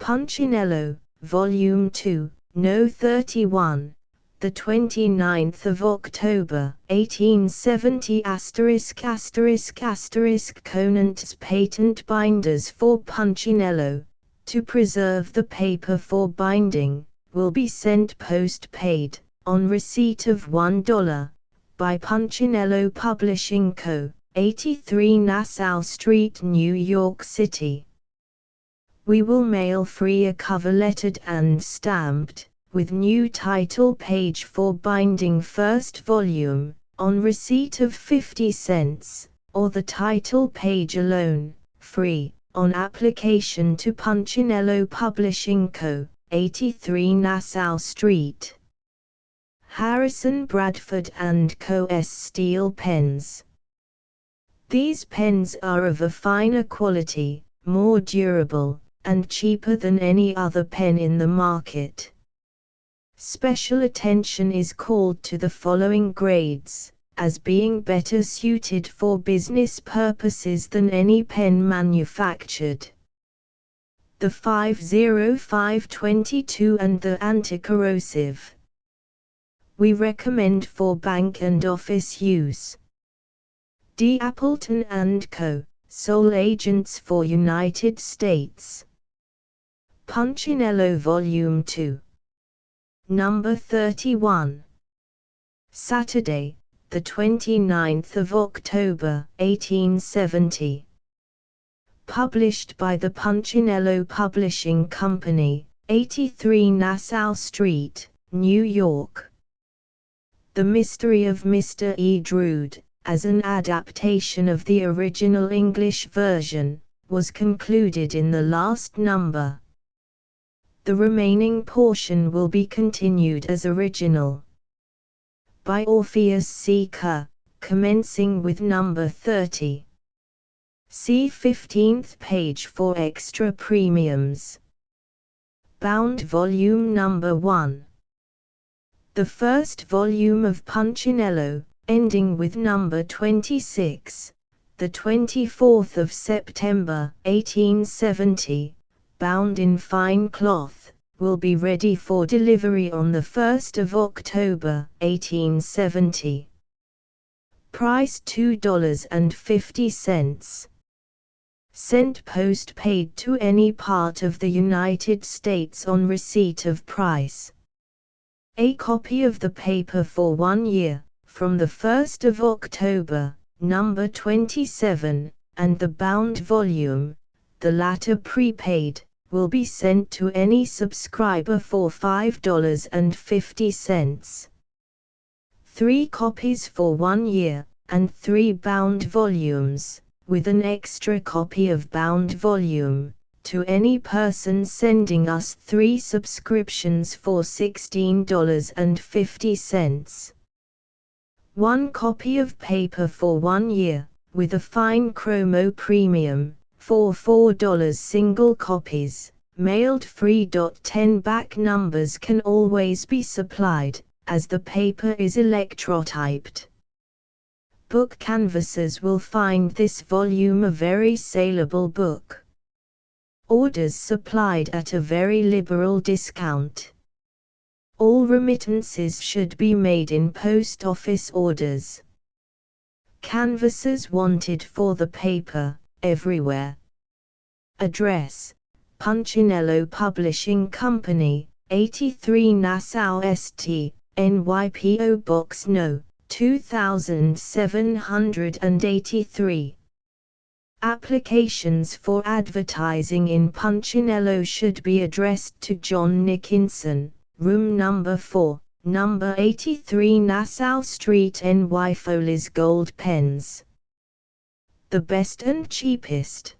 Punchinello, Volume 2, No. 31, the 29th of October, 1870 ***** Conant's patent binders for Punchinello, to preserve the paper for binding, will be sent post-paid, on receipt of $1, by Punchinello Publishing Co., 83 Nassau Street, New York City. We will mail free a cover lettered and stamped, with new title page for binding first volume, on receipt of 50 cents, or the title page alone, free, on application to Punchinello Publishing Co., 83 Nassau Street. Harrison Bradford & Co.'s Steel Pens. These pens are of a finer quality, more durable, and cheaper than any other pen in the market. Special attention is called to the following grades, as being better suited for business purposes than any pen manufactured. The 50522 and the anti-corrosive. We recommend for bank and office use. D. Appleton & Co., sole agents for United States. Punchinello Volume 2. Number 31. Saturday, the 29th of October, 1870. Published by the Punchinello Publishing Company, 83 Nassau Street, New York. The Mystery of Mr. E. Drood, as an adaptation of the original English version, was concluded in the last number. The remaining portion will be continued as original. By Orpheus C. Kerr, commencing with number 30. See 15th page for extra premiums. Bound volume number 1. The first volume of Punchinello, ending with number 26, the 24th of September, 1870, bound in fine cloth, will be ready for delivery on the 1st of October, 1870. Price $2.50. Sent post-paid to any part of the United States on receipt of price. A copy of the paper for 1 year, from the 1st of October, number 27, and the bound volume, the latter prepaid, will be sent to any subscriber for $5.50. 3 copies for 1 year, and 3 bound volumes, with an extra copy of bound volume, to any person sending us 3 subscriptions for $16.50. 1 copy of paper for 1 year, with a fine chromo premium, for $4 single copies, mailed free. 10 back numbers can always be supplied, as the paper is electrotyped. Book canvassers will find this volume a very saleable book. Orders supplied at a very liberal discount. All remittances should be made in post office orders. Canvassers wanted for the paper, everywhere. Address: Punchinello Publishing Company, 83 Nassau St., NY P.O. Box No. 2783. Applications for advertising in Punchinello should be addressed to John Nickinson, room number 4, number 83 Nassau Street, NY. Foley's Gold Pens. The best and cheapest.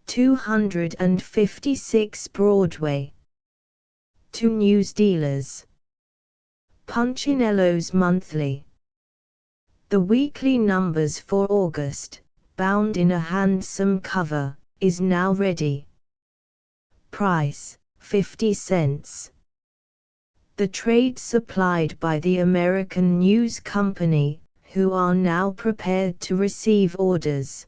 256 Broadway. To news dealers. Punchinello's Monthly. The weekly numbers for August, bound in a handsome cover, is now ready. Price, 50 cents. The trade supplied by the American News Company, who are now prepared to receive orders.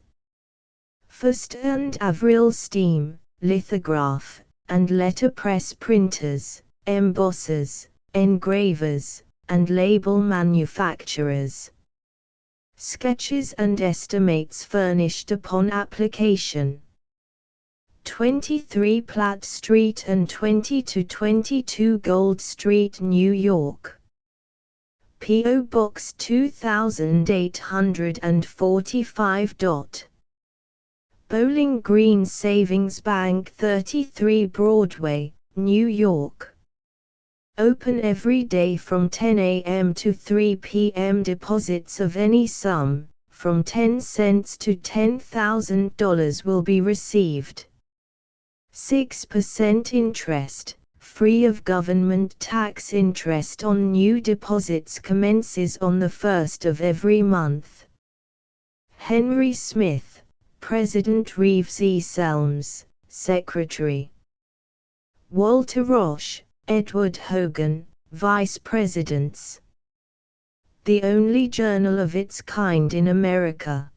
Foster and Avril Steam, lithograph, and letterpress printers, embossers, engravers, and label manufacturers. Sketches and estimates furnished upon application. 23 Platt Street and 20-22 Gold Street, New York. P.O. Box 2845. Bowling Green Savings Bank, 33 Broadway, New York. Open every day from 10 a.m. to 3 p.m. Deposits of any sum, from 10 cents to $10,000 will be received. 6% interest, free of government tax. Interest on new deposits commences on the 1st of every month. Henry Smith, President. Reeves E. Selms, Secretary. Walter Roche, Edward Hogan, Vice Presidents. The only journal of its kind in America.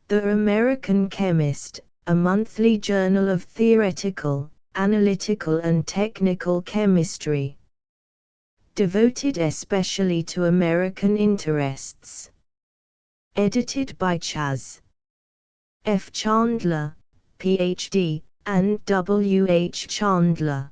The American Chemist, a monthly journal of theoretical, analytical and technical chemistry. Devoted especially to American interests. Edited by Chas. F. Chandler, Ph.D., and W. H. Chandler.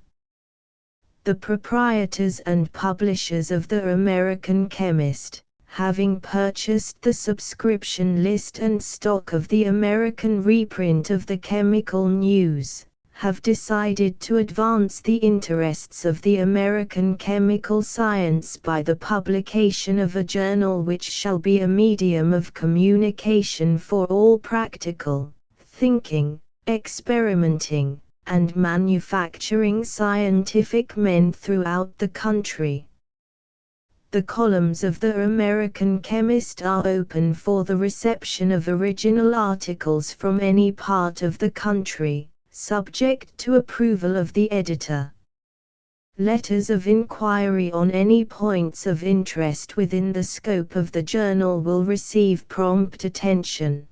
The proprietors and publishers of the American Chemist, having purchased the subscription list and stock of the American reprint of the Chemical News, have decided to advance the interests of the American chemical science by the publication of a journal which shall be a medium of communication for all practical, thinking, experimenting, and manufacturing scientific men throughout the country. The columns of the American Chemist are open for the reception of original articles from any part of the country, subject to approval of the editor. Letters of inquiry on any points of interest within the scope of the journal will receive prompt attention.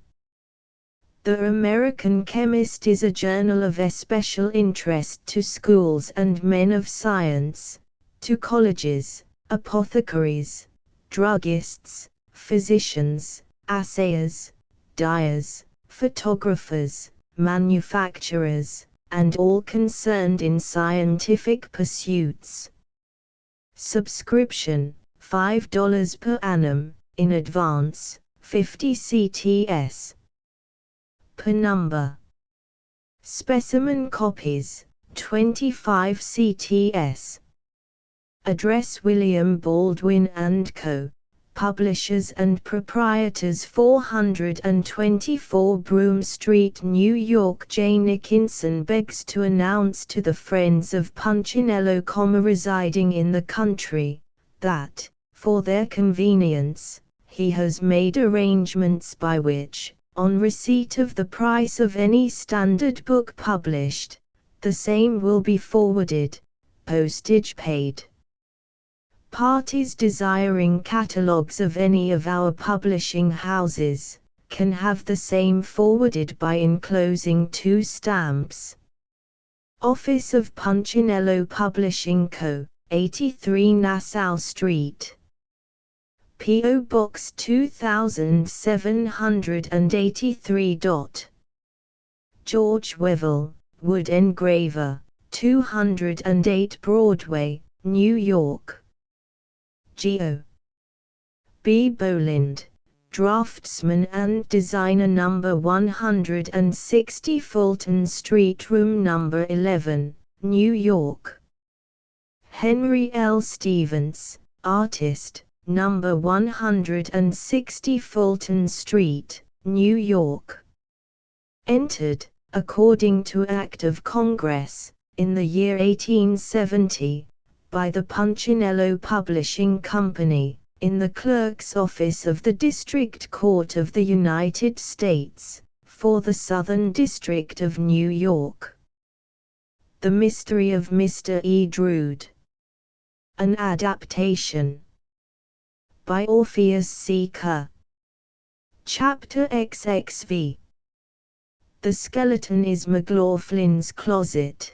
The American Chemist is a journal of especial interest to schools and men of science, to colleges, apothecaries, druggists, physicians, assayers, dyers, photographers, manufacturers, and all concerned in scientific pursuits. Subscription, $5 per annum, in advance, 50 CTS per number. Specimen copies, 25 CTS. Address: William Baldwin & Co., Publishers and Proprietors, 424 Broome Street, New York. J. Nickinson begs to announce to the friends of Punchinello, residing in the country, that, for their convenience, he has made arrangements by which, on receipt of the price of any standard book published, the same will be forwarded, postage paid. Parties desiring catalogues of any of our publishing houses, can have the same forwarded by enclosing 2 stamps. Office of Punchinello Publishing Co., 83 Nassau Street. P.O. Box 2783. George Wevel, Wood Engraver, 208 Broadway, New York. Geo. B. Boland, Draftsman and Designer, No. 160 Fulton Street, Room No. 11, New York. Henry L. Stevens, Artist, No. 160 Fulton Street, New York. Entered, according to Act of Congress, in the year 1870, by the Punchinello Publishing Company, in the Clerk's Office of the District Court of the United States, for the Southern District of New York. The Mystery of Mr. E. Drood. An adaptation. By Orpheus C. Kerr. Chapter XXV. The skeleton is McLaughlin's closet.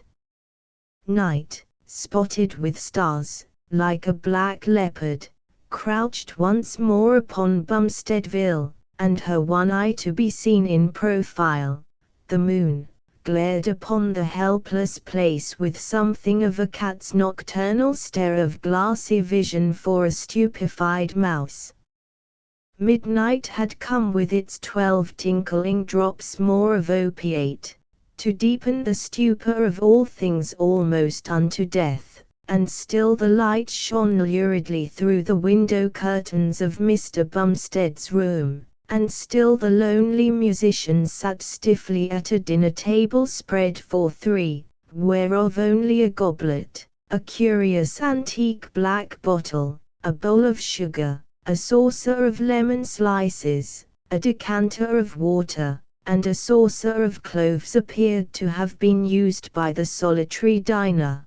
Night, spotted with stars, like a black leopard, crouched once more upon Bumsteadville, and her one eye to be seen in profile. The moon glared upon the helpless place with something of a cat's nocturnal stare of glassy vision for a stupefied mouse. Midnight had come with its 12 tinkling drops more of opiate, to deepen the stupor of all things almost unto death, and still the light shone luridly through the window curtains of Mr. Bumstead's room, and still the lonely musician sat stiffly at a dinner table spread for 3, whereof only a goblet, a curious antique black bottle, a bowl of sugar, a saucer of lemon slices, a decanter of water, and a saucer of cloves appeared to have been used by the solitary diner.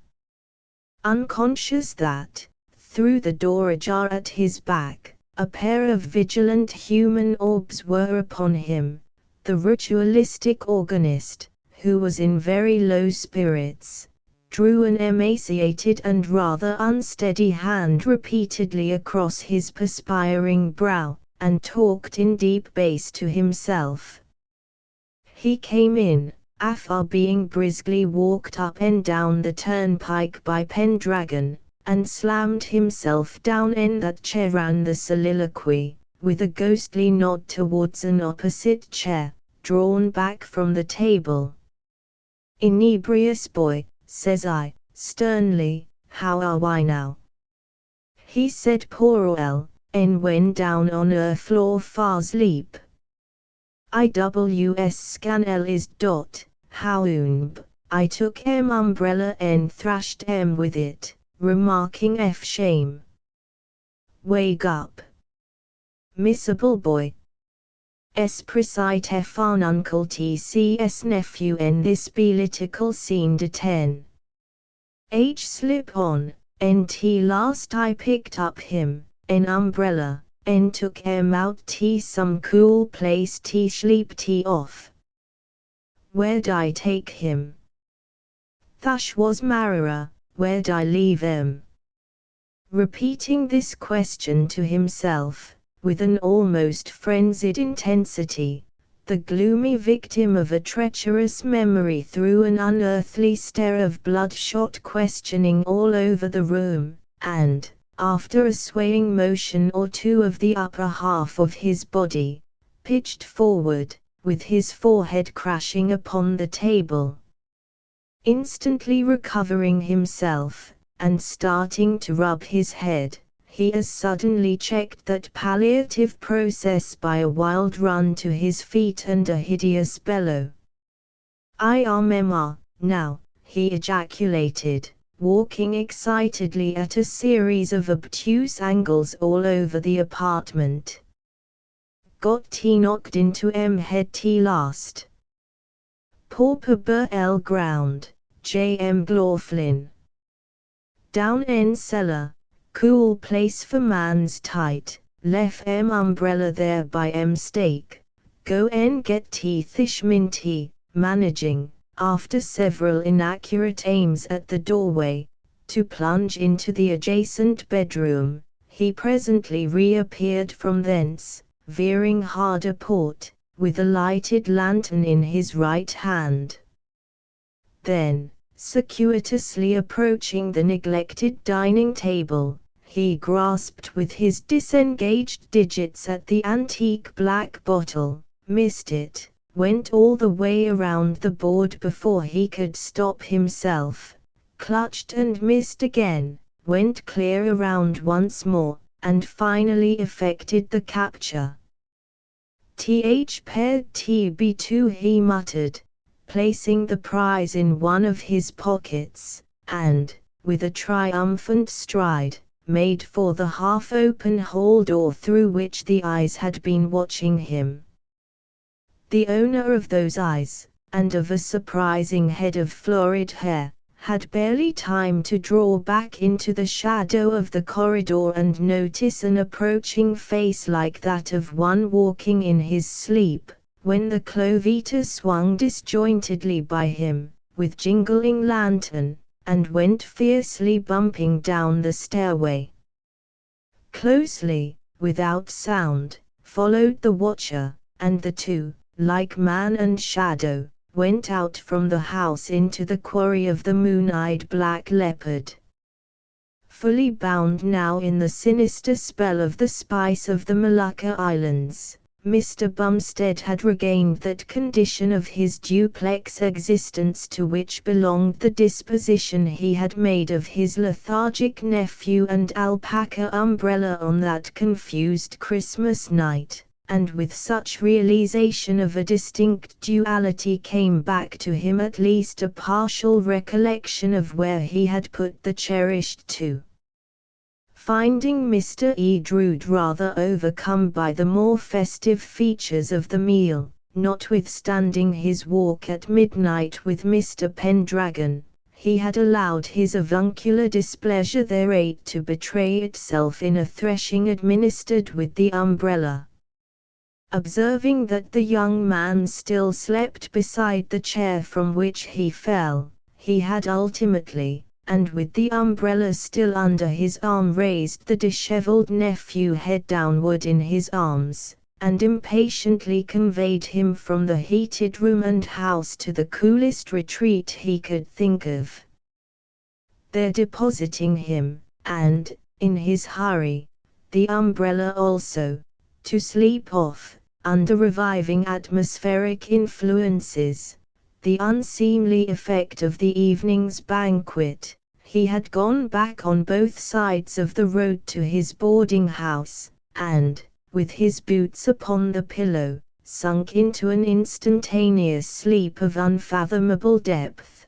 Unconscious that, through the door ajar at his back, a pair of vigilant human orbs were upon him, the ritualistic organist, who was in very low spirits, drew an emaciated and rather unsteady hand repeatedly across his perspiring brow, and talked in deep bass to himself. He came in, after being briskly walked up and down the turnpike by Pendragon, and slammed himself down in that chair round the soliloquy, with a ghostly nod towards an opposite chair, drawn back from the table. "Inebrious boy," says I, sternly, "how are we now?" He said Porwell, and went down on floor fars leap. IWS Scannell is hound. I took umbrella and thrashed with it, remarking shame. Wake up, missable boy. Precite on Uncle TC's nephew and this political scene de 10. Slip on, and last I picked up him, an umbrella, and took out some cool place sleep off. Where'd I take him? Thash was Marara, where'd I leave him? Repeating this question to himself, with an almost frenzied intensity, the gloomy victim of a treacherous memory threw an unearthly stare of bloodshot questioning all over the room, and, after a swaying motion or two of the upper half of his body, pitched forward, with his forehead crashing upon the table. Instantly recovering himself, and starting to rub his head, he as suddenly checked that palliative process by a wild run to his feet and a hideous bellow. "I am Emma, now," he ejaculated, walking excitedly at a series of obtuse angles all over the apartment. "Got knocked into head last. Pauper Burl ground, J.M. Glorflin. Down cellar, cool place for man's tight, left umbrella there by stake, go get fish minty," managing, after several inaccurate aims at the doorway, to plunge into the adjacent bedroom. He presently reappeared from thence, veering hard a port, with a lighted lantern in his right hand. Then, circuitously approaching the neglected dining table, he grasped with his disengaged digits at the antique black bottle, missed it, went all the way around the board before he could stop himself, clutched and missed again, went clear around once more, and finally effected the capture. Paired TB2, he muttered, placing the prize in one of his pockets, and, with a triumphant stride, made for the half-open hall door through which the eyes had been watching him. The owner of those eyes, and of a surprising head of florid hair, had barely time to draw back into the shadow of the corridor and notice an approaching face like that of one walking in his sleep, when the clove-eater swung disjointedly by him, with jingling lantern, and went fiercely bumping down the stairway. Closely, without sound, followed the watcher, and the two, like man and shadow, went out from the house into the quarry of the moon-eyed black leopard. Fully bound now in the sinister spell of the spice of the Molucca Islands, Mr. Bumstead had regained that condition of his duplex existence to which belonged the disposition he had made of his lethargic nephew and alpaca umbrella on that confused Christmas night, and with such realization of a distinct duality came back to him at least a partial recollection of where he had put the cherished two. Finding Mr. Edrood rather overcome by the more festive features of the meal, notwithstanding his walk at midnight with Mr. Pendragon, he had allowed his avuncular displeasure thereat to betray itself in a threshing administered with the umbrella. Observing that the young man still slept beside the chair from which he fell, he had ultimately, and with the umbrella still under his arm, raised the dishevelled nephew head downward in his arms, and impatiently conveyed him from the heated room and house to the coolest retreat he could think of, there depositing him, and, in his hurry, the umbrella also, to sleep off, under reviving atmospheric influences, the unseemly effect of the evening's banquet. He had gone back on both sides of the road to his boarding house, and, with his boots upon the pillow, sunk into an instantaneous sleep of unfathomable depth.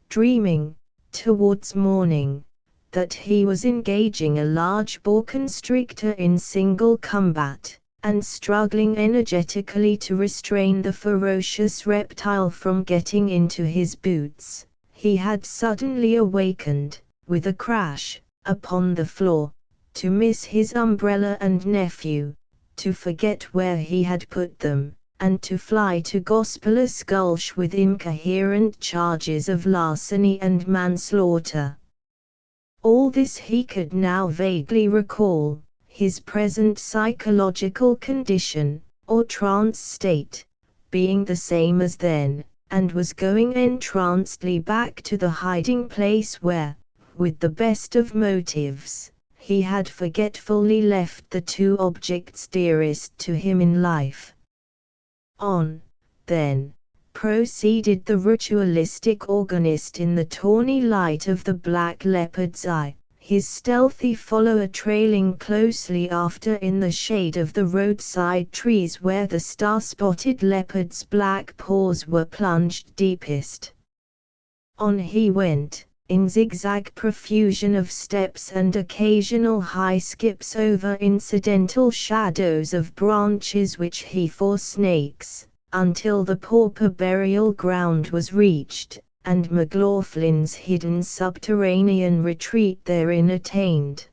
Dreaming, towards morning, that he was engaging a large boa constrictor in single combat, and struggling energetically to restrain the ferocious reptile from getting into his boots, he had suddenly awakened, with a crash, upon the floor, to miss his umbrella and nephew, to forget where he had put them, and to fly to Gospelas Gulch with incoherent charges of larceny and manslaughter. All this he could now vaguely recall, his present psychological condition, or trance state, being the same as then, and was going entrancedly back to the hiding place where, with the best of motives, he had forgetfully left the two objects dearest to him in life. On, then, proceeded the ritualistic organist in the tawny light of the black leopard's eye, his stealthy follower trailing closely after in the shade of the roadside trees where the star-spotted leopard's black paws were plunged deepest. On he went, in zigzag profusion of steps and occasional high skips over incidental shadows of branches which he for snakes, until the pauper burial ground was reached, and McLaughlin's hidden subterranean retreat therein attained.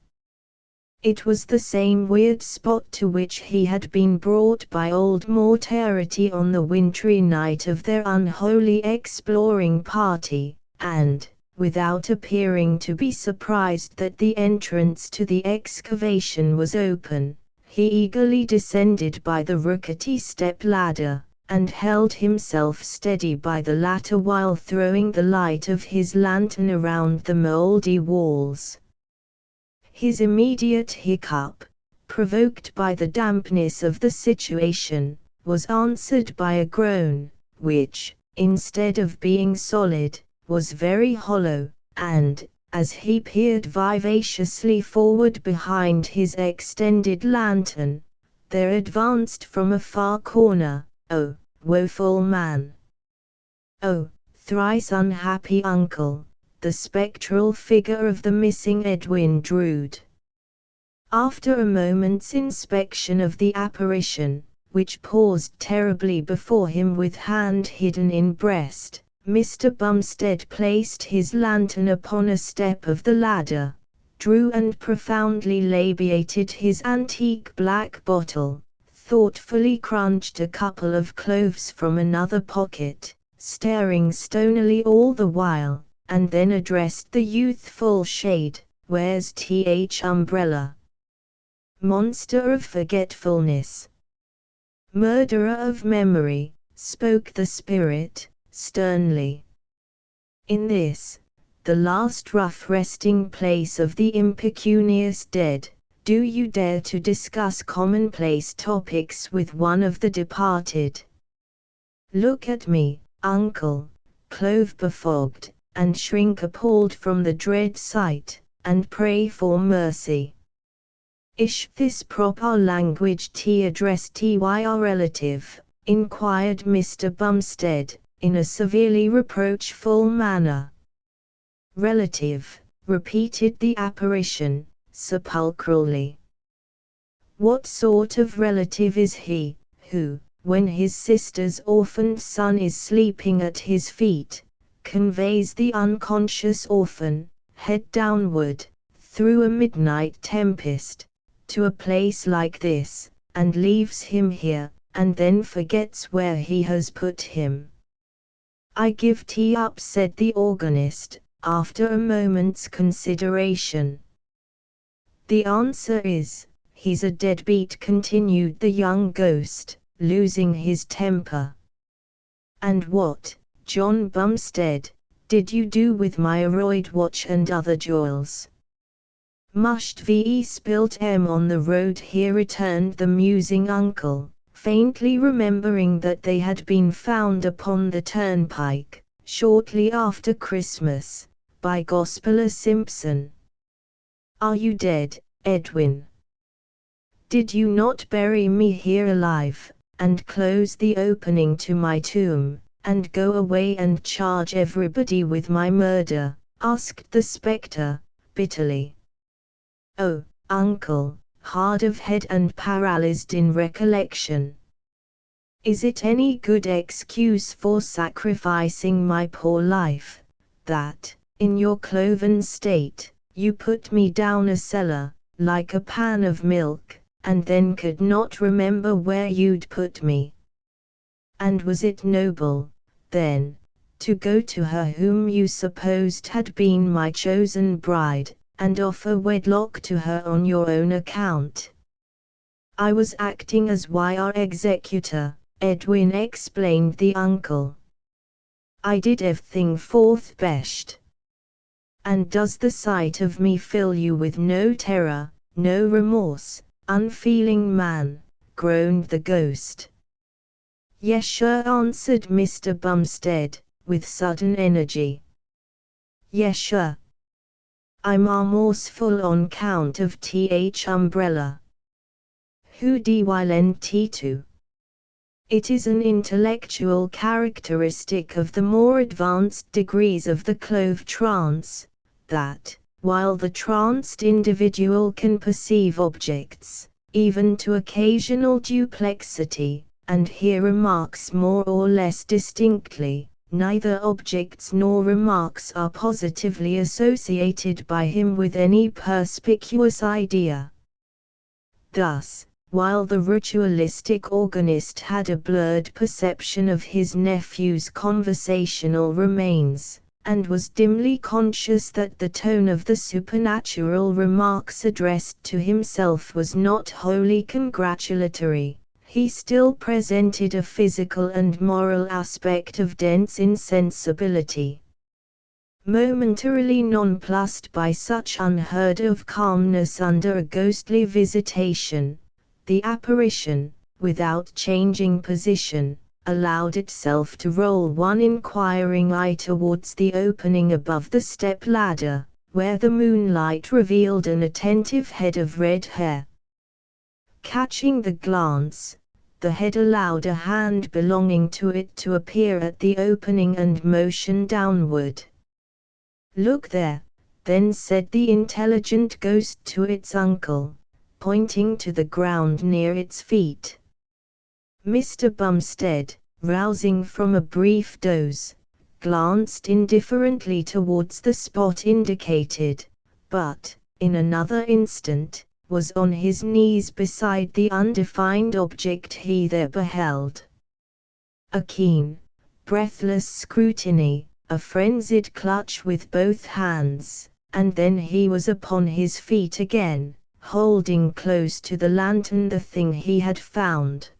It was the same weird spot to which he had been brought by old Mortarity on the wintry night of their unholy exploring party, and, without appearing to be surprised that the entrance to the excavation was open, he eagerly descended by the rickety step-ladder, and held himself steady by the latter while throwing the light of his lantern around the mouldy walls. His immediate hiccup, provoked by the dampness of the situation, was answered by a groan, which, instead of being solid, was very hollow, and, as he peered vivaciously forward behind his extended lantern, there advanced from a far corner, oh, woeful man! Oh, thrice unhappy uncle, the spectral figure of the missing Edwin Drood. After a moment's inspection of the apparition, which paused terribly before him with hand hidden in breast, Mr. Bumstead placed his lantern upon a step of the ladder, drew and profoundly labiated his antique black bottle, thoughtfully crunched a couple of cloves from another pocket, staring stonily all the while, and then addressed the youthful shade, "Where's th umbrella? Monster of forgetfulness, murderer of memory," spoke the spirit, sternly. "In this, the last rough resting place of the impecunious dead, do you dare to discuss commonplace topics with one of the departed? Look at me, uncle," Clove befogged, "and shrink appalled from the dread sight, and pray for mercy." "Ish this proper language t address your relative?" inquired Mr. Bumstead, in a severely reproachful manner. "Relative," repeated the apparition, sepulchrally. "What sort of relative is he, who, when his sister's orphaned son is sleeping at his feet, conveys the unconscious orphan, head downward, through a midnight tempest, to a place like this, and leaves him here, and then forgets where he has put him?" "I give tea up," said the organist, after a moment's consideration. "The answer is, he's a deadbeat," continued the young ghost, losing his temper. "And what, John Bumstead, did you do with my Aroid watch and other jewels?" "Mushed ve spilt em on the road here," returned the musing uncle, faintly remembering that they had been found upon the turnpike, shortly after Christmas, by Gospeller Simpson. "Are you dead, Edwin? Did you not bury me here alive, and close the opening to my tomb, and go away and charge everybody with my murder?" asked the spectre, bitterly. "Oh, uncle, hard of head and paralyzed in recollection. Is it any good excuse for sacrificing my poor life, that, in your cloven state, you put me down a cellar, like a pan of milk, and then could not remember where you'd put me? And was it noble, then, to go to her whom you supposed had been my chosen bride, and offer wedlock to her on your own account?" "I was acting as your executor," Edwin explained the uncle. "I did everything forth best." "And does the sight of me fill you with no terror, no remorse, unfeeling man?" groaned the ghost. "Yes sure," answered Mr. Bumstead, with sudden energy. "Yes sure. I'm remorseful on count of th umbrella. Who do I lend tea to? It is an intellectual characteristic of the more advanced degrees of the Clove trance, that, while the tranced individual can perceive objects, even to occasional duplexity, and hear remarks more or less distinctly, neither objects nor remarks are positively associated by him with any perspicuous idea. Thus, while the ritualistic organist had a blurred perception of his nephew's conversational remains, and was dimly conscious that the tone of the supernatural remarks addressed to himself was not wholly congratulatory, he still presented a physical and moral aspect of dense insensibility. Momentarily nonplussed by such unheard-of calmness under a ghostly visitation, the apparition, without changing position, allowed itself to roll one inquiring eye towards the opening above the step-ladder, where the moonlight revealed an attentive head of red hair. Catching the glance, the head allowed a hand belonging to it to appear at the opening and motion downward. "Look there," then said the intelligent ghost to its uncle, pointing to the ground near its feet. Mr. Bumstead, rousing from a brief doze, glanced indifferently towards the spot indicated, but, in another instant, was on his knees beside the undefined object he there beheld. A keen, breathless scrutiny, a frenzied clutch with both hands, and then he was upon his feet again, holding close to the lantern the thing he had found.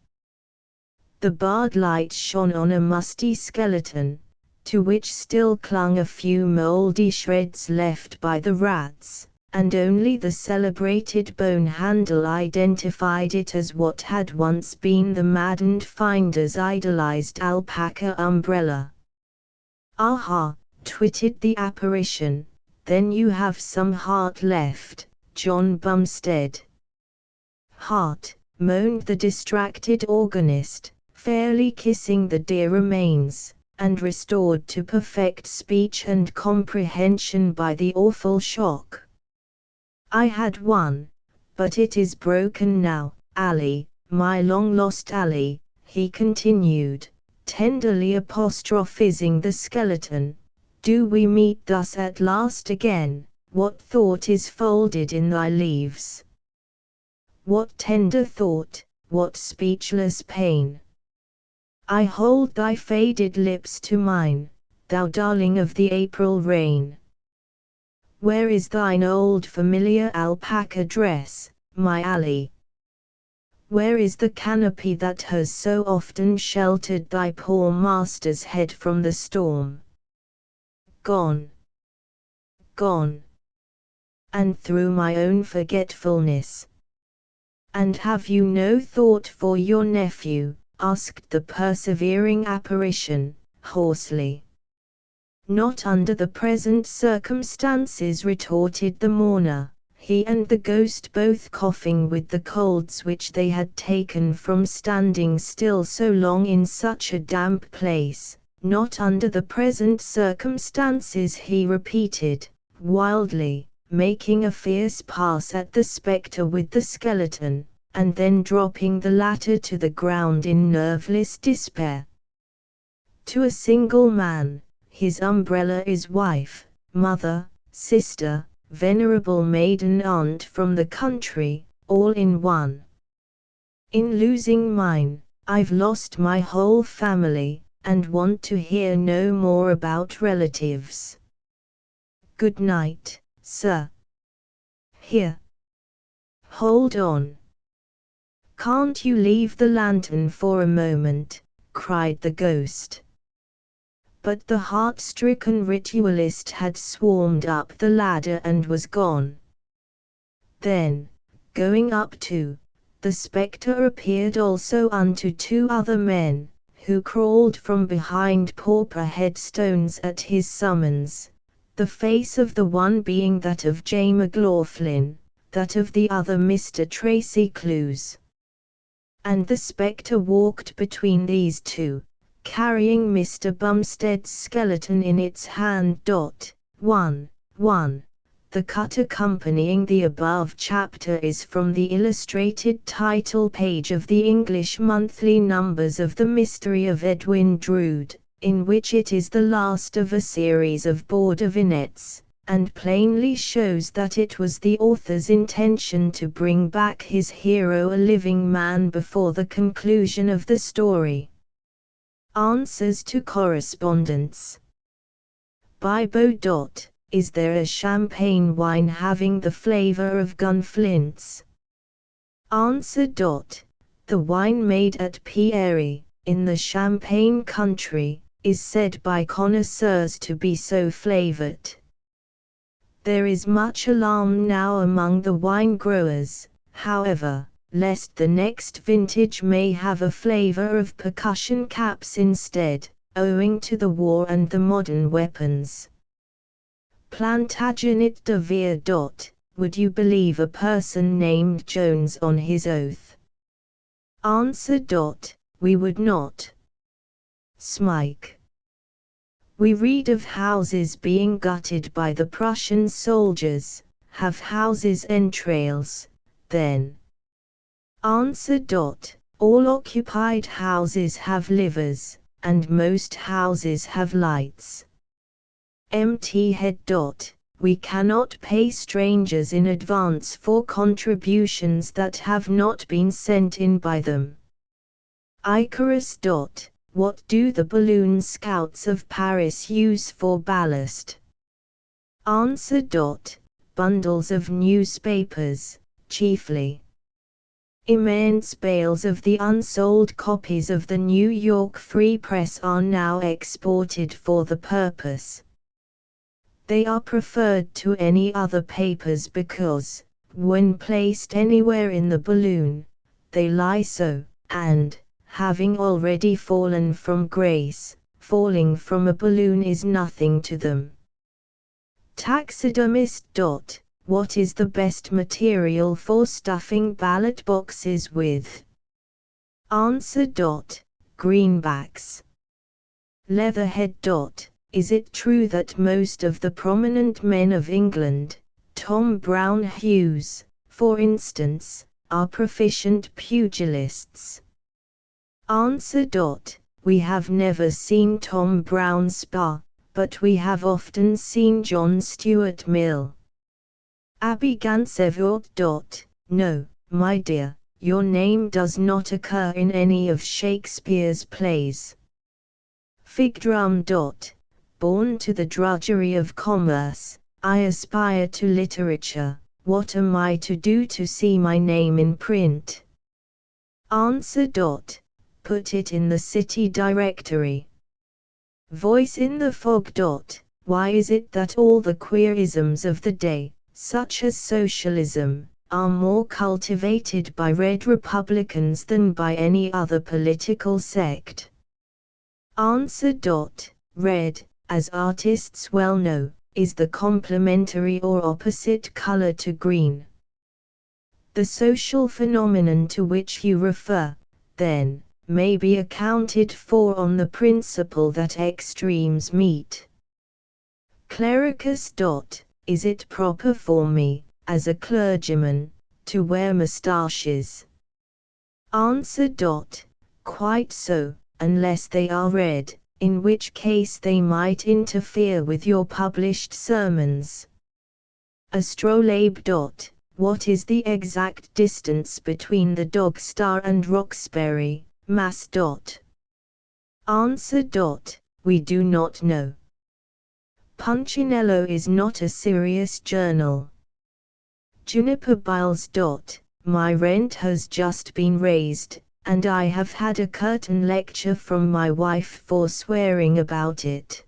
The barred light shone on a musty skeleton, to which still clung a few mouldy shreds left by the rats, and only the celebrated bone handle identified it as what had once been the maddened finder's idolized alpaca umbrella. "Aha," twittered the apparition, "then you have some heart left, John Bumstead." "Heart," moaned the distracted organist, fairly kissing the dear remains, and restored to perfect speech and comprehension by the awful shock. "I had one, but it is broken now, Ally, my long-lost Ally," he continued, tenderly apostrophizing the skeleton. "Do we meet thus at last again? What thought is folded in thy leaves? What tender thought, what speechless pain? I hold thy faded lips to mine, thou darling of the April rain. Where is thine old familiar alpaca dress, my Ally? Where is the canopy that has so often sheltered thy poor master's head from the storm? Gone, gone, and through my own forgetfulness. And have you no thought for your nephew?" asked the persevering apparition, hoarsely. "Not under the present circumstances," retorted the mourner, he and the ghost both coughing with the colds which they had taken from standing still so long in such a damp place. "Not under the present circumstances," he repeated, wildly, making a fierce pass at the spectre with the skeleton, and then dropping the latter to the ground in nerveless despair. "To a single man, his umbrella is wife, mother, sister, venerable maiden aunt from the country, all in one. In losing mine, I've lost my whole family, and want to hear no more about relatives. Good night, sir." "Here. Hold on. Can't you leave the lantern for a moment?" cried the ghost. But the heart-stricken ritualist had swarmed up the ladder and was gone. Then, going up to, the spectre appeared also unto two other men, who crawled from behind pauper headstones at his summons, the face of the one being that of J. McLaughlin, that of the other Mr. Tracy Clues. And the spectre walked between these two, carrying Mr. Bumstead's skeleton in its hand. 1. The cut accompanying the above chapter is from the illustrated title page of the English monthly numbers of The Mystery of Edwin Drood, in which it is the last of a series of border vignettes, and plainly shows that it was the author's intention to bring back his hero a living man before the conclusion of the story. Answers to correspondence. By Bo. Is there a champagne wine having the flavor of gunflints? Answer. The wine made at Pierre, in the Champagne country, is said by connoisseurs to be so flavored. There is much alarm now among the wine growers, however, lest the next vintage may have a flavor of percussion caps instead, owing to the war and the modern weapons. Plantagenet de Vere. Would you believe a person named Jones on his oath? Answer. We would not. Smike. We read of houses being gutted by the Prussian soldiers. Have houses entrails, then? Answer. All occupied houses have livers, and most houses have lights. Empty head. We cannot pay strangers in advance for contributions that have not been sent in by them. Icarus. What do the balloon scouts of Paris use for ballast? Answer. Bundles of newspapers, chiefly. Immense bales of the unsold copies of the New York Free Press are now exported for the purpose. They are preferred to any other papers because, when placed anywhere in the balloon, they lie so, and, having already fallen from grace, falling from a balloon is nothing to them. Taxidermist. What is the best material for stuffing ballot boxes with? Answer. Greenbacks. Leatherhead. Is it true that most of the prominent men of England, Tom Brown Hughes, for instance, are proficient pugilists? Answer. We have never seen Tom Brown spar, but we have often seen John Stuart Mill. Abby Gansevoort. No, my dear, your name does not occur in any of Shakespeare's plays. Figdrum. Born to the drudgery of commerce, I aspire to literature. What am I to do to see my name in print? Answer. Put it in the city directory. Voice in the fog. Why is it that all the queerisms of the day, such as socialism, are more cultivated by Red Republicans than by any other political sect? Answer. Red, as artists well know, is the complementary or opposite color to green. The social phenomenon to which you refer, then, may be accounted for on the principle that extremes meet. Clericus. Is it proper for me, as a clergyman, to wear moustaches? Answer. Quite so, unless they are red, in which case they might interfere with your published sermons. Astrolabe. What is the exact distance between the Dog Star and Roxbury, Mass. Answer. We do not know. Punchinello is not a serious journal. Juniper Biles. My rent has just been raised, and I have had a curtain lecture from my wife for swearing about it.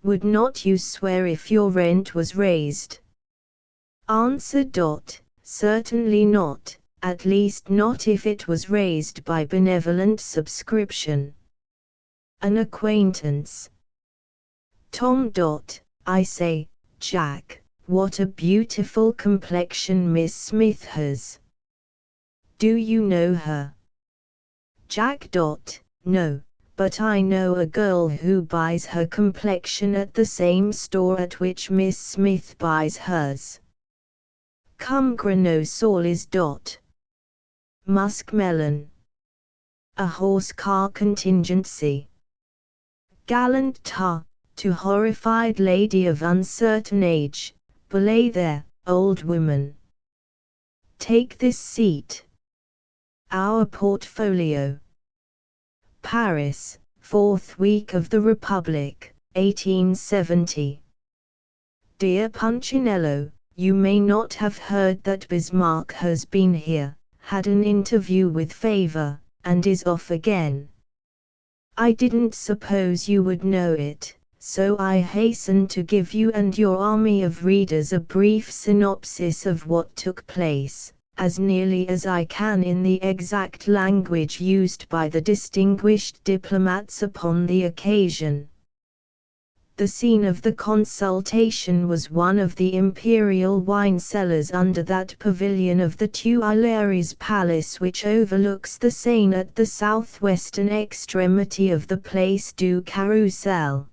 Would not you swear if your rent was raised? Answer. Certainly not, at least not if it was raised by benevolent subscription. An acquaintance. Tom. I say, Jack, what a beautiful complexion Miss Smith has. Do you know her? Jack. No, but I know a girl who buys her complexion at the same store at which Miss Smith buys hers. Cum granosolis. Muskmelon. A horse car contingency. Gallant tar, to horrified lady of uncertain age, belay there, old woman. Take this seat. Our portfolio. Paris, 4th week of the Republic, 1870. Dear Punchinello, you may not have heard that Bismarck has been here, had an interview with Favor, and is off again. I didn't suppose you would know it, so I hasten to give you and your army of readers a brief synopsis of what took place, as nearly as I can in the exact language used by the distinguished diplomats upon the occasion. The scene of the consultation was one of the imperial wine cellars under that pavilion of the Tuileries Palace which overlooks the Seine at the southwestern extremity of the Place du Carrousel.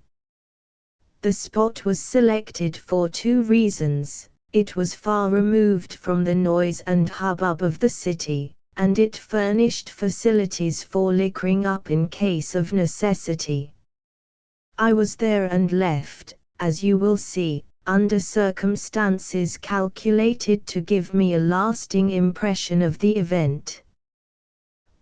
The spot was selected for two reasons: it was far removed from the noise and hubbub of the city, and it furnished facilities for liquoring up in case of necessity. I was there and left, as you will see, under circumstances calculated to give me a lasting impression of the event.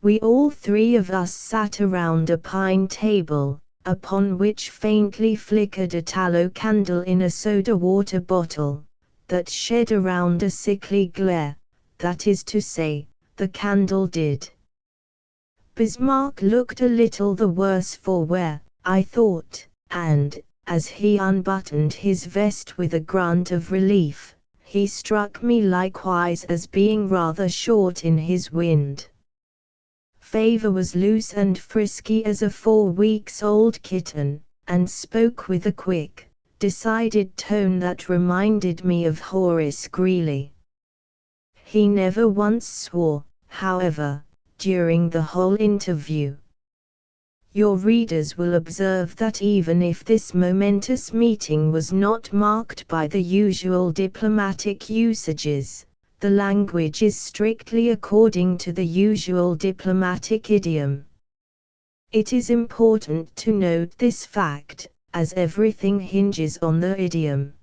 We all three of us sat around a pine table, upon which faintly flickered a tallow candle in a soda-water bottle, that shed around a sickly glare, that is to say, the candle did. Bismarck looked a little the worse for wear, I thought, and, as he unbuttoned his vest with a grunt of relief, he struck me likewise as being rather short in his wind. Favor was loose and frisky as a 4-weeks-old kitten, and spoke with a quick, decided tone that reminded me of Horace Greeley. He never once swore, however, during the whole interview. Your readers will observe that even if this momentous meeting was not marked by the usual diplomatic usages, the language is strictly according to the usual diplomatic idiom. It is important to note this fact, as everything hinges on the idiom.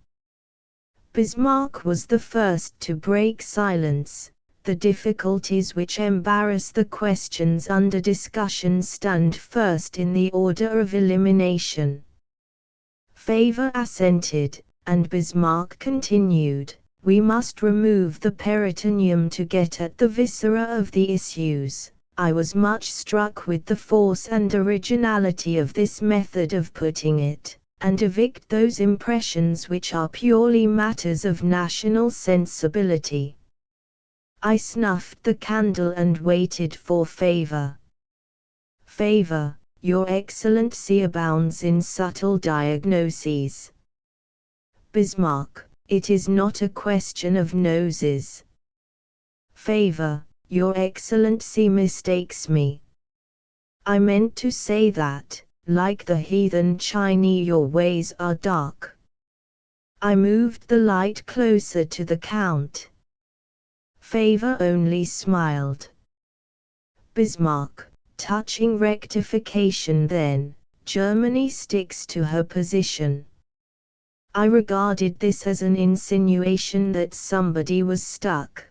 Bismarck was the first to break silence. The difficulties which embarrass the questions under discussion stand first in the order of elimination. Favor assented, and Bismarck continued, "We must remove the peritoneum to get at the viscera of the issues." I was much struck with the force and originality of this method of putting it, and evict those impressions which are purely matters of national sensibility. I snuffed the candle and waited for Favor. Favor, Your Excellency abounds in subtle diagnoses. Bismarck, it is not a question of noses. Favor, Your Excellency mistakes me. I meant to say that, like the heathen Chinese, your ways are dark. I moved the light closer to the Count. Favor only smiled. Bismarck, touching rectification then, Germany sticks to her position. I regarded this as an insinuation that somebody was stuck.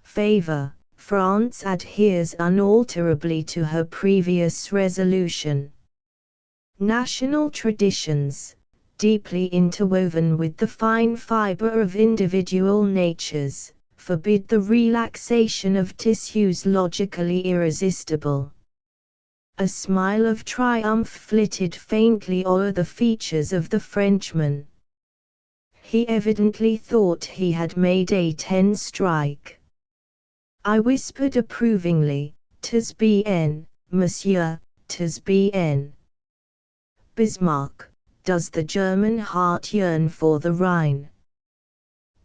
Favor, France adheres unalterably to her previous resolution. National traditions, deeply interwoven with the fine fiber of individual natures, forbid the relaxation of tissues logically irresistible. A smile of triumph flitted faintly o'er the features of the Frenchman. He evidently thought he had made a 10 strike. I whispered approvingly, "'Tis bien, monsieur, 'tis bien." Bismarck, does the German heart yearn for the Rhine?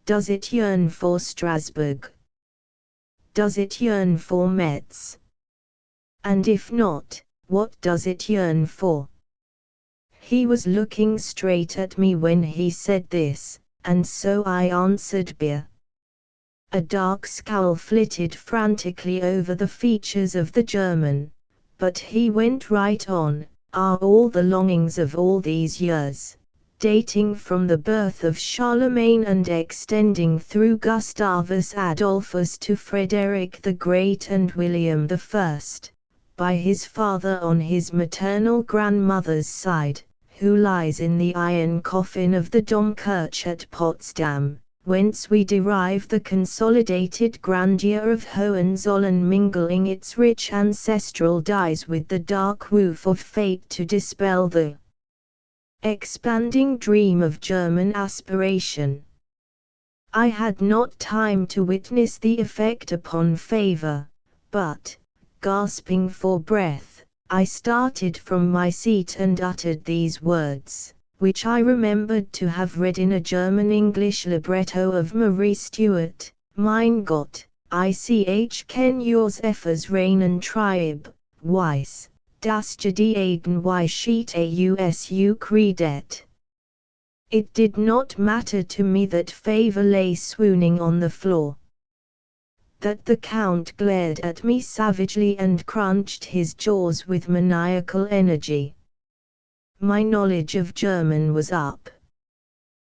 Does it yearn for Strasbourg? Does it yearn for Metz? And if not, what does it yearn for? He was looking straight at me when he said this, and so I answered beer. A dark scowl flitted frantically over the features of the German, but he went right on, "Are all the longings of all these years, dating from the birth of Charlemagne and extending through Gustavus Adolphus to Frederick the Great and William I, by his father on his maternal grandmother's side, who lies in the iron coffin of the Domkirche at Potsdam, whence we derive the consolidated grandeur of Hohenzollern, mingling its rich ancestral dyes with the dark woof of fate to dispel the expanding dream of German aspiration." I had not time to witness the effect upon Favor, but, gasping for breath, I started from my seat and uttered these words, which I remembered to have read in a German-English libretto of Marie Stuart: "Mein Gott, ich kenn yours Effers Reinen Trieb, Weiss, das Jedieden wie Sheet Ausu Credet." It did not matter to me that Favor lay swooning on the floor, that the Count glared at me savagely and crunched his jaws with maniacal energy. My knowledge of German was up.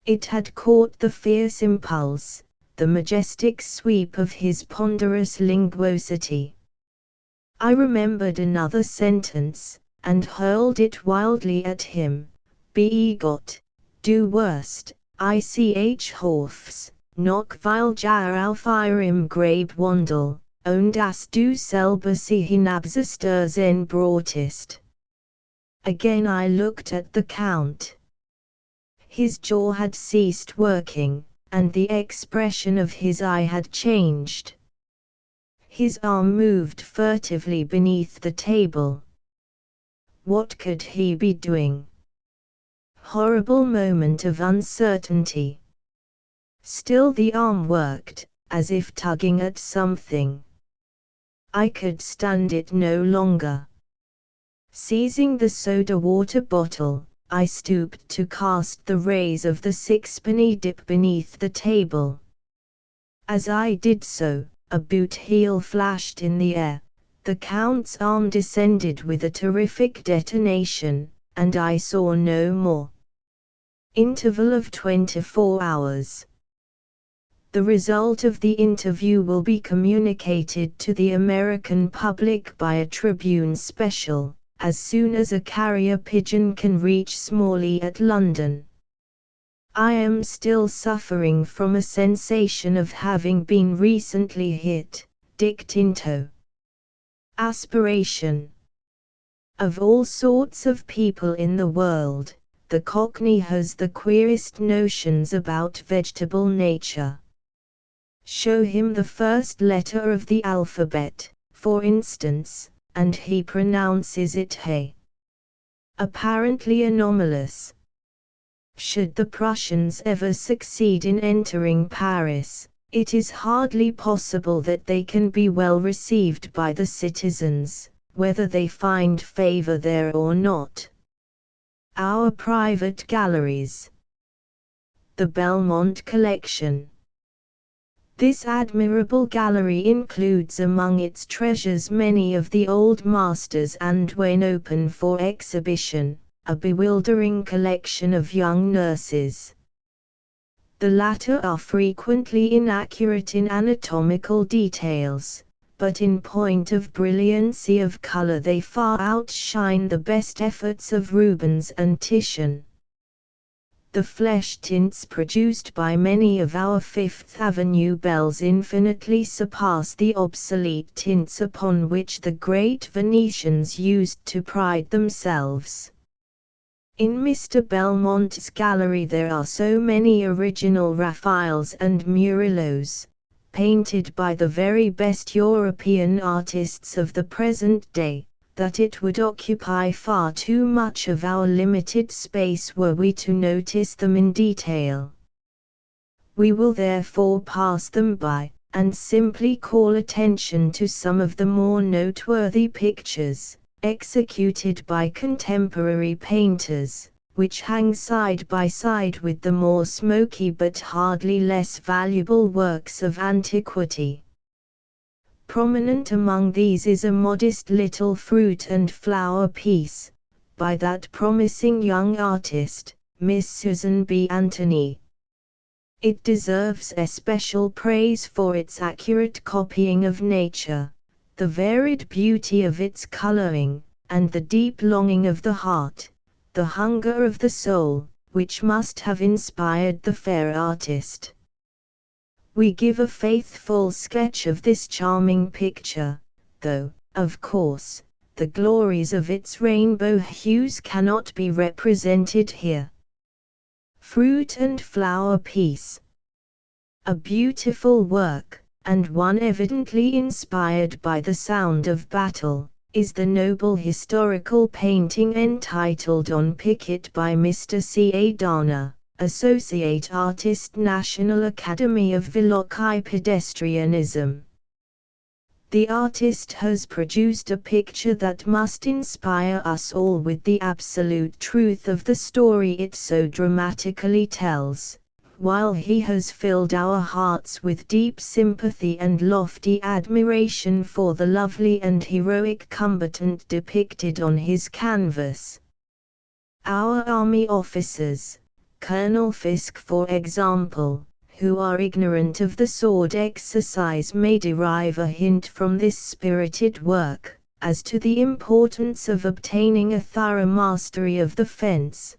It had caught the fierce impulse, the majestic sweep of his ponderous linguosity. I remembered another sentence, and hurled it wildly at him. Be Gott, du worst, ich Horfs, noch weil Jar auf ihrem Grab wandel, und dass du selber sie hinabzustürzen broughtest. Again I looked at the Count. His jaw had ceased working, and the expression of his eye had changed. His arm moved furtively beneath the table. What could he be doing? Horrible moment of uncertainty. Still the arm worked, as if tugging at something. I could stand it no longer. Seizing the soda water bottle, I stooped to cast the rays of the sixpenny dip beneath the table. As I did so, a boot heel flashed in the air, the Count's arm descended with a terrific detonation, and I saw no more. Interval of 24 hours. The result of the interview will be communicated to the American public by a Tribune special, as soon as a carrier pigeon can reach Smalley at London. I am still suffering from a sensation of having been recently hit, dictinto. Aspiration. Of all sorts of people in the world, the Cockney has the queerest notions about vegetable nature. Show him the first letter of the alphabet, for instance, and he pronounces it hey. Apparently anomalous. Should the Prussians ever succeed in entering Paris, it is hardly possible that they can be well received by the citizens, whether they find favor there or not. Our private galleries. The Belmont Collection. This admirable gallery includes among its treasures many of the old masters and, when open for exhibition, a bewildering collection of young nurses. The latter are frequently inaccurate in anatomical details, but in point of brilliancy of color they far outshine the best efforts of Rubens and Titian. The flesh tints produced by many of our Fifth Avenue belles infinitely surpass the obsolete tints upon which the great Venetians used to pride themselves. In Mr. Belmont's gallery there are so many original Raphaels and Murillos, painted by the very best European artists of the present day, that it would occupy far too much of our limited space were we to notice them in detail. We will therefore pass them by, and simply call attention to some of the more noteworthy pictures, executed by contemporary painters, which hang side by side with the more smoky but hardly less valuable works of antiquity. Prominent among these is a modest little fruit and flower piece, by that promising young artist, Miss Susan B. Anthony. It deserves especial praise for its accurate copying of nature, the varied beauty of its coloring, and the deep longing of the heart, the hunger of the soul, which must have inspired the fair artist. We give a faithful sketch of this charming picture, though, of course, the glories of its rainbow hues cannot be represented here. Fruit and flower piece. A beautiful work, and one evidently inspired by the sound of battle, is the noble historical painting entitled On Picket by Mr. C. A. Dana, Associate Artist, National Academy of Veloci Pedestrianism. The artist has produced a picture that must inspire us all with the absolute truth of the story it so dramatically tells, while he has filled our hearts with deep sympathy and lofty admiration for the lovely and heroic combatant depicted on his canvas. Our army officers, Colonel Fisk for example, who are ignorant of the sword exercise may derive a hint from this spirited work, as to the importance of obtaining a thorough mastery of the fence.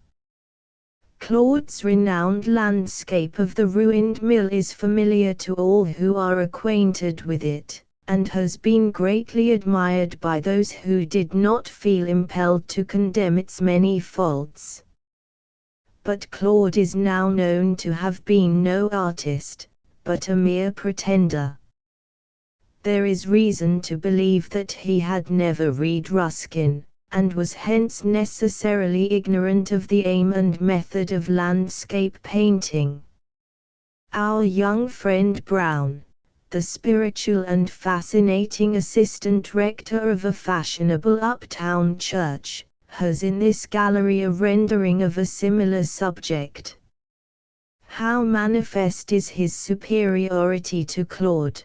Claude's renowned landscape of the ruined mill is familiar to all who are acquainted with it, and has been greatly admired by those who did not feel impelled to condemn its many faults. But Claude is now known to have been no artist, but a mere pretender. There is reason to believe that he had never read Ruskin, and was hence necessarily ignorant of the aim and method of landscape painting. Our young friend Brown, the spiritual and fascinating assistant rector of a fashionable uptown church, has in this gallery a rendering of a similar subject. How manifest is his superiority to Claude!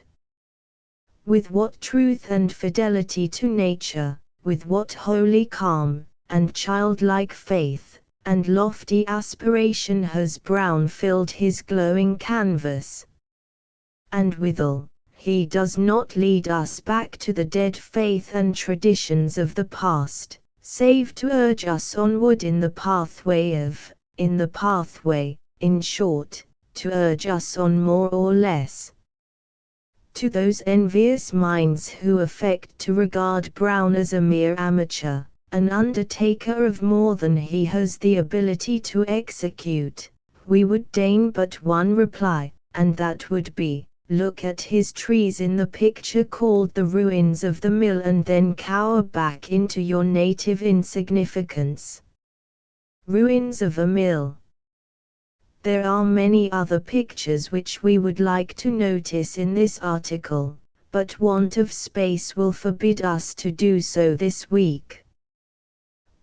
With what truth and fidelity to nature, with what holy calm, and childlike faith, and lofty aspiration has Brown filled his glowing canvas! And withal, he does not lead us back to the dead faith and traditions of the past, save to urge us onward in the pathway, in short, to urge us on more or less. To those envious minds who affect to regard Brown as a mere amateur, an undertaker of more than he has the ability to execute, we would deign but one reply, and that would be, look at his trees in the picture called The Ruins of the Mill, and then cower back into your native insignificance. Ruins of a mill. There are many other pictures which we would like to notice in this article, but want of space will forbid us to do so this week.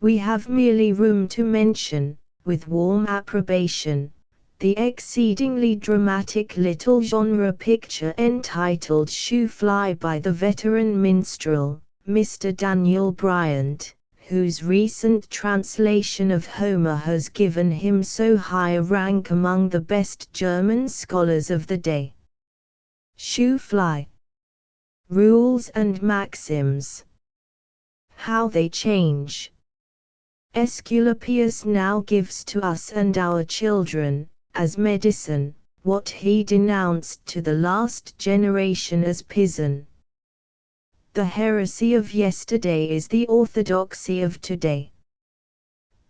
We have merely room to mention, with warm approbation, the exceedingly dramatic little genre picture entitled Shoe Fly by the veteran minstrel, Mr. Daniel Bryant, whose recent translation of Homer has given him so high a rank among the best German scholars of the day. Shoe Fly. Rules and maxims. How they change. Aesculapius now gives to us and our children, as medicine, what he denounced to the last generation as pison. The heresy of yesterday is the orthodoxy of today.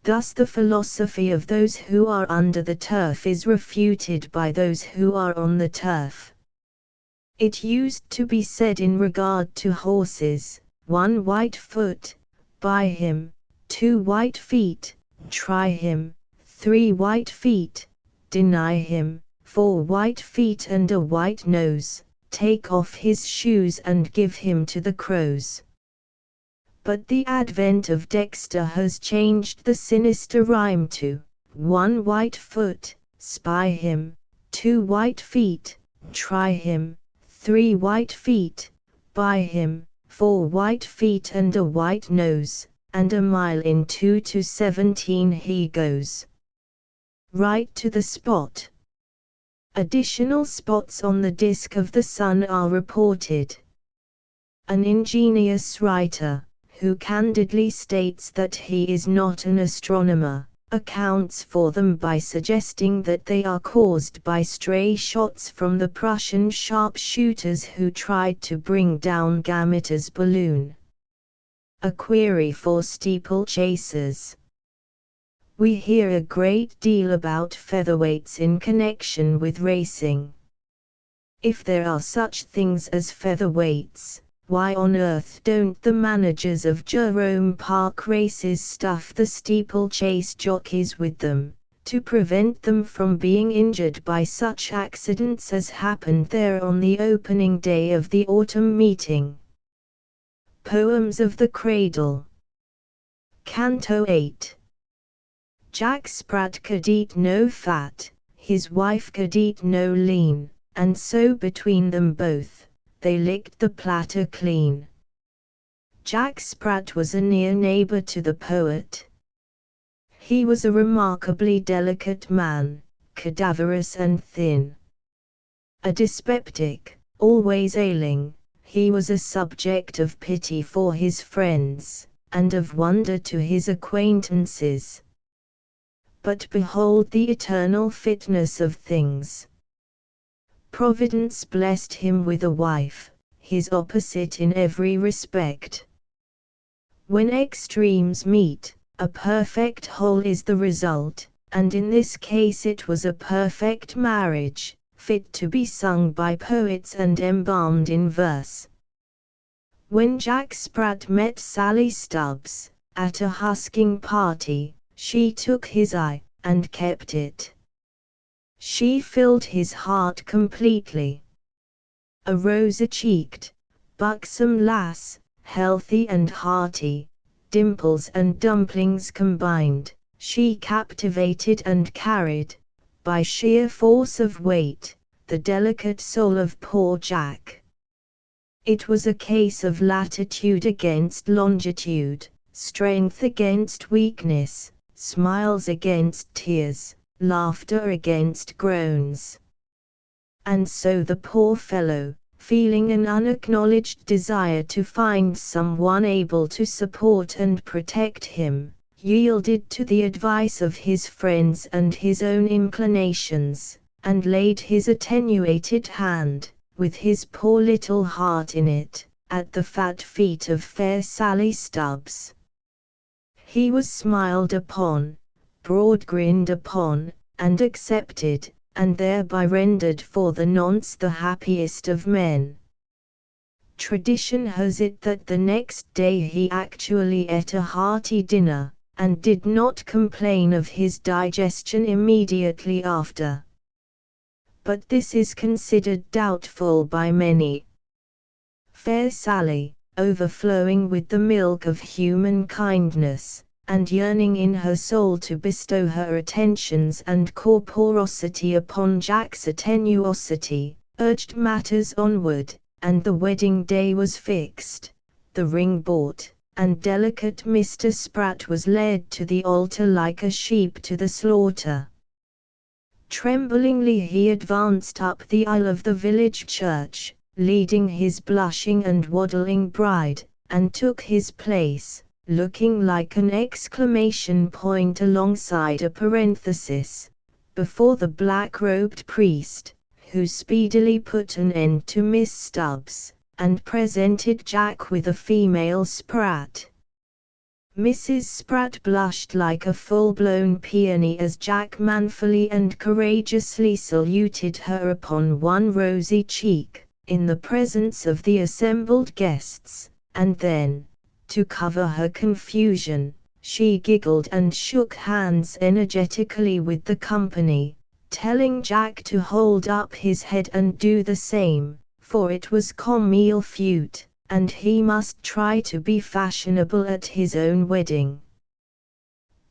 Thus the philosophy of those who are under the turf is refuted by those who are on the turf. It used to be said in regard to horses, 1 white foot, buy him, 2 white feet, try him, 3 white feet, deny him, 4 white feet and a white nose, take off his shoes and give him to the crows. But the advent of Dexter has changed the sinister rhyme to 1 white foot, spy him, 2 white feet, try him, 3 white feet, buy him, 4 white feet and a white nose, and a mile in 2 to 17 he goes. Right to the spot. Additional spots on the disk of the sun are reported. An ingenious writer, who candidly states that he is not an astronomer, accounts for them by suggesting that they are caused by stray shots from the Prussian sharpshooters who tried to bring down Gambetter's balloon. A query for steeplechasers. We hear a great deal about featherweights in connection with racing. If there are such things as featherweights, why on earth don't the managers of Jerome Park races stuff the steeplechase jockeys with them, to prevent them from being injured by such accidents as happened there on the opening day of the autumn meeting? Poems of the Cradle. Canto 8. Jack Sprat could eat no fat, his wife could eat no lean, and so between them both, they licked the platter clean. Jack Sprat was a near neighbor to the poet. He was a remarkably delicate man, cadaverous and thin. A dyspeptic, always ailing, he was a subject of pity for his friends, and of wonder to his acquaintances. But behold the eternal fitness of things. Providence blessed him with a wife, his opposite in every respect. When extremes meet, a perfect whole is the result, and in this case it was a perfect marriage, fit to be sung by poets and embalmed in verse. When Jack Sprat met Sally Stubbs, at a husking party, she took his eye, and kept it. She filled his heart completely. A rosy-cheeked, buxom lass, healthy and hearty, dimples and dumplings combined, she captivated and carried, by sheer force of weight, the delicate soul of poor Jack. It was a case of latitude against longitude, strength against weakness, smiles against tears, laughter against groans. And so the poor fellow, feeling an unacknowledged desire to find someone able to support and protect him, yielded to the advice of his friends and his own inclinations, and laid his attenuated hand, with his poor little heart in it, at the fat feet of fair Sally Stubbs. He was smiled upon, broad-grinned upon, and accepted, and thereby rendered for the nonce the happiest of men. Tradition has it that the next day he actually ate a hearty dinner, and did not complain of his digestion immediately after. But this is considered doubtful by many. Fair Sally, overflowing with the milk of human kindness, and yearning in her soul to bestow her attentions and corporosity upon Jack's attenuosity, urged matters onward, and the wedding day was fixed, the ring bought, and delicate Mr. Sprat was led to the altar like a sheep to the slaughter. Tremblingly he advanced up the aisle of the village church, leading his blushing and waddling bride, and took his place, looking like an exclamation point alongside a parenthesis, before the black-robed priest, who speedily put an end to Miss Stubbs, and presented Jack with a female Sprat. Mrs. Sprat blushed like a full-blown peony as Jack manfully and courageously saluted her upon one rosy cheek, in the presence of the assembled guests, and then, to cover her confusion, she giggled and shook hands energetically with the company, telling Jack to hold up his head and do the same, for it was comme il faut, and he must try to be fashionable at his own wedding.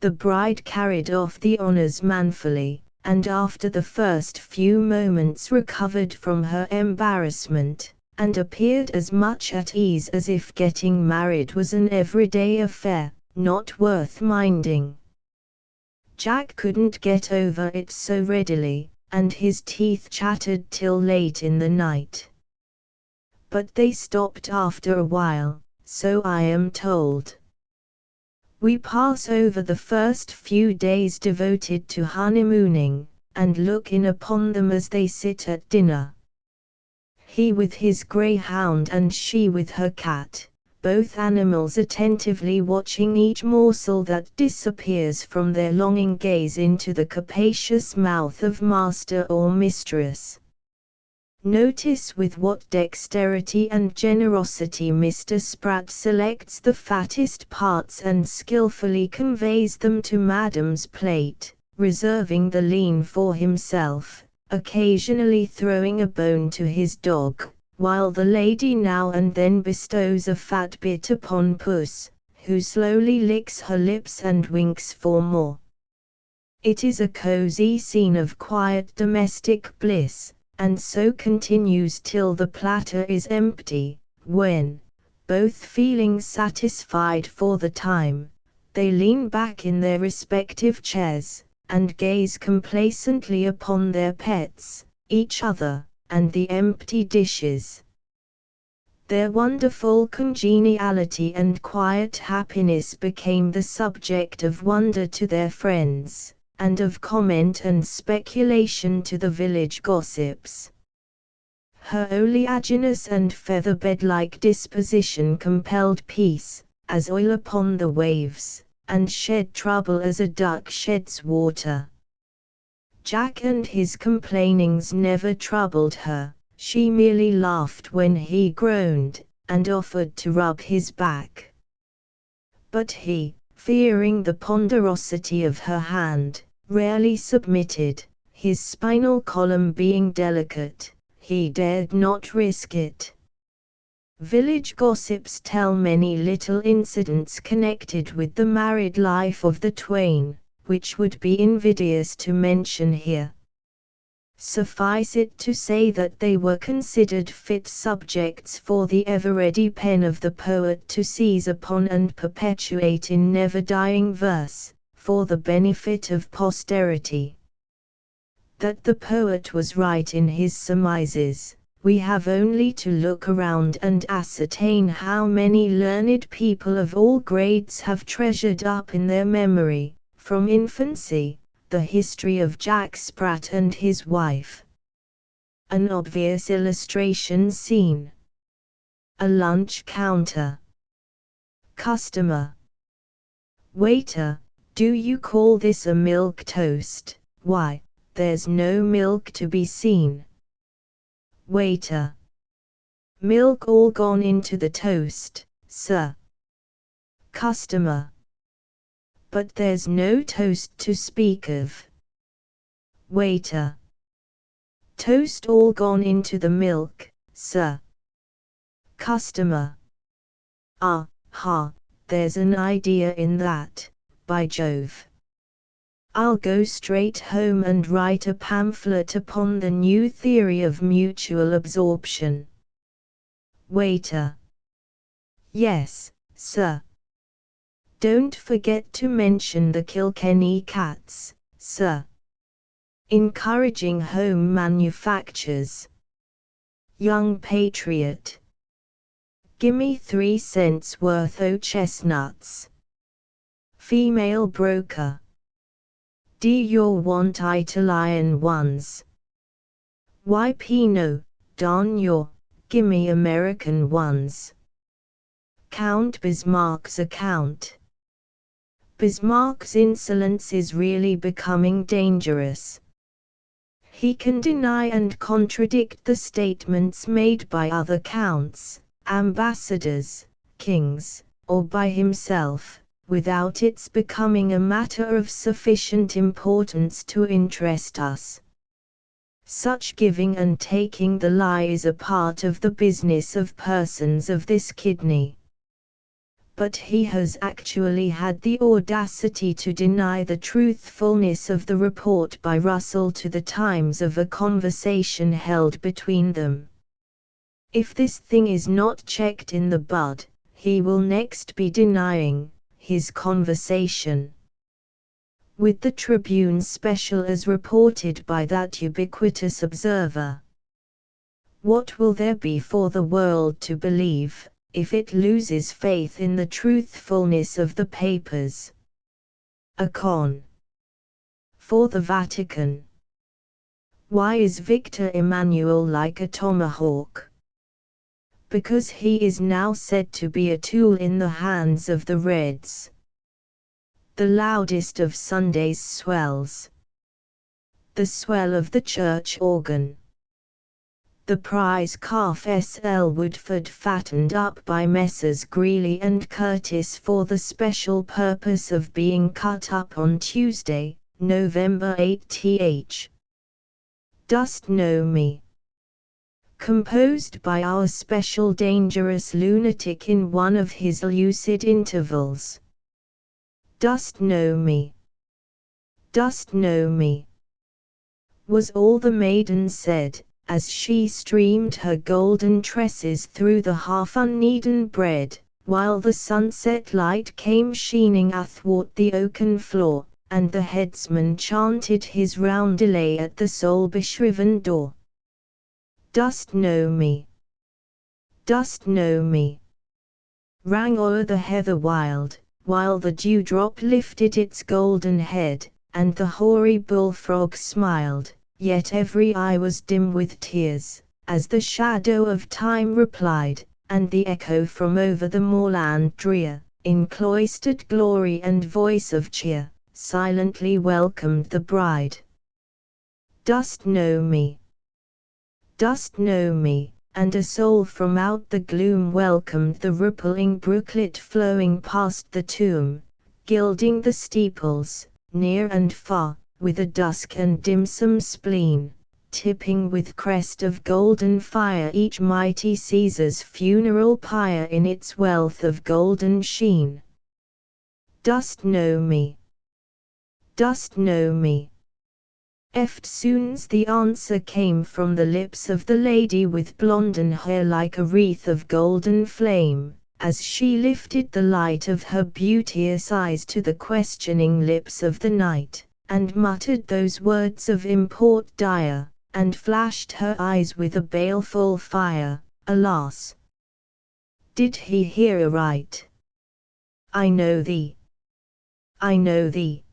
The bride carried off the honors manfully, and after the first few moments recovered from her embarrassment, and appeared as much at ease as if getting married was an everyday affair, not worth minding. Jack couldn't get over it so readily, and his teeth chattered till late in the night. But they stopped after a while, so I am told. We pass over the first few days devoted to honeymooning, and look in upon them as they sit at dinner. He with his greyhound and she with her cat, both animals attentively watching each morsel that disappears from their longing gaze into the capacious mouth of master or mistress. Notice with what dexterity and generosity Mr. Sprat selects the fattest parts and skillfully conveys them to Madam's plate, reserving the lean for himself, occasionally throwing a bone to his dog, while the lady now and then bestows a fat bit upon Puss, who slowly licks her lips and winks for more. It is a cozy scene of quiet domestic bliss, and so continues till the platter is empty, when, both feeling satisfied for the time, they lean back in their respective chairs, and gaze complacently upon their pets, each other, and the empty dishes. Their wonderful congeniality and quiet happiness became the subject of wonder to their friends, and of comment and speculation to the village gossips. Her oleaginous and featherbed-like disposition compelled peace, as oil upon the waves, and shed trouble as a duck sheds water. Jack and his complainings never troubled her. She merely laughed when he groaned, and offered to rub his back. But he, fearing the ponderosity of her hand, rarely submitted, his spinal column being delicate, he dared not risk it. Village gossips tell many little incidents connected with the married life of the twain, which would be invidious to mention here. Suffice it to say that they were considered fit subjects for the ever-ready pen of the poet to seize upon and perpetuate in never-dying verse, for the benefit of posterity. That the poet was right in his surmises, we have only to look around and ascertain how many learned people of all grades have treasured up in their memory, from infancy, the history of Jack Sprat and his wife. An obvious illustration scene. A lunch counter. Customer. Waiter, do you call this a milk toast? Why, there's no milk to be seen. Waiter. Milk all gone into the toast, sir. Customer. But there's no toast to speak of. Waiter. Toast all gone into the milk, sir. Customer. Ah, ha, there's an idea in that, by Jove. I'll go straight home and write a pamphlet upon the new theory of mutual absorption. Waiter. Yes, sir. Don't forget to mention the Kilkenny cats, sir. Encouraging home manufactures. Young patriot. Gimme 3 cents worth o' chestnuts. Female broker. Do you want Italian ones? Why Pino, darn you, gimme American ones. Count Bismarck's account. Bismarck's insolence is really becoming dangerous. He can deny and contradict the statements made by other counts, ambassadors, kings, or by himself, without its becoming a matter of sufficient importance to interest us. Such giving and taking the lie is a part of the business of persons of this kidney. But he has actually had the audacity to deny the truthfulness of the report by Russell to the Times of a conversation held between them. If this thing is not checked in the bud, he will next be denying his conversation with the Tribune special as reported by that ubiquitous observer. What will there be for the world to believe, if it loses faith in the truthfulness of the papers? A con. For the Vatican. Why is Victor Emmanuel like a tomahawk? Because he is now said to be a tool in the hands of the Reds. The loudest of Sunday's swells. The swell of the church organ. The prize calf S.L. Woodford fattened up by Messrs. Greeley and Curtis for the special purpose of being cut up on Tuesday, November 8th. Dost Know Me? Composed by our special dangerous lunatic in one of his lucid intervals. Dost know me? Dost know me? Was all the maiden said, as she streamed her golden tresses through the half-unkneaden bread, while the sunset light came sheening athwart the oaken floor, and the headsman chanted his roundelay at the soul-beshriven door. Dost know me? Dost know me? Rang o'er the heather wild, while the dewdrop lifted its golden head, and the hoary bullfrog smiled, yet every eye was dim with tears, as the shadow of time replied, and the echo from over the moorland drear, in cloistered glory and voice of cheer, silently welcomed the bride. Dost know me? Dost know me? And a soul from out the gloom welcomed the rippling brooklet flowing past the tomb, gilding the steeples, near and far, with a dusk and dimsome spleen, tipping with crest of golden fire each mighty Caesar's funeral pyre in its wealth of golden sheen. Dost know me? Dost know me? Eftsoons the answer came from the lips of the lady with blonden hair like a wreath of golden flame, as she lifted the light of her beauteous eyes to the questioning lips of the knight, and muttered those words of import dire, and flashed her eyes with a baleful fire. Alas! Did he hear aright? I know thee. I know thee.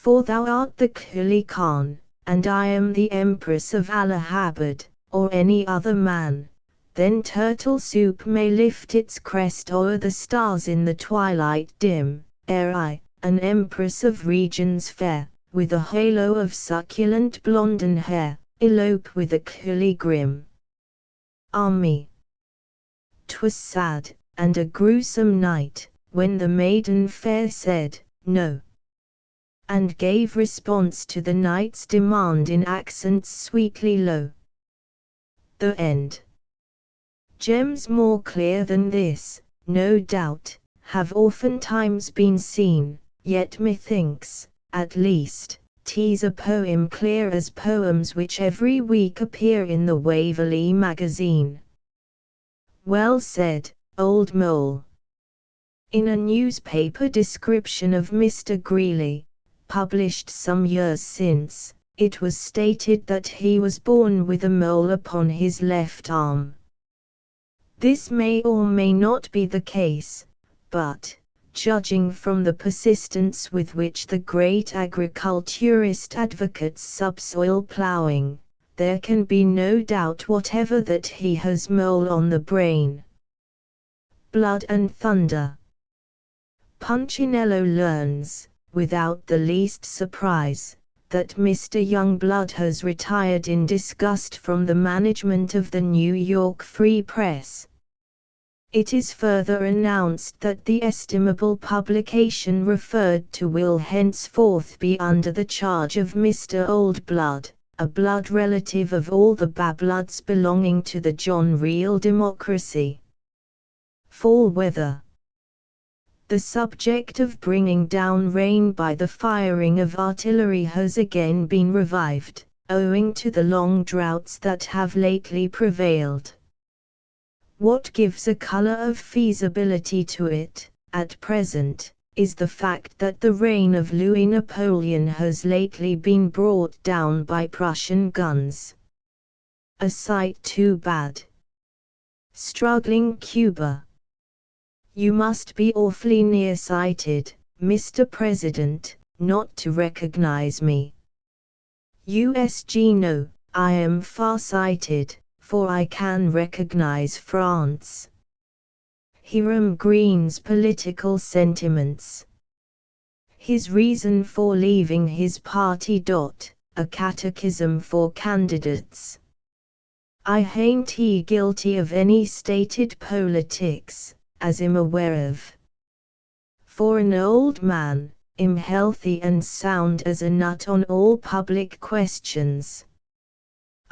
For thou art the Kuli Khan, and I am the Empress of Allahabad, or any other man. Then turtle soup may lift its crest o'er the stars in the twilight dim, ere I, an Empress of regions fair, with a halo of succulent blonden hair, elope with a Kuli grim. Ah me! 'Twas sad, and a gruesome night, when the maiden fair said, No, and gave response to the knight's demand in accents sweetly low. The end. Gems more clear than this, no doubt, have oftentimes been seen, yet methinks, at least, 'tis a poem clear as poems which every week appear in the Waverley magazine. Well said, old mole. In a newspaper description of Mr. Greeley, published some years since, it was stated that he was born with a mole upon his left arm. This may or may not be the case, but, judging from the persistence with which the great agriculturist advocates subsoil plowing, there can be no doubt whatever that he has mole on the brain. Blood and thunder. Punchinello learns, without the least surprise, that Mr. Youngblood has retired in disgust from the management of the New York Free Press. It is further announced that the estimable publication referred to will henceforth be under the charge of Mr. Oldblood, a blood relative of all the Babloods belonging to the John Real Democracy. Fall weather. The subject of bringing down rain by the firing of artillery has again been revived, owing to the long droughts that have lately prevailed. What gives a color of feasibility to it, at present, is the fact that the reign of Louis Napoleon has lately been brought down by Prussian guns. A sight too bad. Struggling Cuba. You must be awfully nearsighted, Mr. President, not to recognize me. USG No, I am far-sighted, for I can recognize France. Hiram Green's political sentiments. His reason for leaving his party. A catechism for candidates. I hain't guilty of any stated politics, as I'm aware of. For an old man, I'm healthy and sound as a nut on all public questions.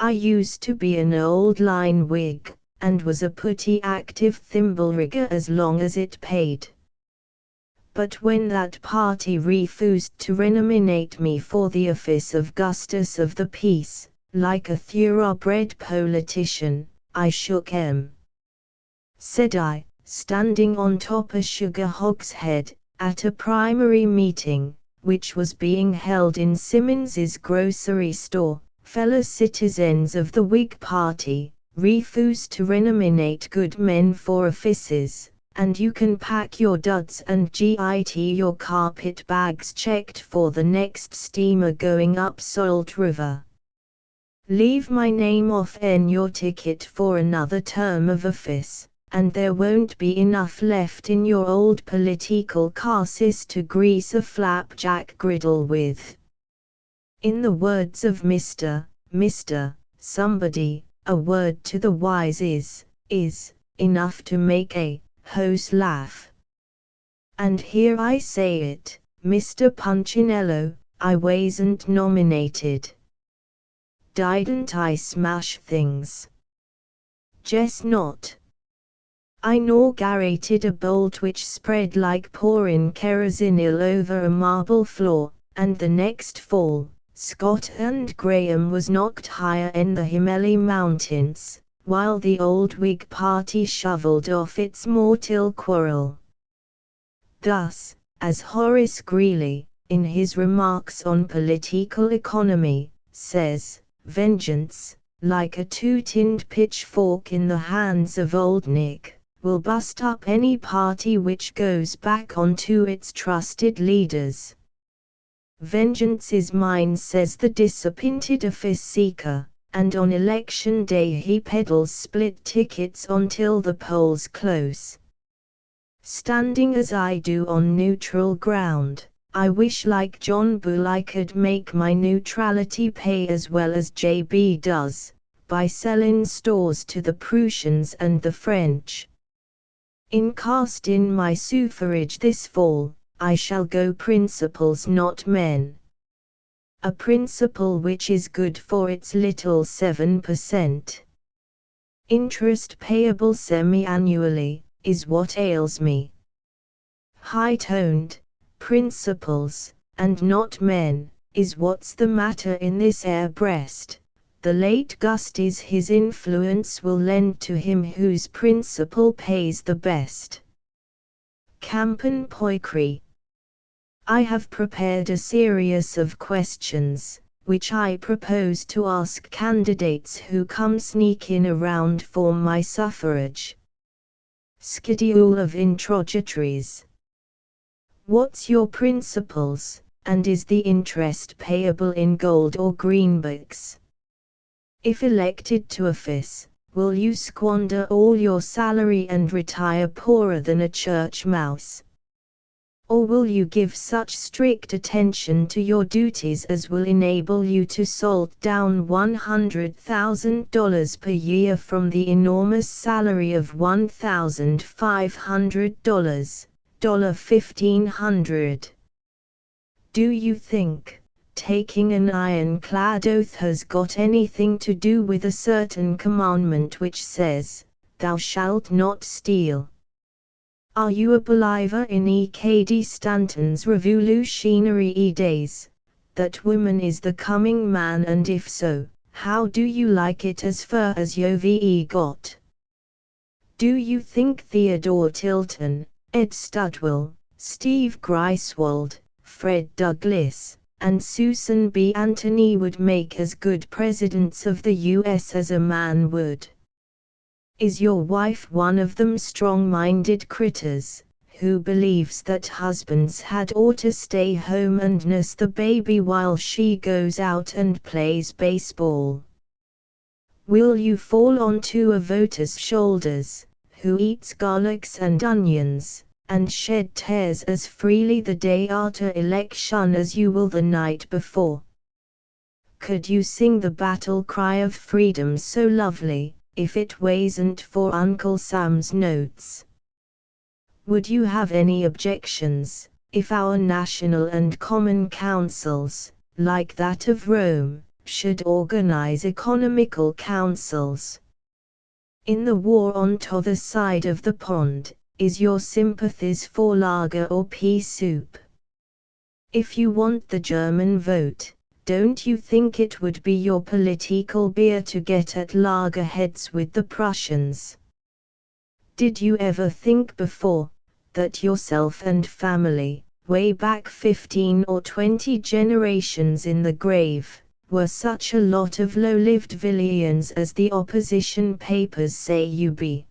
I used to be an old line Whig, and was a putty active thimble rigger as long as it paid. But when that party refused to renominate me for the office of Justice of the Peace, like a thoroughbred politician, I shook em. Said I, standing on top a sugar hogshead, at a primary meeting, which was being held in Simmons's grocery store, fellow citizens of the Whig Party, refuse to renominate good men for offices, and you can pack your duds and git your carpet bags checked for the next steamer going up Salt River. Leave my name off en your ticket for another term of office, and there won't be enough left in your old political carcass to grease a flapjack griddle with. In the words of Mr. Somebody, a word to the wise is enough to make a host laugh. And here I say it, Mr. Punchinello, I wasn't nominated. Didn't I smash things? Just not. I inaugurated a bolt which spread like pouring kerosene over a marble floor, and the next fall, Scott and Graham was knocked higher in the Himalaya Mountains, while the old Whig party shovelled off its mortal quarrel. Thus, as Horace Greeley, in his remarks on political economy, says, vengeance, like a two-tinned pitchfork in the hands of Old Nick, will bust up any party which goes back onto its trusted leaders. Vengeance is mine, says the disappointed office seeker, and on election day he peddles split tickets until the polls close. Standing as I do on neutral ground, I wish like John Bull I could make my neutrality pay as well as JB does, by selling stores to the Prussians and the French. In casting my suffrage this fall, I shall go principles not men. A principle which is good for its little 7%. Interest payable semi-annually, is what ails me. High-toned, principles, and not men, is what's the matter in this air breast. The late Gusties his influence will lend to him whose principle pays the best. Campen Poikri. I have prepared a series of questions, which I propose to ask candidates who come sneaking around for my suffrage. Schedule of interrogatories. What's your principles, and is the interest payable in gold or greenbacks? If elected to office, will you squander all your salary and retire poorer than a church mouse? Or will you give such strict attention to your duties as will enable you to salt down $100,000 per year from the enormous salary of $1,500, $1,500? Do you think taking an ironclad oath has got anything to do with a certain commandment which says, "Thou shalt not steal"? Are you a believer in E.K.D. Stanton's revolutionary days, that woman is the coming man, and if so, how do you like it as far as Yove got? Do you think Theodore Tilton, Ed Studwell, Steve Greifswald, Fred Douglass, and Susan B. Anthony would make as good presidents of the U.S. as a man would? Is your wife one of them strong-minded critters, who believes that husbands had ought to stay home and nurse the baby while she goes out and plays baseball? Will you fall onto a voter's shoulders, who eats garlics and onions, and shed tears as freely the day after election as you will the night before? Could you sing the battle cry of freedom so lovely, if it wasn't for Uncle Sam's notes? Would you have any objections, if our national and common councils, like that of Rome, should organize economical councils? In the war on t'other side of the pond, is your sympathies for lager or pea soup? If you want the German vote, don't you think it would be your political beer to get at loggerheads with the Prussians? Did you ever think before, that yourself and family, way back 15 or 20 generations in the grave, were such a lot of low-lived villains as the opposition papers say you be.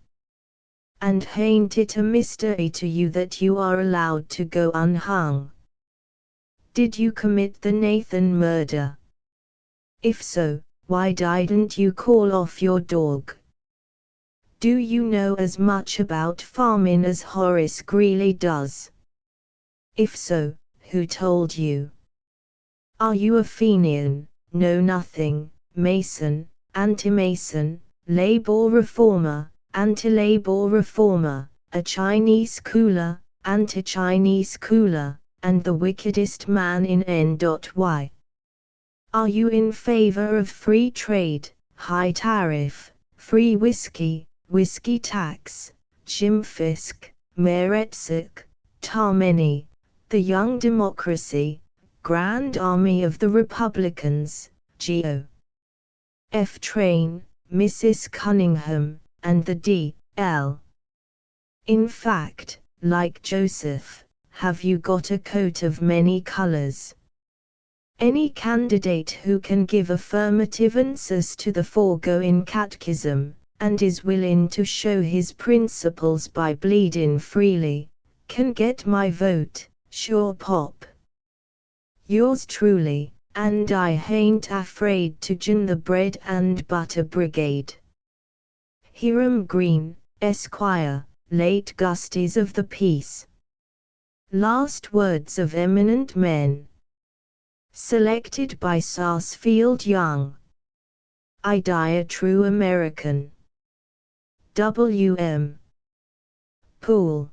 And hain't it a mystery to you that you are allowed to go unhung? Did you commit the Nathan murder? If so, why didn't you call off your dog? Do you know as much about farming as Horace Greeley does? If so, who told you? Are you a Fenian, know-nothing, Mason, anti-Mason, labor reformer, anti-labor reformer, a Chinese cooler, anti-Chinese cooler, and the wickedest man in N.Y? Are you in favor of free trade, high tariff, free whiskey, whiskey tax, Jim Fisk, Meretzuk, Tarmeny, the Young Democracy, Grand Army of the Republicans, G.O.F. Train, Mrs. Cunningham, and the D.L.? In fact, like Joseph, have you got a coat of many colors? Any candidate who can give affirmative answers to the foregoing catechism, and is willing to show his principles by bleeding freely, can get my vote, sure pop. Yours truly, and I hain't afraid to join the bread and butter brigade. Hiram Green, Esquire, late Justice of the Peace. Last words of eminent men. Selected by Sarsfield Young. I die a true American. W.M. Poole.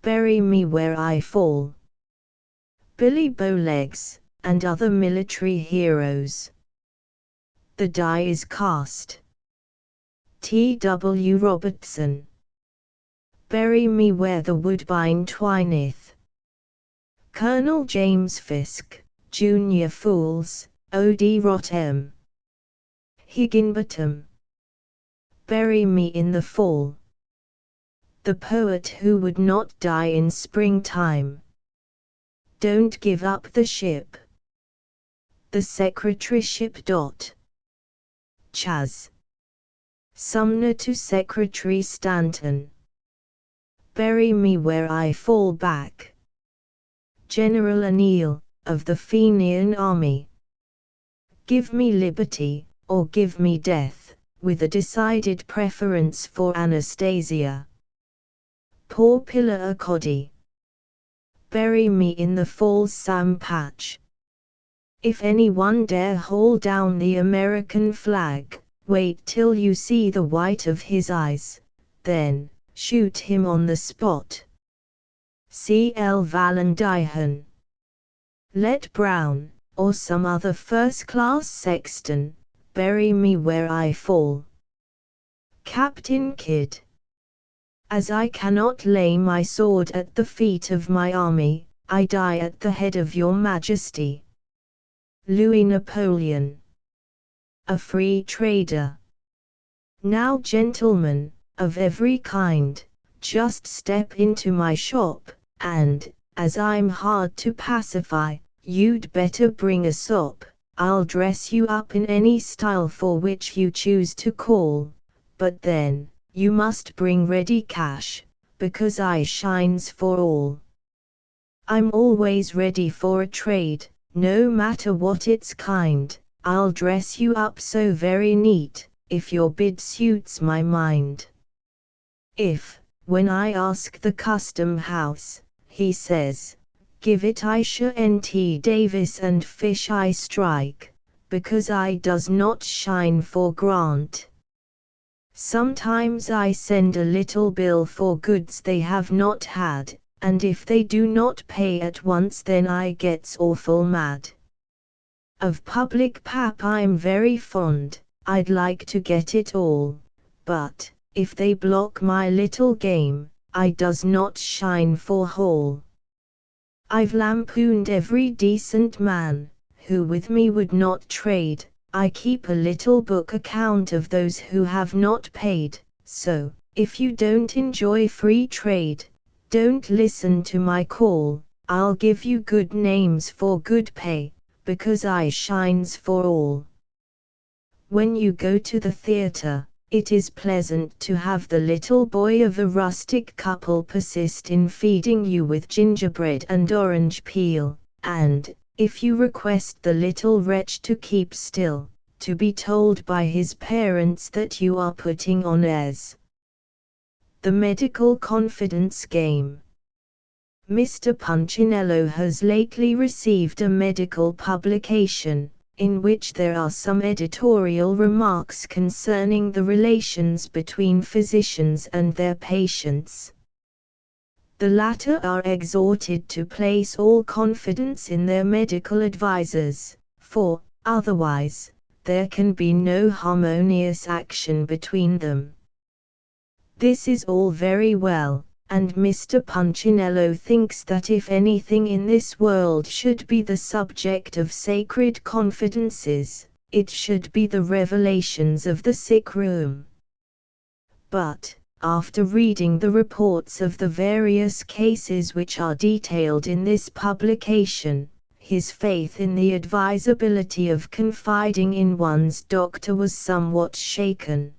Bury me where I fall. Billy Bowlegs, and other military heroes. The die is cast. T.W. Robertson. Bury me where the woodbine twineth. Colonel James Fisk, Jr. Fools, O.D. Rotem. Higginbottom. Bury me in the fall. The poet who would not die in springtime. Don't give up the ship. The secretaryship. Chas. Sumner to Secretary Stanton. Bury me where I fall back. General O'Neill, of the Fenian Army. Give me liberty, or give me death, with a decided preference for Anastasia. Poor Pillar Cody. Bury me in the falls Sam Patch. If anyone dare haul down the American flag, wait till you see the white of his eyes, then shoot him on the spot. C. L. Vallandigham. Let Brown, or some other first-class sexton, bury me where I fall. Captain Kidd. As I cannot lay my sword at the feet of my army, I die at the head of your majesty. Louis Napoleon. A free trader. Now gentlemen, of every kind, just step into my shop, and, as I'm hard to pacify, you'd better bring a sop. I'll dress you up in any style for which you choose to call, but then, you must bring ready cash, because I shines for all. I'm always ready for a trade, no matter what its kind. I'll dress you up so very neat, if your bid suits my mind. If, when I ask the custom house, he says, give it Isha N.T. Davis and fish I strike, because I does not shine for Grant. Sometimes I send a little bill for goods they have not had, and if they do not pay at once then I gets awful mad. Of public pap I'm very fond, I'd like to get it all, but, if they block my little game, I does not shine for whole. I've lampooned every decent man, who with me would not trade. I keep a little book account of those who have not paid, so, if you don't enjoy free trade, don't listen to my call. I'll give you good names for good pay, because eye shines for all. When you go to the theater, it is pleasant to have the little boy of a rustic couple persist in feeding you with gingerbread and orange peel, and, if you request the little wretch to keep still, to be told by his parents that you are putting on airs. The medical confidence game. Mr. Punchinello has lately received a medical publication, in which there are some editorial remarks concerning the relations between physicians and their patients. The latter are exhorted to place all confidence in their medical advisers, for, otherwise, there can be no harmonious action between them. This is all very well, and Mr. Punchinello thinks that if anything in this world should be the subject of sacred confidences, it should be the revelations of the sick room. But, after reading the reports of the various cases which are detailed in this publication, his faith in the advisability of confiding in one's doctor was somewhat shaken.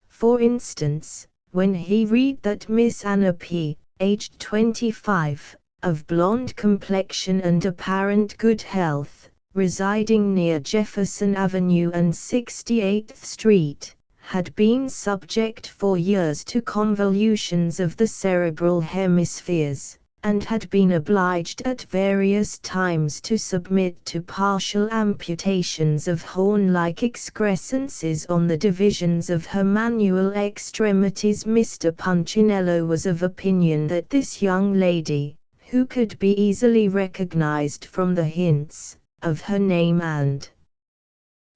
For instance, when he read that Miss Anna P., aged 25, of blonde complexion and apparent good health, residing near Jefferson Avenue and 68th Street, had been subject for years to convolutions of the cerebral hemispheres, and had been obliged at various times to submit to partial amputations of horn-like excrescences on the divisions of her manual extremities. Mr. Punchinello was of opinion that this young lady, who could be easily recognized from the hints of her name and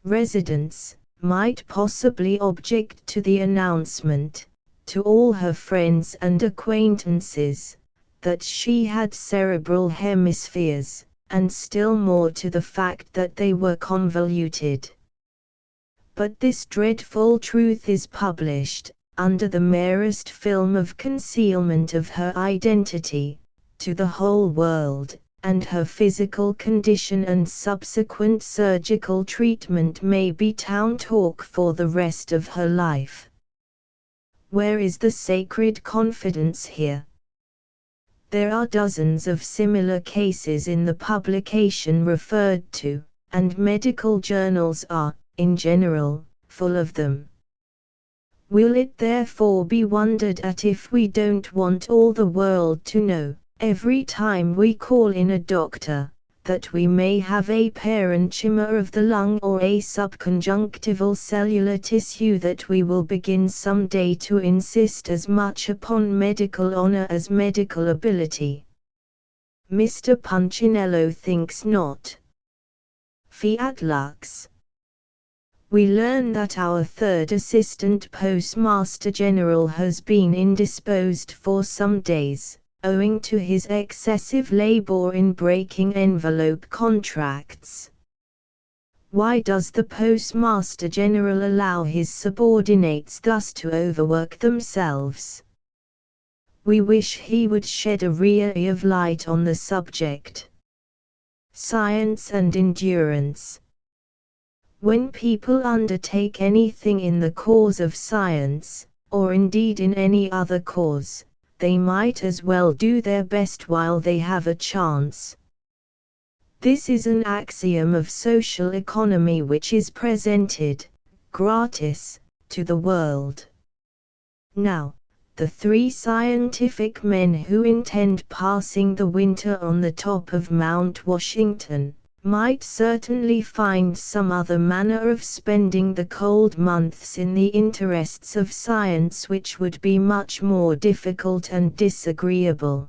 residence, might possibly object to the announcement, to all her friends and acquaintances, that she had cerebral hemispheres, and still more to the fact that they were convoluted. But this dreadful truth is published, under the merest film of concealment of her identity, to the whole world, and her physical condition and subsequent surgical treatment may be town talk for the rest of her life. Where is the sacred confidence here? There are dozens of similar cases in the publication referred to, and medical journals are, in general, full of them. Will it therefore be wondered at if we don't want all the world to know, every time we call in a doctor, that we may have a parenchyma of the lung or a subconjunctival cellular tissue, that we will begin some day to insist as much upon medical honor as medical ability? Mr. Punchinello thinks not. Fiat lux. We learn that our third assistant postmaster general has been indisposed for some days, owing to his excessive labor in breaking envelope contracts. Why does the Postmaster General allow his subordinates thus to overwork themselves? We wish he would shed a ray of light on the subject. Science and endurance. When people undertake anything in the cause of science, or indeed in any other cause, they might as well do their best while they have a chance. This is an axiom of social economy which is presented, gratis, to the world. Now, the three scientific men who intend passing the winter on the top of Mount Washington, might certainly find some other manner of spending the cold months in the interests of science which would be much more difficult and disagreeable.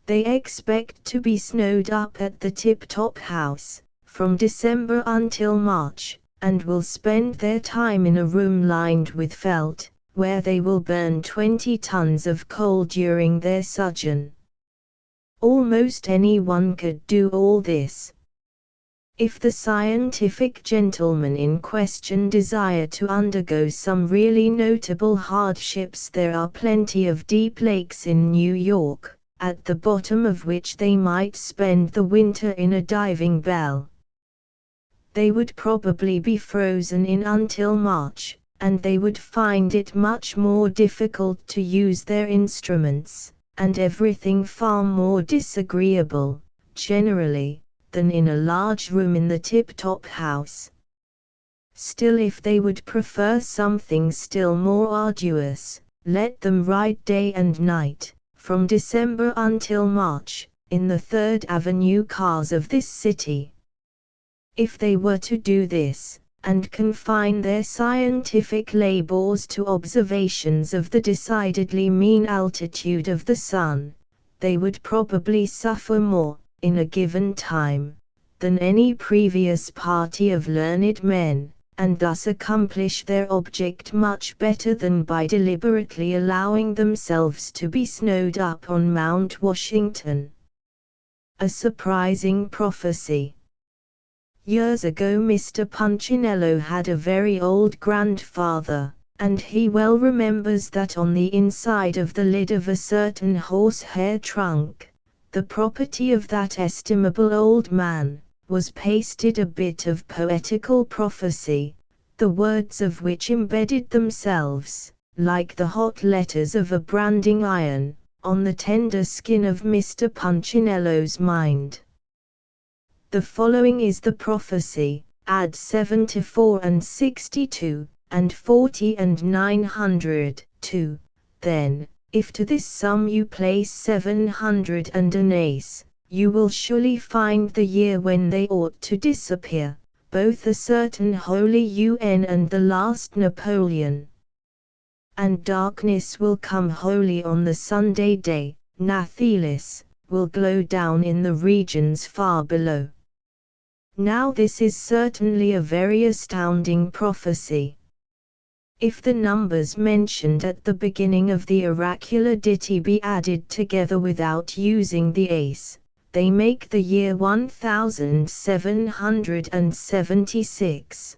They expect to be snowed up at the Tip-Top House, from December until March, and will spend their time in a room lined with felt, where they will burn 20 tons of coal during their sojourn. Almost anyone could do all this. If the scientific gentlemen in question desire to undergo some really notable hardships, there are plenty of deep lakes in New York, at the bottom of which they might spend the winter in a diving bell. They would probably be frozen in until March, and they would find it much more difficult to use their instruments, and everything far more disagreeable, generally, than in a large room in the tip-top house. Still, if they would prefer something still more arduous, let them ride day and night, from December until March, in the Third Avenue cars of this city. If they were to do this, and confine their scientific labors to observations of the decidedly mean altitude of the sun, they would probably suffer more, in a given time, than any previous party of learned men, and thus accomplish their object much better than by deliberately allowing themselves to be snowed up on Mount Washington. A surprising prophecy. Years ago Mr. Punchinello had a very old grandfather, and he well remembers that on the inside of the lid of a certain horsehair trunk, the property of that estimable old man, was pasted a bit of poetical prophecy, the words of which embedded themselves, like the hot letters of a branding iron, on the tender skin of Mr. Punchinello's mind. The following is the prophecy: add 74 and 62, and 40 and 900, then, if to this sum you place 700 and an ace, you will surely find the year when they ought to disappear, both a certain Holy UN and the last Napoleon. And darkness will come wholly on the Sunday day, Nathalis, will glow down in the regions far below. Now this is certainly a very astounding prophecy. If the numbers mentioned at the beginning of the oracular ditty be added together without using the ace, they make the year 1776.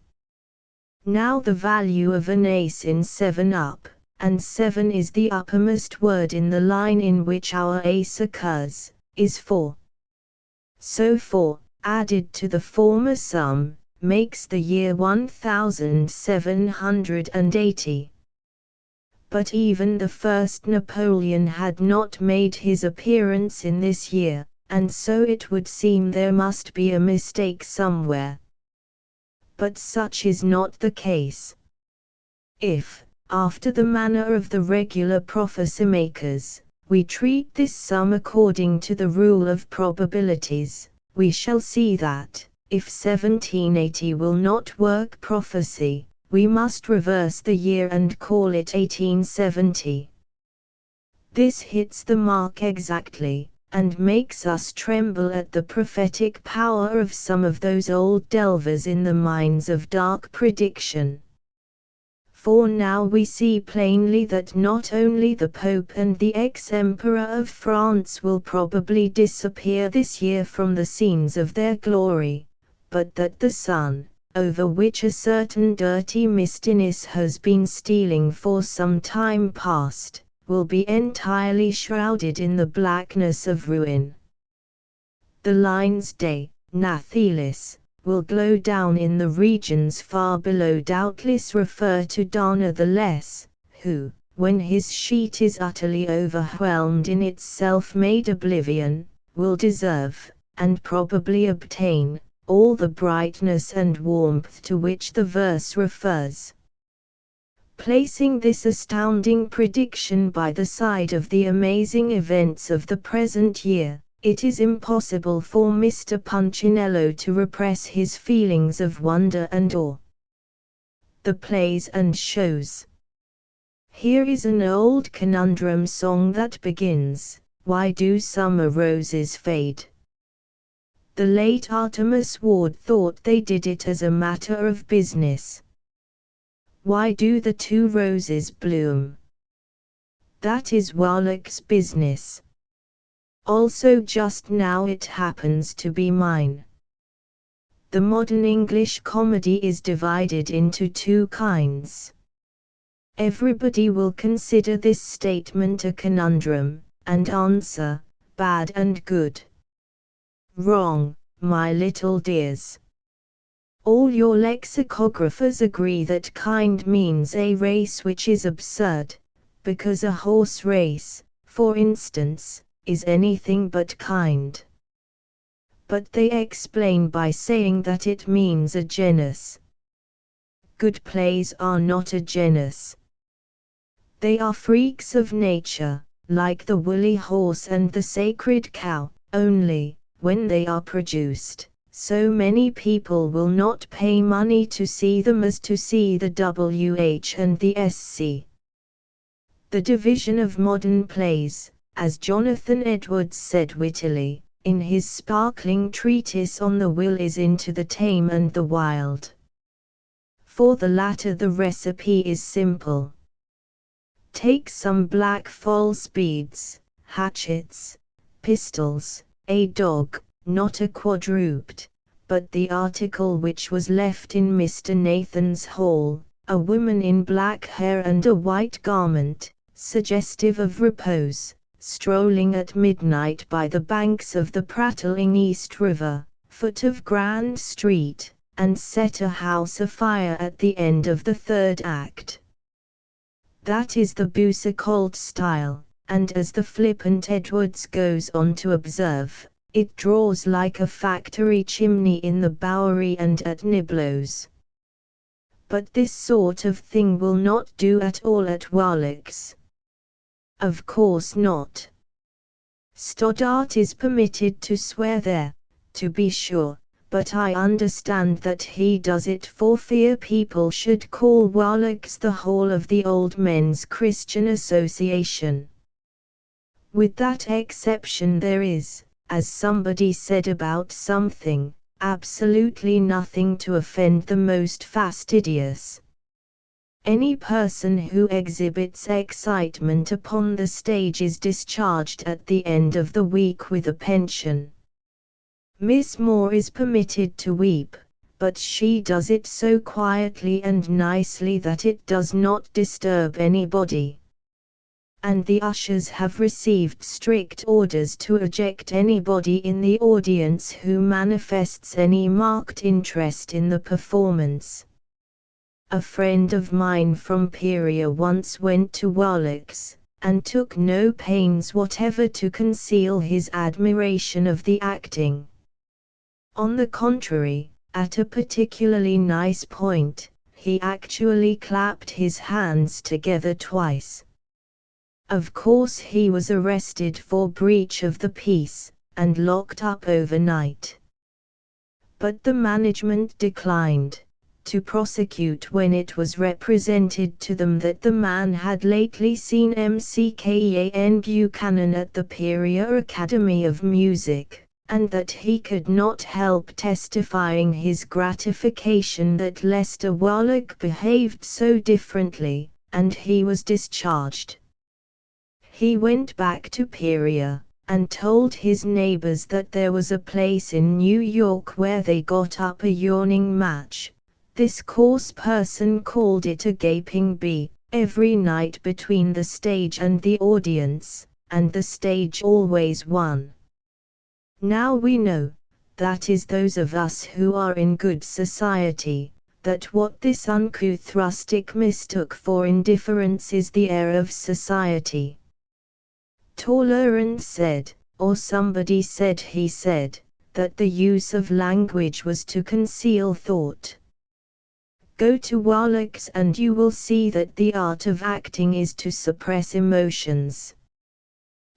Now the value of an ace in 7 up, and 7 is the uppermost word in the line in which our ace occurs, is 4. So 4, added to the former sum, makes the year 1780. But even the first Napoleon had not made his appearance in this year, and so it would seem there must be a mistake somewhere. But such is not the case. If, after the manner of the regular prophecy makers, we treat this sum according to the rule of probabilities, we shall see that, if 1780 will not work prophecy, we must reverse the year and call it 1870. This hits the mark exactly, and makes us tremble at the prophetic power of some of those old delvers in the mines of dark prediction. For now we see plainly that not only the Pope and the ex-Emperor of France will probably disappear this year from the scenes of their glory, but that the sun, over which a certain dirty mistiness has been stealing for some time past, will be entirely shrouded in the blackness of ruin. The lines day, Nathalis, will glow down in the regions far below doubtless refer to Donna the Less, who, when his sheet is utterly overwhelmed in its self-made oblivion, will deserve, and probably obtain, all the brightness and warmth to which the verse refers. Placing this astounding prediction by the side of the amazing events of the present year, it is impossible for Mr. Punchinello to repress his feelings of wonder and awe. The plays and shows. Here is an old conundrum song that begins, "Why do summer roses fade?" The late Artemus Ward thought they did it as a matter of business. Why do the 2 roses bloom? That is Warlock's business. Also just now it happens to be mine. The modern English comedy is divided into 2 kinds. Everybody will consider this statement a conundrum, and answer, bad and good. Wrong, my little dears. All your lexicographers agree that kind means a race, which is absurd, because a horse race, for instance, is anything but kind. But they explain by saying that it means a genus. Good plays are not a genus. They are freaks of nature, like the woolly horse and the sacred cow, only, when they are produced, so many people will not pay money to see them as to see the WH and the SC. The division of modern plays, as Jonathan Edwards said wittily, in his sparkling treatise on the will, is into the tame and the wild. For the latter the recipe is simple. Take some black false beads, hatchets, pistols, a dog, not a quadruped, but the article which was left in Mr. Nathan's hall, a woman in black hair and a white garment, suggestive of repose, strolling at midnight by the banks of the prattling East River, foot of Grand Street, and set a house afire at the end of the third act. That is the Boucicault style, and as the flippant Edwards goes on to observe, it draws like a factory chimney in the Bowery and at Niblo's. But this sort of thing will not do at all at Wallack's. Of course not. Stoddart is permitted to swear there, to be sure, but I understand that he does it for fear people should call Wallack's the Hall of the Old Men's Christian Association. With that exception there is, as somebody said about something, absolutely nothing to offend the most fastidious. Any person who exhibits excitement upon the stage is discharged at the end of the week with a pension. Miss Moore is permitted to weep, but she does it so quietly and nicely that it does not disturb anybody. And the ushers have received strict orders to eject anybody in the audience who manifests any marked interest in the performance. A friend of mine from Peoria once went to Wallack's, and took no pains whatever to conceal his admiration of the acting. On the contrary, at a particularly nice point, he actually clapped his hands together twice. Of course he was arrested for breach of the peace, and locked up overnight. But the management declined to prosecute when it was represented to them that the man had lately seen Mckean Buchanan at the Peoria Academy of Music, and that he could not help testifying his gratification that Lester Wallack behaved so differently, and he was discharged. He went back to Peoria, and told his neighbors that there was a place in New York where they got up a yawning match. This coarse person called it a gaping bee, every night between the stage and the audience, and the stage always won. Now we know, that is those of us who are in good society, that what this uncouth rustic mistook for indifference is the air of society. Talleyrand said, or somebody said he said, that the use of language was to conceal thought. Go to Wallack's and you will see that the art of acting is to suppress emotions.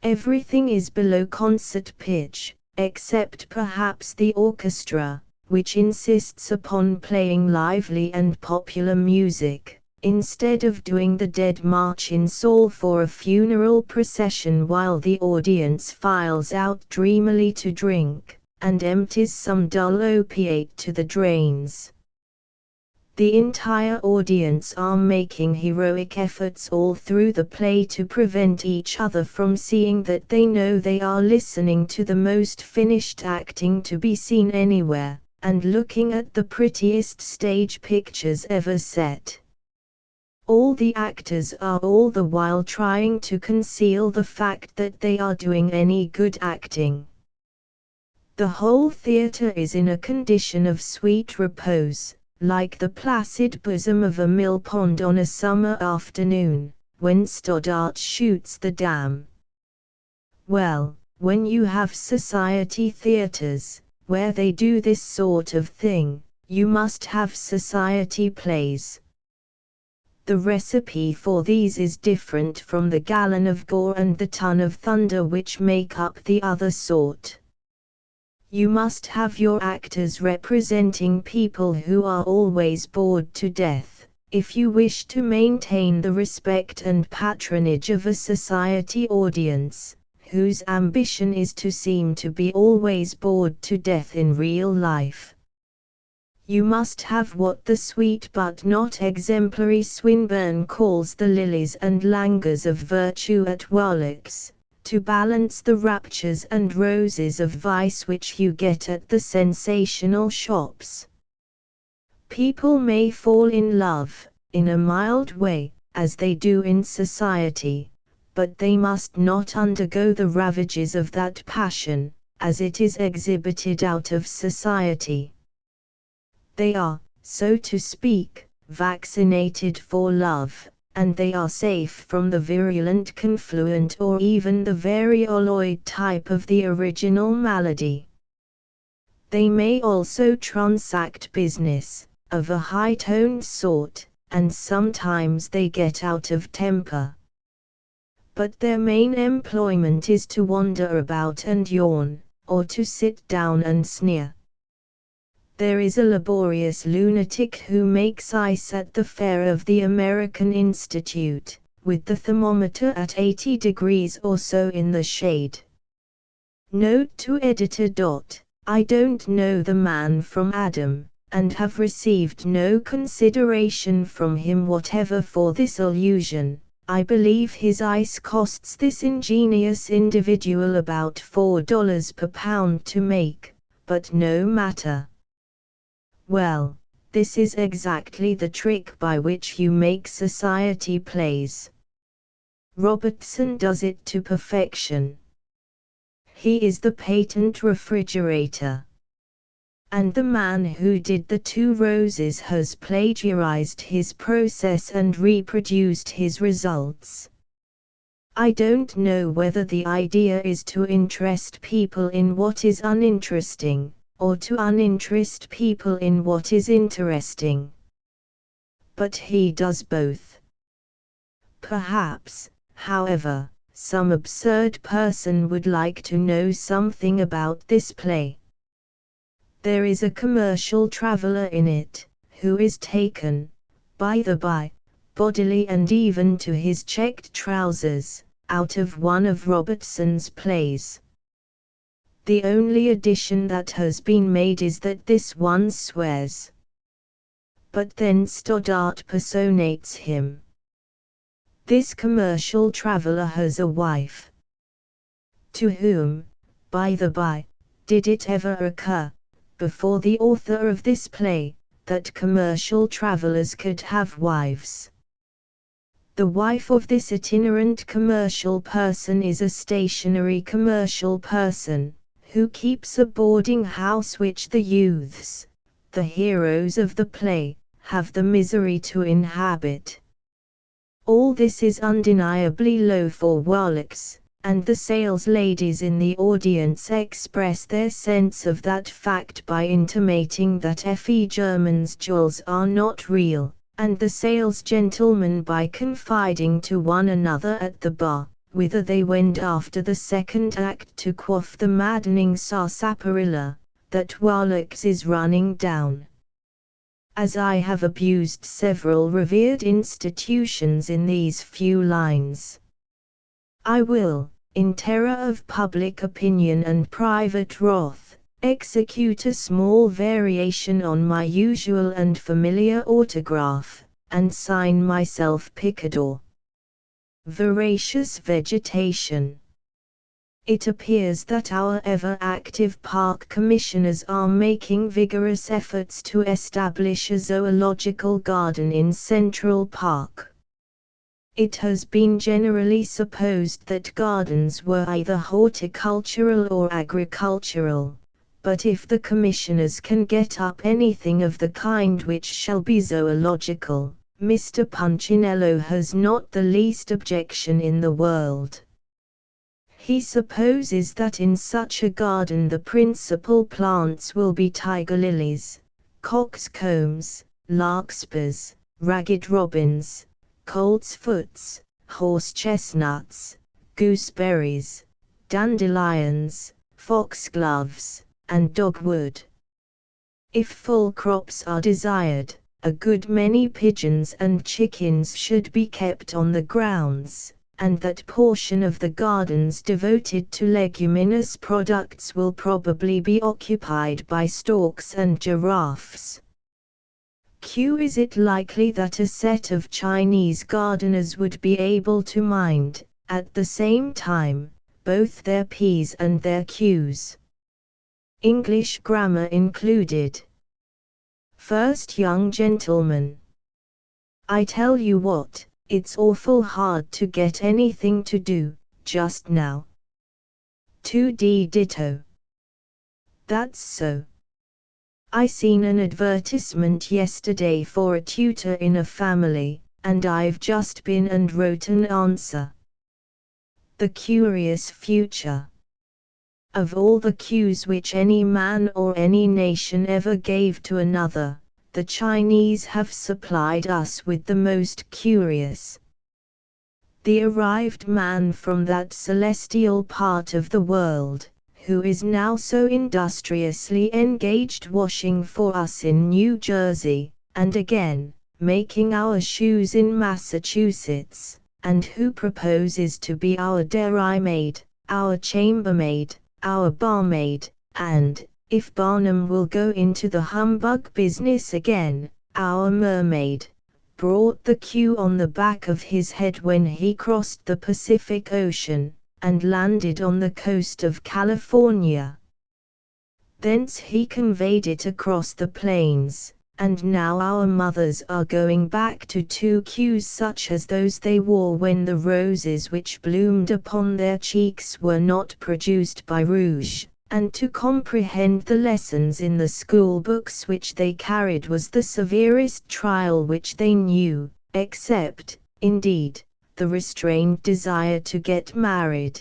Everything is below concert pitch, except perhaps the orchestra, which insists upon playing lively and popular music, instead of doing the Dead March in Saul for a funeral procession while the audience files out dreamily to drink, and empties some dull opiate to the drains. The entire audience are making heroic efforts all through the play to prevent each other from seeing that they know they are listening to the most finished acting to be seen anywhere, and looking at the prettiest stage pictures ever set. All the actors are all the while trying to conceal the fact that they are doing any good acting. The whole theatre is in a condition of sweet repose, like the placid bosom of a mill pond on a summer afternoon, when Stoddart shoots the dam. Well, when you have society theatres, where they do this sort of thing, you must have society plays. The recipe for these is different from the gallon of gore and the ton of thunder which make up the other sort. You must have your actors representing people who are always bored to death, if you wish to maintain the respect and patronage of a society audience, whose ambition is to seem to be always bored to death in real life. You must have what the sweet but not exemplary Swinburne calls the lilies and languors of virtue at Warwick's, to balance the raptures and roses of vice which you get at the sensational shops. People may fall in love, in a mild way, as they do in society, but they must not undergo the ravages of that passion, as it is exhibited out of society. They are, so to speak, vaccinated for love, and they are safe from the virulent confluent or even the varioloid type of the original malady. They may also transact business, of a high-toned sort, and sometimes they get out of temper. But their main employment is to wander about and yawn, or to sit down and sneer. There is a laborious lunatic who makes ice at the fair of the American Institute, with the thermometer at 80 degrees or so in the shade. Note to editor. I don't know the man from Adam, and have received no consideration from him whatever for this allusion. I believe his ice costs this ingenious individual about $4 per pound to make, but no matter. Well, this is exactly the trick by which you make society plays. Robertson does it to perfection. He is the patent refrigerator. And the man who did the Two Roses has plagiarized his process and reproduced his results. I don't know whether the idea is to interest people in what is uninteresting, or to uninterest people in what is interesting. But he does both. Perhaps, however, some absurd person would like to know something about this play. There is a commercial traveller in it, who is taken, by the by, bodily and even to his checked trousers, out of one of Robertson's plays. The only addition that has been made is that this one swears. But then Stoddart personates him. This commercial traveller has a wife. To whom, by the by, did it ever occur, before the author of this play, that commercial travellers could have wives? The wife of this itinerant commercial person is a stationary commercial person, who keeps a boarding house which the youths, the heroes of the play, have the misery to inhabit. All this is undeniably low for Warwick's, and the sales ladies in the audience express their sense of that fact by intimating that F.E. German's jewels are not real, and the sales gentlemen by confiding to one another at the bar, whither they went after the second act to quaff the maddening sarsaparilla, that Warwick's is running down. As I have abused several revered institutions in these few lines, I will, in terror of public opinion and private wrath, execute a small variation on my usual and familiar autograph, and sign myself Picador. Voracious vegetation. It appears that our ever-active park commissioners are making vigorous efforts to establish a zoological garden in Central Park, It has been generally supposed that gardens were either horticultural or agricultural, but if the commissioners can get up anything of the kind which shall be zoological, Mr. Punchinello has not the least objection in the world. He supposes that in such a garden the principal plants will be tiger lilies, coxcombs, larkspurs, ragged robins, coltsfoots, horse chestnuts, gooseberries, dandelions, foxgloves, and dogwood. If full crops are desired, a good many pigeons and chickens should be kept on the grounds, and that portion of the gardens devoted to leguminous products will probably be occupied by storks and giraffes. Is it likely that a set of Chinese gardeners would be able to mind, at the same time, both their P's and their Q's? English grammar included. First young gentleman. I tell you what, it's awful hard to get anything to do, just now. 2D ditto. That's so. I seen an advertisement yesterday for a tutor in a family, and I've just been and wrote an answer. The curious future. Of all the cues which any man or any nation ever gave to another, the Chinese have supplied us with the most curious. The arrived man from that celestial part of the world, who is now so industriously engaged washing for us in New Jersey, and again, making our shoes in Massachusetts, and who proposes to be our dairymaid, our chambermaid, our barmaid, and, if Barnum will go into the humbug business again, our mermaid, brought the Q on the back of his head when he crossed the Pacific Ocean, and landed on the coast of California. Thence he conveyed it across the plains, and now our mothers are going back to 2Qs such as those they wore when the roses which bloomed upon their cheeks were not produced by rouge, and to comprehend the lessons in the school books which they carried was the severest trial which they knew, except, indeed, the restrained desire to get married.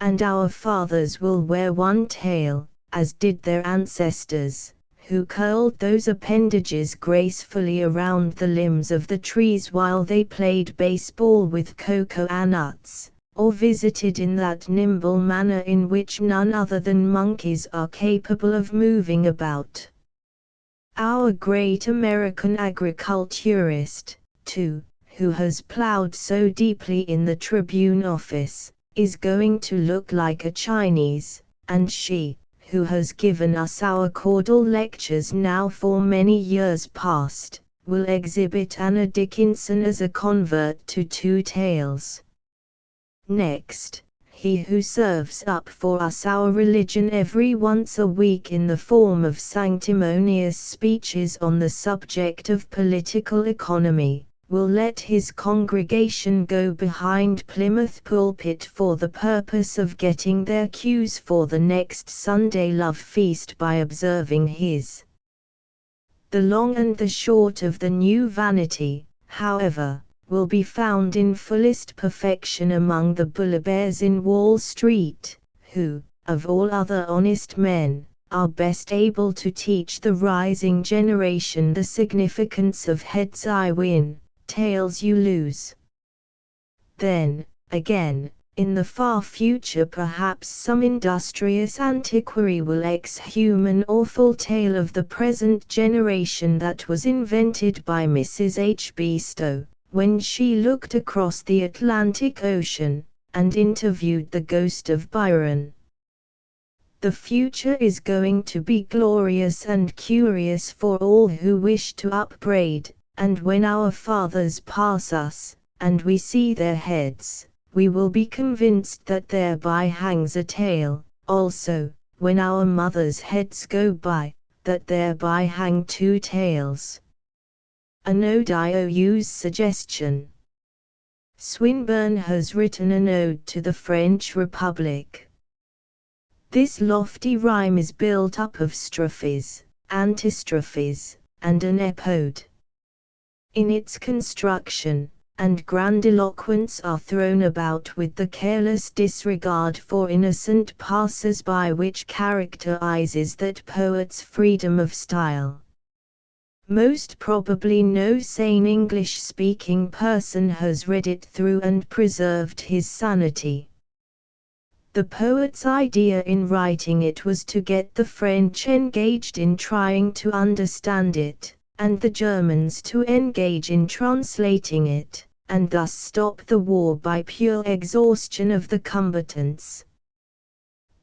And our fathers will wear one tail, as did their ancestors, who curled those appendages gracefully around the limbs of the trees while they played baseball with cocoa nuts, or visited in that nimble manner in which none other than monkeys are capable of moving about. Our great American agriculturist, too, who has plowed so deeply in the Tribune office, is going to look like a Chinese, and she, who has given us our caudal lectures now for many years past, will exhibit Anna Dickinson as a convert to two tails. Next, he who serves up for us our religion every once a week in the form of sanctimonious speeches on the subject of political economy, will let his congregation go behind Plymouth pulpit for the purpose of getting their cues for the next Sunday love feast by observing his. The long and the short of the new vanity, however, will be found in fullest perfection among the bullabears in Wall Street, who, of all other honest men, are best able to teach the rising generation the significance of heads I win, tails you lose. Then, again, in the far future perhaps some industrious antiquary will exhume an awful tale of the present generation that was invented by Mrs. H.B. Stowe, when she looked across the Atlantic Ocean, and interviewed the ghost of Byron. The future is going to be glorious and curious for all who wish to upbraid, and when our fathers pass us, and we see their heads, we will be convinced that thereby hangs a tale, also, when our mothers' heads go by, that thereby hang two tails. A no-dio's suggestion. Swinburne has written an ode to the French Republic. This lofty rhyme is built up of strophes, antistrophes, and an epode. In its construction, and grandiloquence are thrown about with the careless disregard for innocent passers-by which characterizes that poet's freedom of style. Most probably no sane English-speaking person has read it through and preserved his sanity. The poet's idea in writing it was to get the French engaged in trying to understand it, and the Germans to engage in translating it, and thus stop the war by pure exhaustion of the combatants.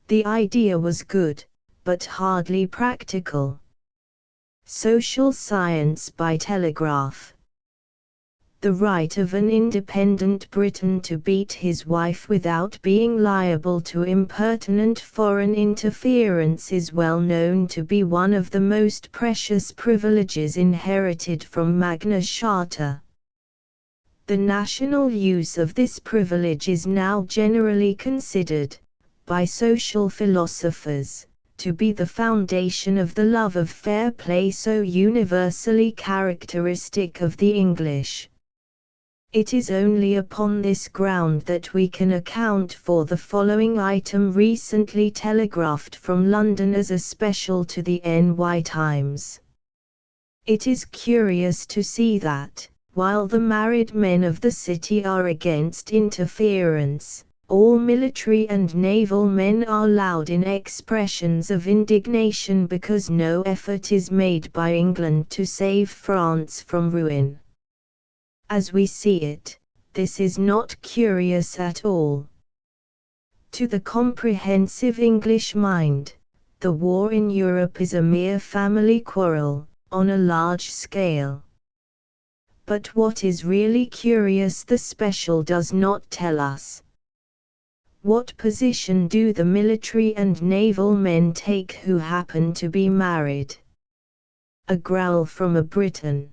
The idea was good, but hardly practical. Social science by telegraph. The right of an independent Briton to beat his wife without being liable to impertinent foreign interference is well known to be one of the most precious privileges inherited from Magna Charta. The national use of this privilege is now generally considered, by social philosophers, to be the foundation of the love of fair play so universally characteristic of the English. It is only upon this ground that we can account for the following item recently telegraphed from London as a special to the NY Times. It is curious to see that, while the married men of the city are against interference, all military and naval men are loud in expressions of indignation because no effort is made by England to save France from ruin. As we see it, this is not curious at all. To the comprehensive English mind, the war in Europe is a mere family quarrel, on a large scale. But what is really curious the special does not tell us. What position do the military and naval men take who happen to be married? A growl from a Briton.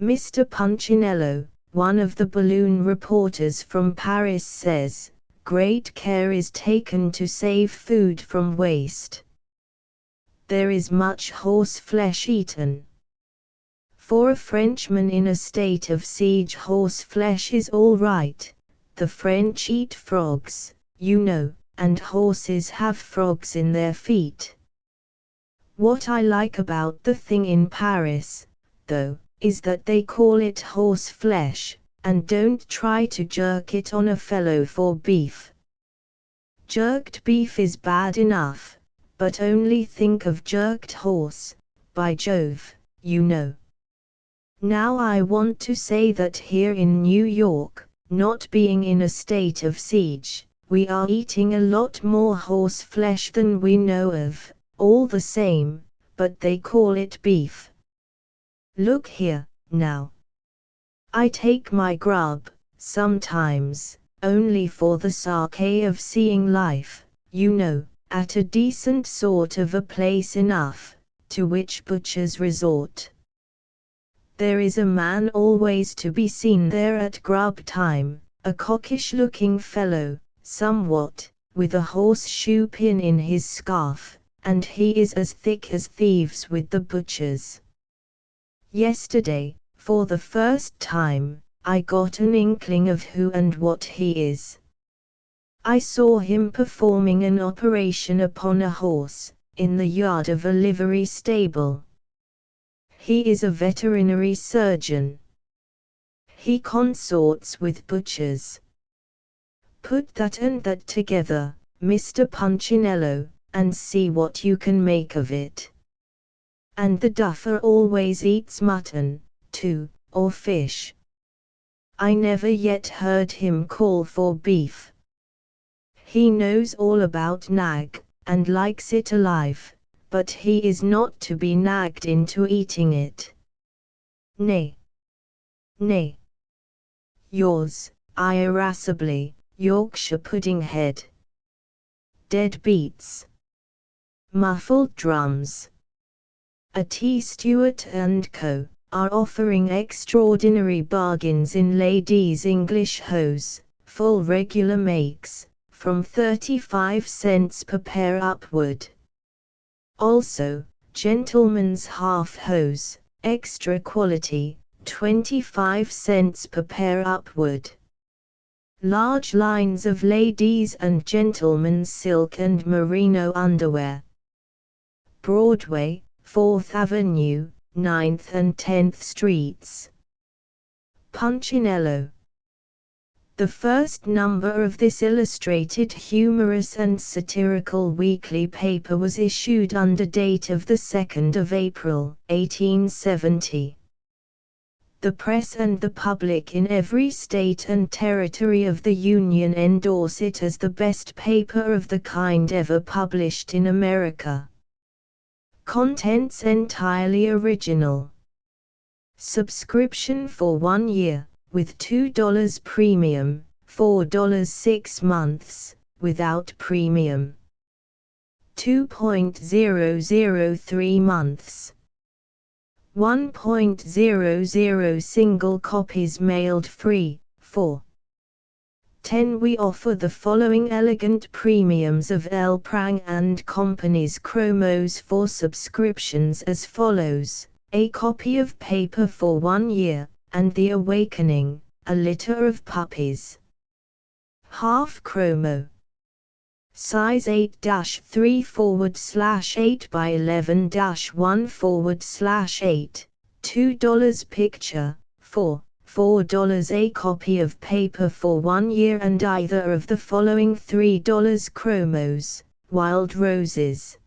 Mr. Punchinello, one of the balloon reporters from Paris says, great care is taken to save food from waste. There is much horse flesh eaten. For a Frenchman in a state of siege horse flesh is all right. The French eat frogs, you know, and horses have frogs in their feet. What I like about the thing in Paris, though, is that they call it horse flesh, and don't try to jerk it on a fellow for beef. Jerked beef is bad enough, but only think of jerked horse, by Jove, you know. Now I want to say that here in New York, not being in a state of siege, we are eating a lot more horse flesh than we know of, all the same, but they call it beef. Look here, now. I take my grub, sometimes, only for the sake of seeing life, you know, at a decent sort of a place enough, to which butchers resort. There is a man always to be seen there at grub time, a cockish-looking fellow, somewhat, with a horseshoe pin in his scarf, and he is as thick as thieves with the butchers. Yesterday, for the first time, I got an inkling of who and what he is. I saw him performing an operation upon a horse, in the yard of a livery stable. He is a veterinary surgeon. He consorts with butchers. Put that and that together, Mr. Punchinello, and see what you can make of it. And the duffer always eats mutton, too, or fish. I never yet heard him call for beef. He knows all about nag, and likes it alive, but he is not to be nagged into eating it. Nay. Nay. Yours, irascibly, Yorkshire pudding head. Dead beats. Muffled drums. A T. Stewart & Co., are offering extraordinary bargains in ladies' English hose, full regular makes, from 35 cents per pair upward. Also, gentlemen's half hose, extra quality, 25 cents per pair upward. Large lines of ladies' and gentlemen's silk and merino underwear. Broadway, 4th Avenue, 9th and 10th Streets. Punchinello. The first number of this illustrated humorous and satirical weekly paper was issued under date of the 2nd of April, 1870. The press and the public in every state and territory of the Union endorse it as the best paper of the kind ever published in America. Contents entirely original. Subscription for 1 year, with $2 premium, $4 6 months, without premium. 2.003 months. 1.00 single copies mailed free. 4. 10. We offer the following elegant premiums of L. Prang and Company's chromos for subscriptions as follows: a copy of paper for 1 year, and The Awakening, a litter of puppies. Half chromo. Size 8-3/8 by 11-1/8, $2 picture, $4 a copy of paper for 1 year and either of the following $3 chromos, Wild Roses.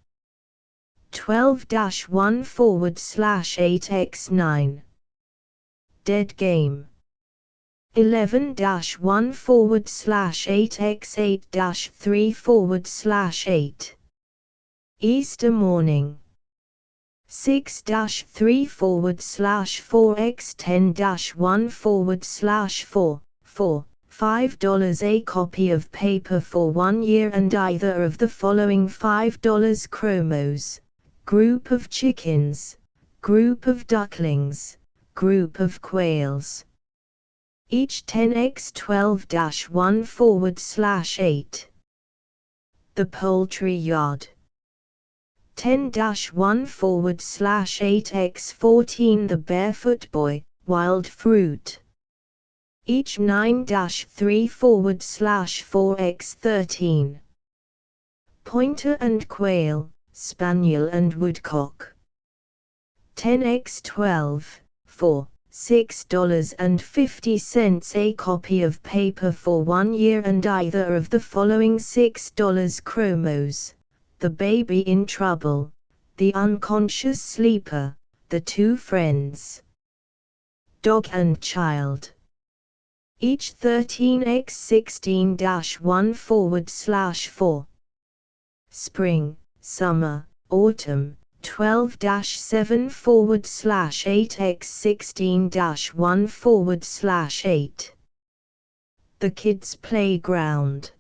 12-1/8x9. Dead Game. 11-1/8x8-3/8. Easter Morning. 6-3/4x10-1/4, $5 a copy of paper for 1 year and either of the following $5 chromos, Group of Chickens, Group of Ducklings, Group of Quails. Each 10x12-1/8. The Poultry Yard. 10-1/8x14. The Barefoot Boy, Wild Fruit. Each 9-3/4x13. Pointer and Quail, Spaniel and Woodcock. 10x12, $4, $6.50 a copy of paper for 1 year and either of the following $6 chromos, The Baby in Trouble, The Unconscious Sleeper, The Two Friends. Dog and Child. Each 13x16-1/4. Spring, Summer, Autumn, 12-7/8x16-1/8. The Kids Playground.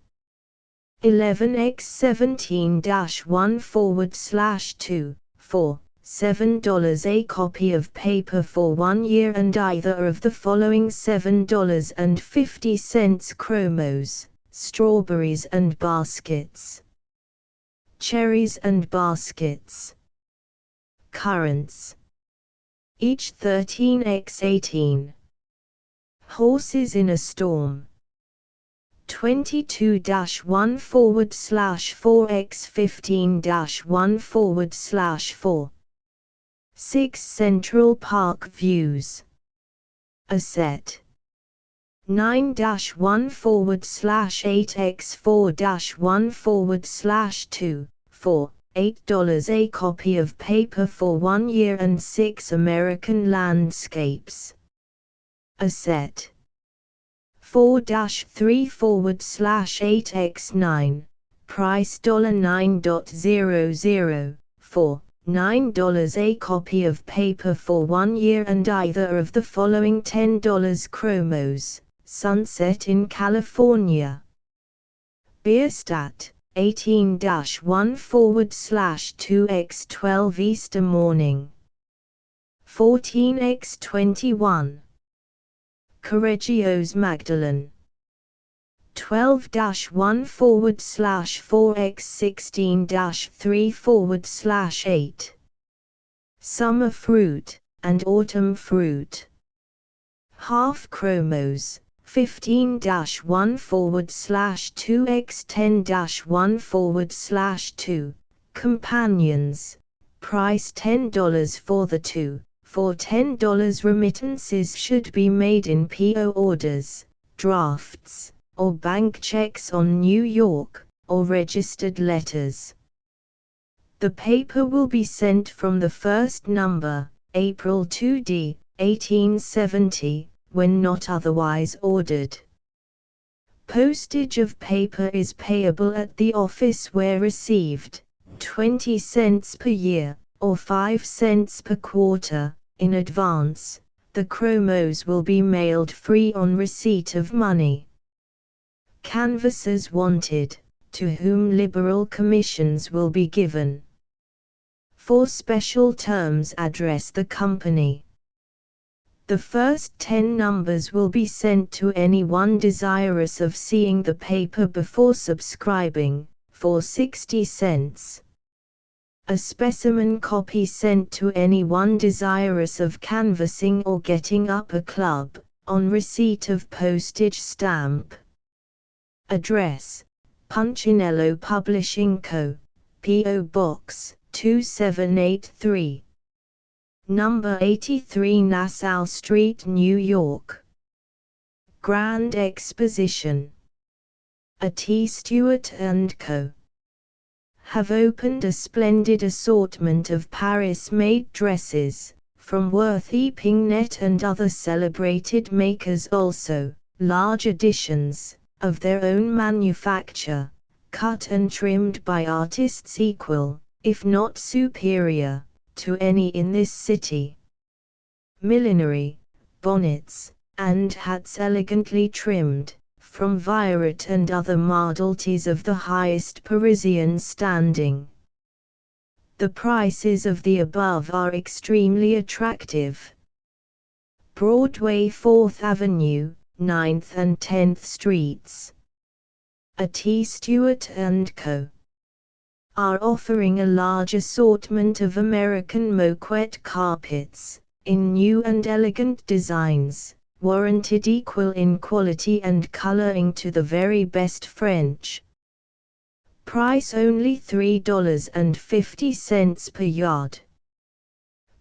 11x17-1/2, $4, $7 a copy of paper for 1 year and either of the following $7.50 chromos, Strawberries and Baskets. Cherries and Baskets. Currants. Each 13x18. Horses in a Storm. 22-1/4x15-1/4. 6 Central Park Views. A set. 9-1/8x4-1/2, $4, $8 a copy of paper for 1 year and 6 American landscapes. A set. 4-3/8x9, price $9.00, $4, $9 a copy of paper for 1 year and either of the following $10 chromos, Sunset in California. Bierstadt, 18-1/2x12 Easter Morning. 14x21. Correggios Magdalene. 12-1/4x16-3/8. Summer fruit and autumn fruit. Half chromos. 15-1/2x10-1/2. Companions. Price $10 for the two. For $10 remittances should be made in PO orders, drafts, or bank checks on New York, or registered letters. The paper will be sent from the first number, April 2d, 1870, when not otherwise ordered. Postage of paper is payable at the office where received, 20 cents per year, or 5 cents per quarter, in advance. The chromos will be mailed free on receipt of money. Canvassers wanted, to whom liberal commissions will be given. For special terms address the company. The first 10 numbers will be sent to anyone desirous of seeing the paper before subscribing, for 60 cents. A specimen copy sent to anyone desirous of canvassing or getting up a club, on receipt of postage stamp. Address: Punchinello Publishing Co., P.O. Box 2783. Number 83 Nassau Street, New York. Grand Exposition. A T. Stewart & Co. have opened a splendid assortment of Paris-made dresses, from Worth Epingnet and other celebrated makers, also large editions, of their own manufacture, cut and trimmed by artists equal, if not superior, to any in this city. Millinery, bonnets, and hats elegantly trimmed, from Violet and other modalities of the highest Parisian standing. The prices of the above are extremely attractive. Broadway 4th Avenue, 9th and 10th Streets. A T. Stewart & Co. are offering a large assortment of American moquette carpets, in new and elegant designs, warranted equal in quality and coloring to the very best French. Price only $3.50 per yard.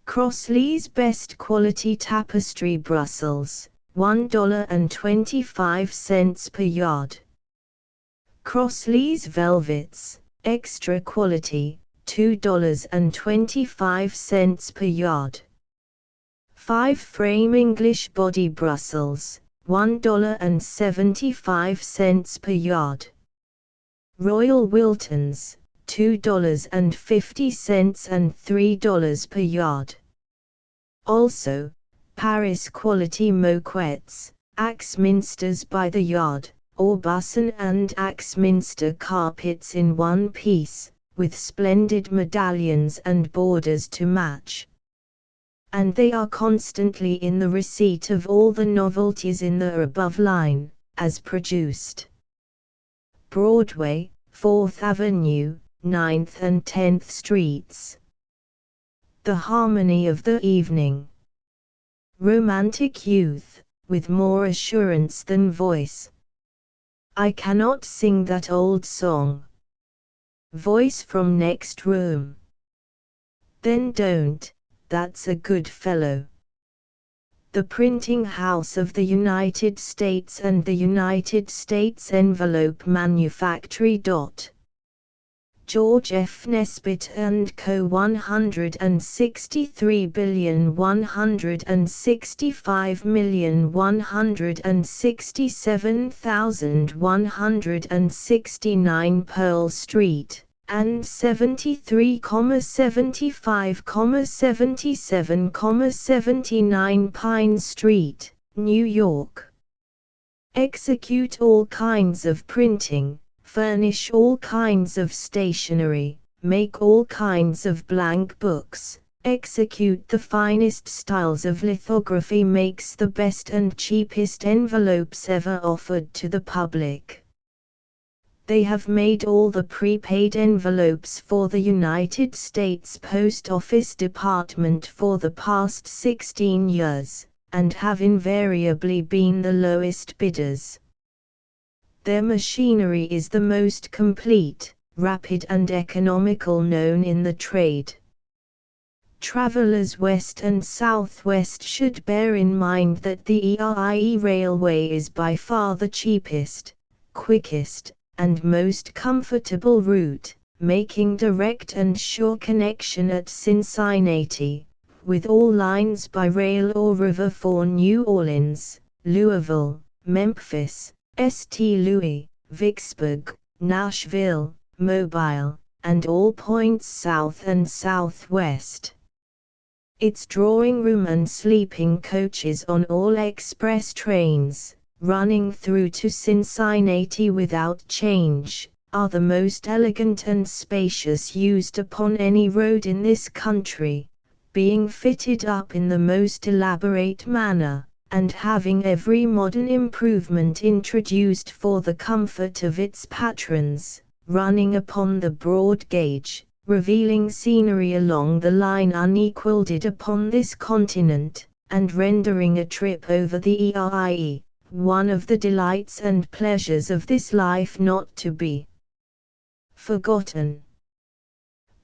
Crossley's best quality tapestry Brussels, $1.25 per yard. Crossley's velvets, extra quality, $2.25 per yard. 5-frame English body Brussels, $1.75 per yard. Royal Wiltons, $2.50 and $3 per yard. Also, Paris quality moquettes, Axminsters by the yard, or Busson and Axminster carpets in one piece, with splendid medallions and borders to match. And they are constantly in the receipt of all the novelties in the above line, as produced. Broadway, 4th Avenue, 9th and 10th Streets. The harmony of the evening. Romantic youth, with more assurance than voice. I cannot sing that old song. Voice from next room. Then don't, that's a good fellow. The Printing House of the United States and the United States Envelope Manufactory. George F. Nesbitt & Co. 163,165,167,169 Pearl Street, and 73,77,79 Pine Street, New York. Execute all kinds of printing, furnish all kinds of stationery, make all kinds of blank books, execute the finest styles of lithography, makes the best and cheapest envelopes ever offered to the public. They have made all the prepaid envelopes for the United States Post Office Department for the past 16 years, and have invariably been the lowest bidders. Their machinery is the most complete, rapid and economical known in the trade. Travelers west and southwest should bear in mind that the ERIE Railway is by far the cheapest, quickest, and most comfortable route, making direct and sure connection at Cincinnati, with all lines by rail or river for New Orleans, Louisville, Memphis, St. Louis, Vicksburg, Nashville, Mobile, and all points south and southwest. Its drawing room and sleeping coaches on all express trains, running through to Cincinnati without change, are the most elegant and spacious used upon any road in this country, being fitted up in the most elaborate manner, and having every modern improvement introduced for the comfort of its patrons, running upon the broad gauge, revealing scenery along the line unequaled upon this continent, and rendering a trip over the ERIE one of the delights and pleasures of this life not to be forgotten.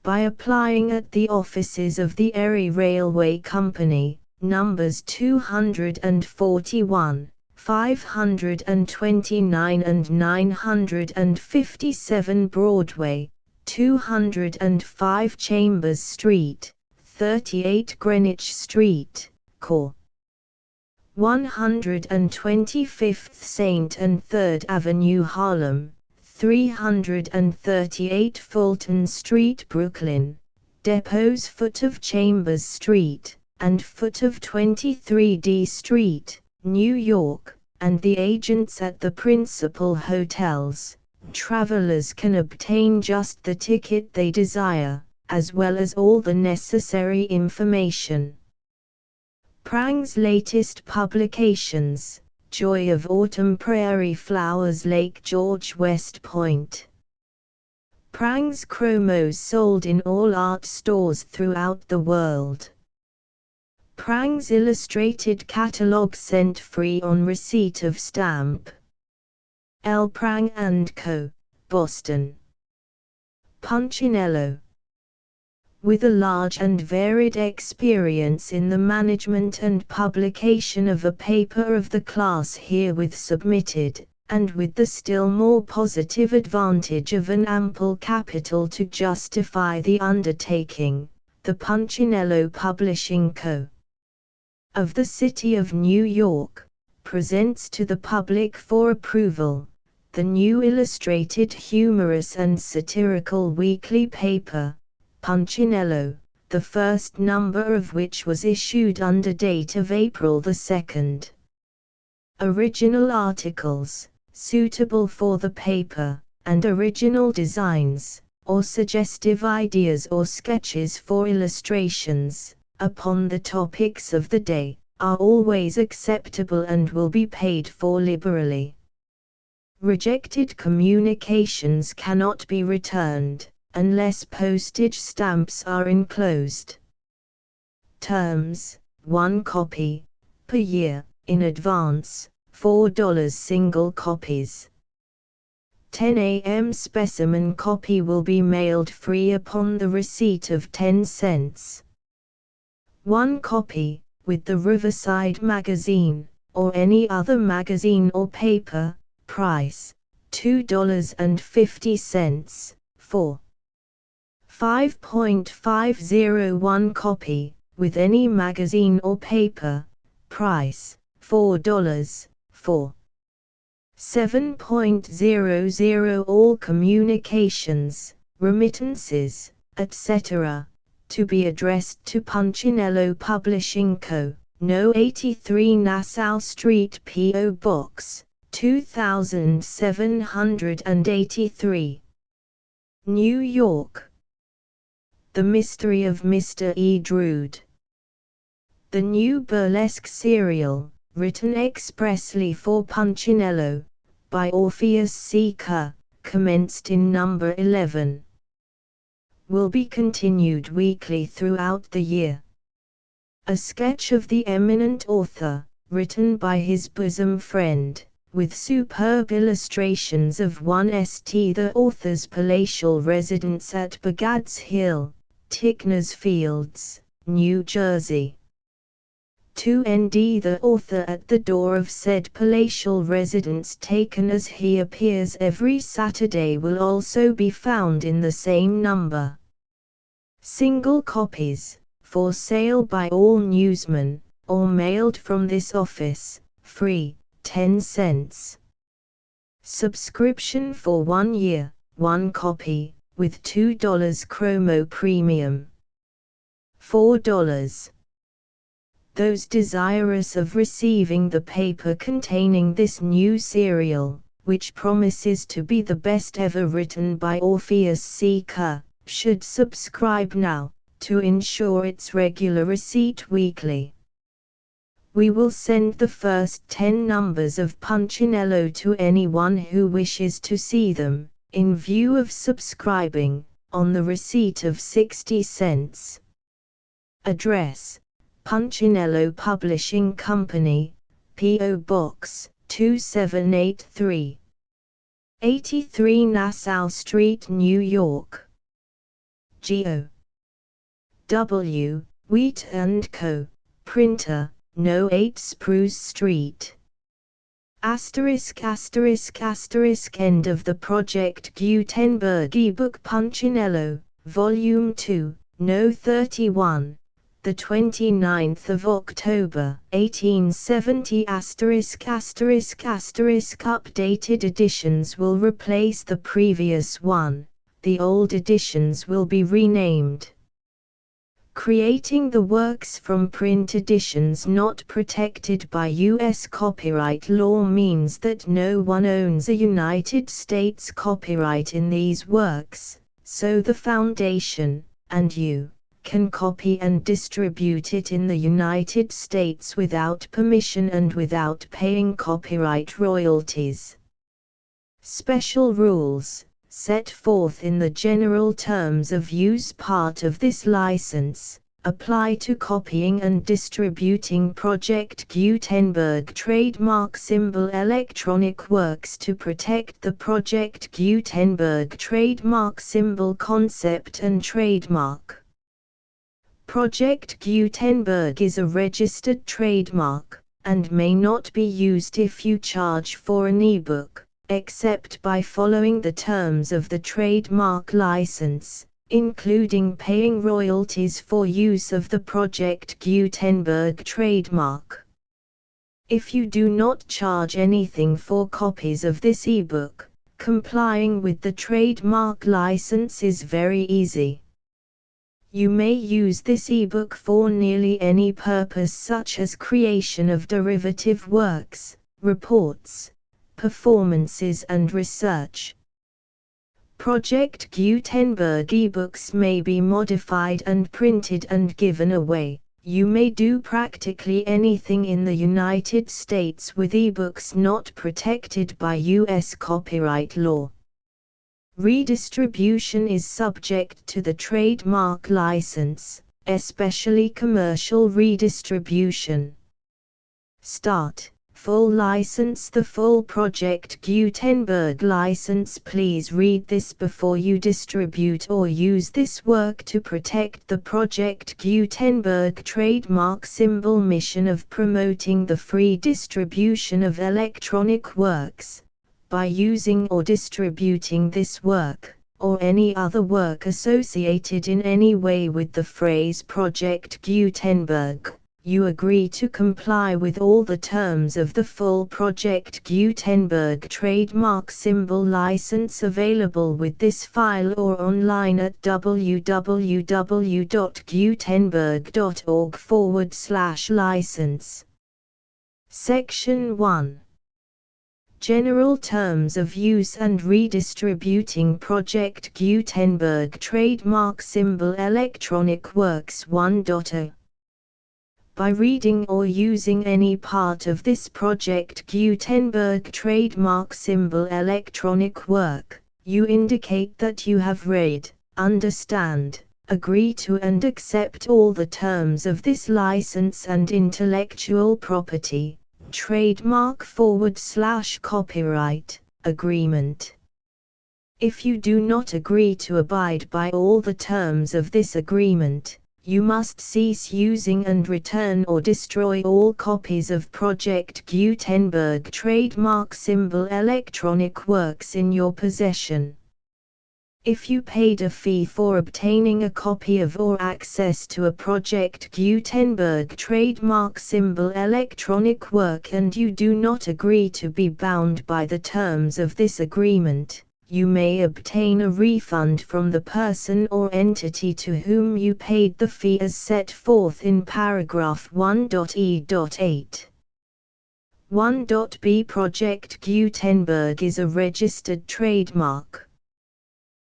By applying at the offices of the Erie Railway Company, numbers 241, 529 and 957 Broadway, 205 Chambers Street, 38 Greenwich Street, Cor. 125th St. and 3rd Avenue Harlem, 338 Fulton Street Brooklyn, depots foot of Chambers Street, and foot of 23D Street, New York, and the agents at the principal hotels, travelers can obtain just the ticket they desire, as well as all the necessary information. Prang's latest publications: Joy of Autumn, Prairie Flowers, Lake George, West Point. Prang's chromos sold in all art stores throughout the world. Prang's illustrated catalog sent free on receipt of stamp. L. Prang & Co., Boston. Punchinello. With a large and varied experience in the management and publication of a paper of the class herewith submitted, and with the still more positive advantage of an ample capital to justify the undertaking, the Punchinello Publishing Co. of the City of New York presents to the public for approval the new illustrated humorous and satirical weekly paper, Punchinello, the first number of which was issued under date of April 2nd. Original articles, suitable for the paper, and original designs, or suggestive ideas or sketches for illustrations, upon the topics of the day, are always acceptable and will be paid for liberally. Rejected communications cannot be returned, unless postage stamps are enclosed. Terms: 1 copy per year, in advance, $4 single copies. 10 a.m. specimen copy will be mailed free upon the receipt of 10 cents. 1 copy, with the Riverside magazine, or any other magazine or paper, price, $2.50, for 5.501 copy, with any magazine or paper, price, $4, for 7.00 all communications, remittances, etc., to be addressed to Punchinello Publishing Co., No. 83 Nassau Street, P.O. Box 2783, New York. The Mystery of Mr. E. Drood. The new burlesque serial, written expressly for Punchinello, by Orpheus C. Kerr, commenced in number 11. Will be continued weekly throughout the year. A sketch of the eminent author, written by his bosom friend, with superb illustrations of 1st the author's palatial residence at Bagads Hill, Ticknors Fields, New Jersey. 2nd the author at the door of said palatial residence taken as he appears every Saturday will also be found in the same number. Single copies, for sale by all newsmen, or mailed from this office, free, 10 cents. Subscription for 1 year, 1 copy, with $2 chromo premium. $4. Those desirous of receiving the paper containing this new serial, which promises to be the best ever written by Orpheus C. Kerr, should subscribe now, to ensure its regular receipt weekly. We will send the first 10 numbers of Punchinello to anyone who wishes to see them, in view of subscribing, on the receipt of 60 cents. Address: Punchinello Publishing Company, P.O. Box 2783, 83 Nassau Street, New York. G.O. W. Wheat & Co., Printer, No. 8 Spruce Street. ******* End of the Project Gutenberg ebook Punchinello, Volume 2, No. 31. The 29th of October, 1870 ************* Updated editions will replace the previous one, the old editions will be renamed. Creating the works from print editions not protected by U.S. copyright law means that no one owns a United States copyright in these works, so the Foundation, and you, can copy and distribute it in the United States without permission and without paying copyright royalties. Special rules, set forth in the general terms of use part of this license, apply to copying and distributing Project Gutenberg trademark symbol electronic works to protect the Project Gutenberg trademark symbol concept and trademark. Project Gutenberg is a registered trademark, and may not be used if you charge for an ebook, except by following the terms of the trademark license, including paying royalties for use of the Project Gutenberg trademark. If you do not charge anything for copies of this ebook, complying with the trademark license is very easy. You may use this ebook for nearly any purpose such as creation of derivative works, reports, performances and research. Project Gutenberg ebooks may be modified and printed and given away. You may do practically anything in the United States with ebooks not protected by U.S. copyright law. Redistribution is subject to the trademark license, especially commercial redistribution. Start. Full license. The full Project Gutenberg license. Please read this before you distribute or use this work to protect the Project Gutenberg trademark symbol mission of promoting the free distribution of electronic works. By using or distributing this work, or any other work associated in any way with the phrase Project Gutenberg, you agree to comply with all the terms of the full Project Gutenberg trademark symbol license available with this file or online at www.gutenberg.org/license. Section 1. General Terms of Use and Redistributing Project Gutenberg Trademark Symbol Electronic Works 1.0. By reading or using any part of this Project Gutenberg trademark symbol electronic work, you indicate that you have read, understand, agree to and accept all the terms of this license and intellectual property, trademark/copyright, agreement. If you do not agree to abide by all the terms of this agreement, you must cease using and return or destroy all copies of Project Gutenberg trademark symbol electronic works in your possession. If you paid a fee for obtaining a copy of or access to a Project Gutenberg trademark symbol electronic work and you do not agree to be bound by the terms of this agreement, you may obtain a refund from the person or entity to whom you paid the fee as set forth in paragraph 1.e.8. 1.b Project Gutenberg is a registered trademark.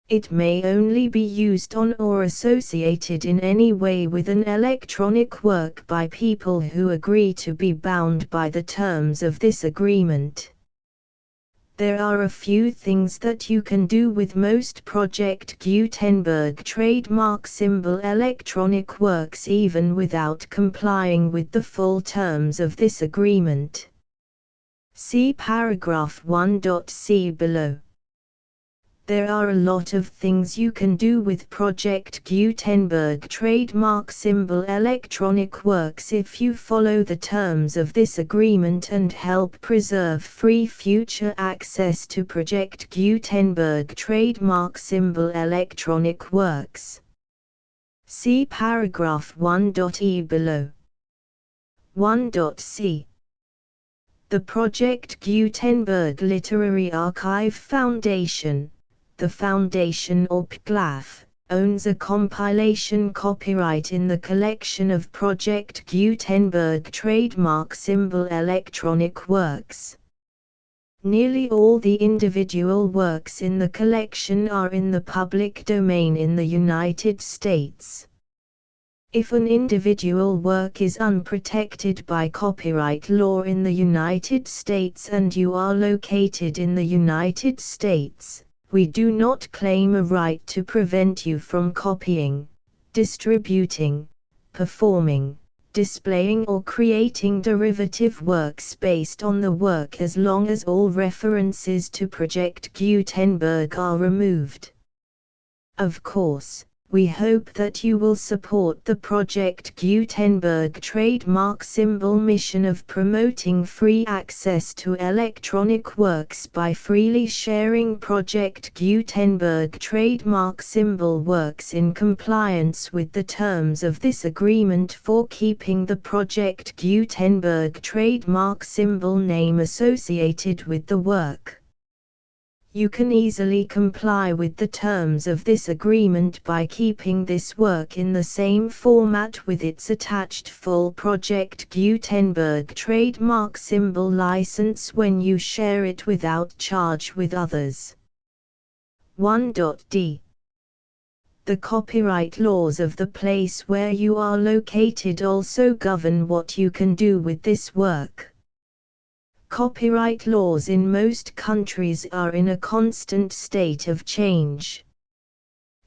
It may only be used on or associated in any way with an electronic work by people who agree to be bound by the terms of this agreement. There are a few things that you can do with most Project Gutenberg trademark symbol electronic works even without complying with the full terms of this agreement. See paragraph 1.c below. There are a lot of things you can do with Project Gutenberg trademark symbol electronic works if you follow the terms of this agreement and help preserve free future access to Project Gutenberg trademark symbol electronic works. See paragraph 1.e below. 1.c. The Project Gutenberg Literary Archive Foundation, the Foundation or PGLAF, owns a compilation copyright in the collection of Project Gutenberg trademark symbol electronic works. Nearly all the individual works in the collection are in the public domain in the United States. If an individual work is unprotected by copyright law in the United States and you are located in the United States, we do not claim a right to prevent you from copying, distributing, performing, displaying or creating derivative works based on the work as long as all references to Project Gutenberg are removed. Of course, we hope that you will support the Project Gutenberg trademark symbol mission of promoting free access to electronic works by freely sharing Project Gutenberg trademark symbol works in compliance with the terms of this agreement for keeping the Project Gutenberg trademark symbol name associated with the work. You can easily comply with the terms of this agreement by keeping this work in the same format with its attached full Project Gutenberg trademark symbol license when you share it without charge with others. 1.d. The copyright laws of the place where you are located also govern what you can do with this work. Copyright laws in most countries are in a constant state of change.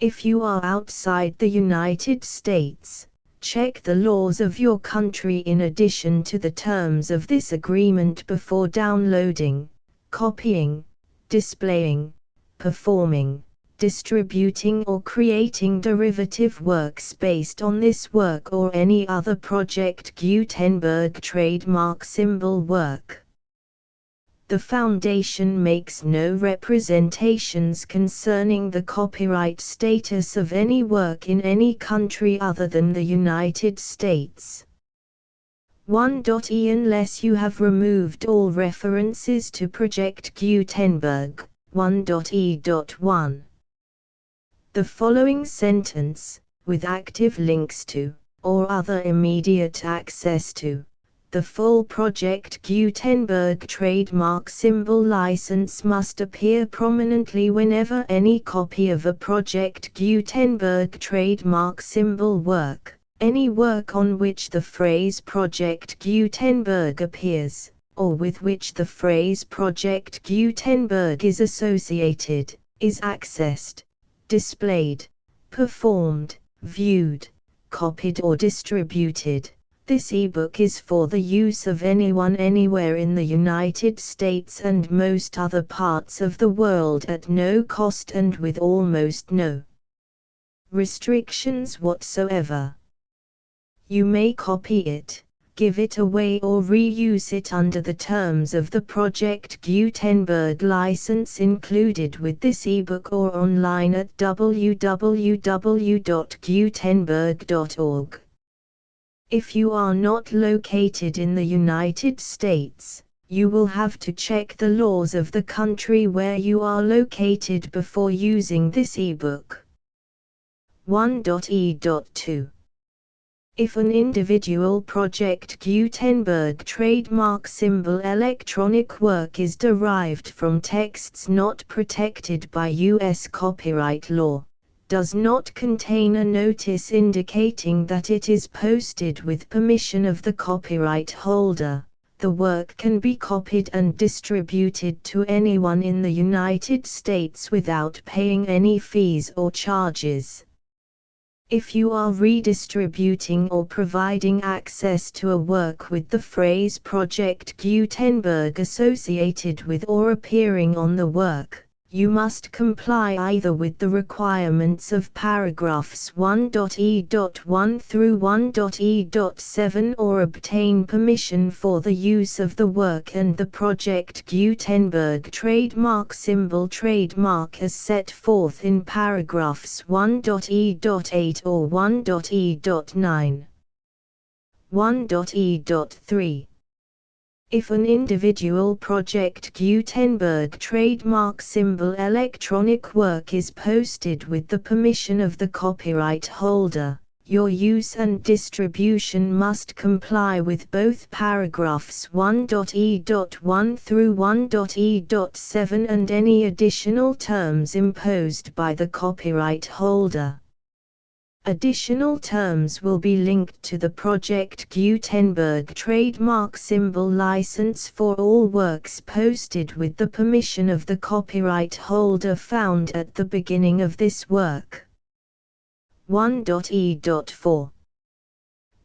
If you are outside the United States, check the laws of your country in addition to the terms of this agreement before downloading, copying, displaying, performing, distributing or creating derivative works based on this work or any other Project Gutenberg trademark symbol work. The Foundation makes no representations concerning the copyright status of any work in any country other than the United States. 1.e Unless you have removed all references to Project Gutenberg, 1.e.1. The following sentence, with active links to, or other immediate access to, The full Project Gutenberg trademark symbol license must appear prominently whenever any copy of a Project Gutenberg trademark symbol work, any work on which the phrase Project Gutenberg appears, or with which the phrase Project Gutenberg is associated, is accessed, displayed, performed, viewed, copied or distributed. This ebook is for the use of anyone anywhere in the United States and most other parts of the world at no cost and with almost no restrictions whatsoever. You may copy it, give it away or reuse it under the terms of the Project Gutenberg license included with this ebook or online at www.gutenberg.org. If you are not located in the United States, you will have to check the laws of the country where you are located before using this ebook. 1.e.2. If an individual Project Gutenberg trademark symbol electronic work is derived from texts not protected by U.S. copyright law, does not contain a notice indicating that it is posted with permission of the copyright holder, the work can be copied and distributed to anyone in the United States without paying any fees or charges. If you are redistributing or providing access to a work with the phrase Project Gutenberg associated with or appearing on the work, you must comply either with the requirements of paragraphs 1.e.1 through 1.e.7 or obtain permission for the use of the work and the Project Gutenberg trademark symbol trademark as set forth in paragraphs 1.e.8 or 1.e.9. 1.e.3. If an individual Project Gutenberg trademark symbol electronic work is posted with the permission of the copyright holder, your use and distribution must comply with both paragraphs 1.e.1 through 1.e.7 and any additional terms imposed by the copyright holder. Additional terms will be linked to the Project Gutenberg trademark symbol license for all works posted with the permission of the copyright holder found at the beginning of this work. 1.e.4.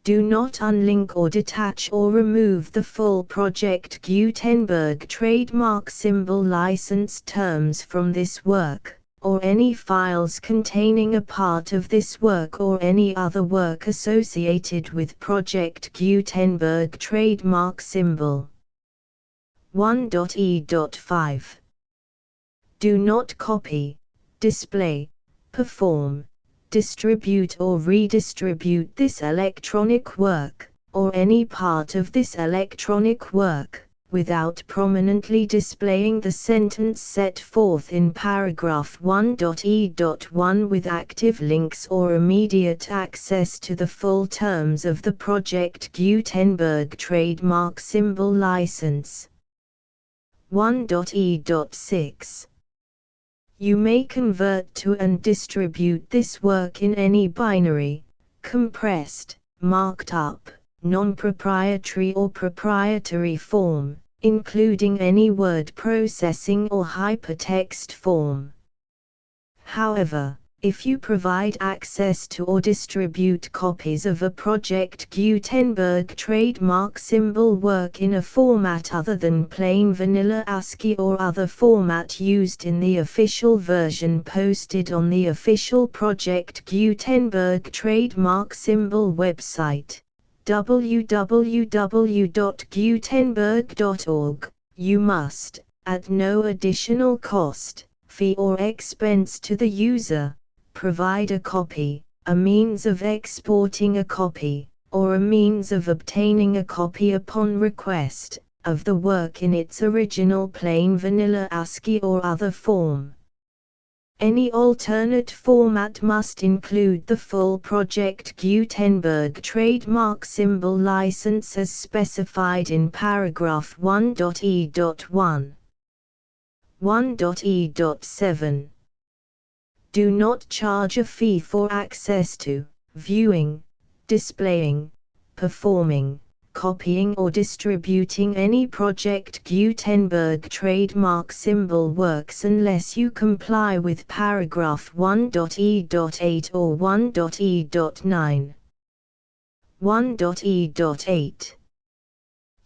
Do not unlink or detach or remove the full Project Gutenberg trademark symbol license terms from this work, or any files containing a part of this work or any other work associated with Project Gutenberg trademark symbol. 1.e.5. Do not copy, display, perform, distribute or redistribute this electronic work, or any part of this electronic work, without prominently displaying the sentence set forth in paragraph 1.e.1 with active links or immediate access to the full terms of the Project Gutenberg trademark symbol license. 1.e.6. You may convert to and distribute this work in any binary, compressed, marked up, non-proprietary or proprietary form, including any word processing or hypertext form. However, if you provide access to or distribute copies of a Project Gutenberg trademark symbol work in a format other than plain vanilla ASCII or other format used in the official version posted on the official Project Gutenberg trademark symbol website, www.gutenberg.org, you must, at no additional cost, fee or expense to the user, provide a copy, a means of exporting a copy, or a means of obtaining a copy upon request, of the work in its original plain vanilla ASCII or other form. Any alternate format must include the full Project Gutenberg trademark symbol license as specified in paragraph 1.e.1. 1.e.7. Do not charge a fee for access to, viewing, displaying, performing, copying or distributing any Project Gutenberg trademark symbol works unless you comply with paragraph 1.e.8 or 1.e.9. 1.e.8.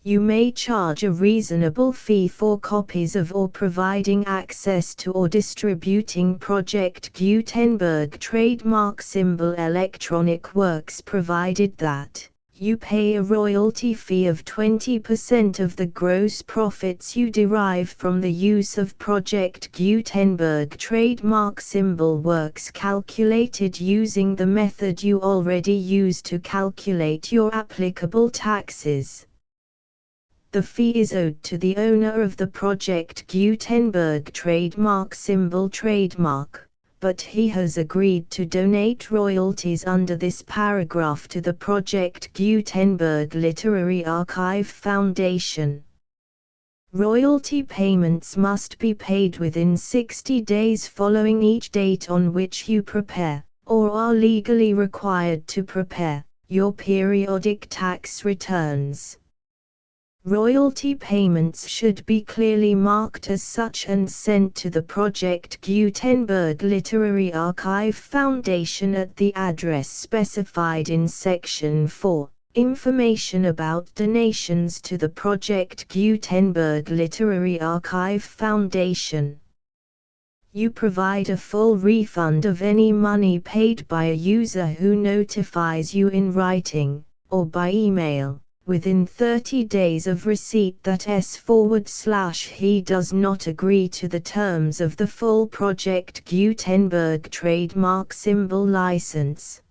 You may charge a reasonable fee for copies of or providing access to or distributing Project Gutenberg trademark symbol electronic works provided that you pay a royalty fee of 20% of the gross profits you derive from the use of Project Gutenberg trademark symbol works calculated using the method you already use to calculate your applicable taxes. The fee is owed to the owner of the Project Gutenberg trademark symbol trademark, but he has agreed to donate royalties under this paragraph to the Project Gutenberg Literary Archive Foundation. Royalty payments must be paid within 60 days following each date on which you prepare, or are legally required to prepare, your periodic tax returns. Royalty payments should be clearly marked as such and sent to the Project Gutenberg Literary Archive Foundation at the address specified in Section 4. Information about donations to the Project Gutenberg Literary Archive Foundation. You provide a full refund of any money paid by a user who notifies you in writing, or by email, within 30 days of receipt that he does not agree to the terms of the full Project Gutenberg trademark symbol license.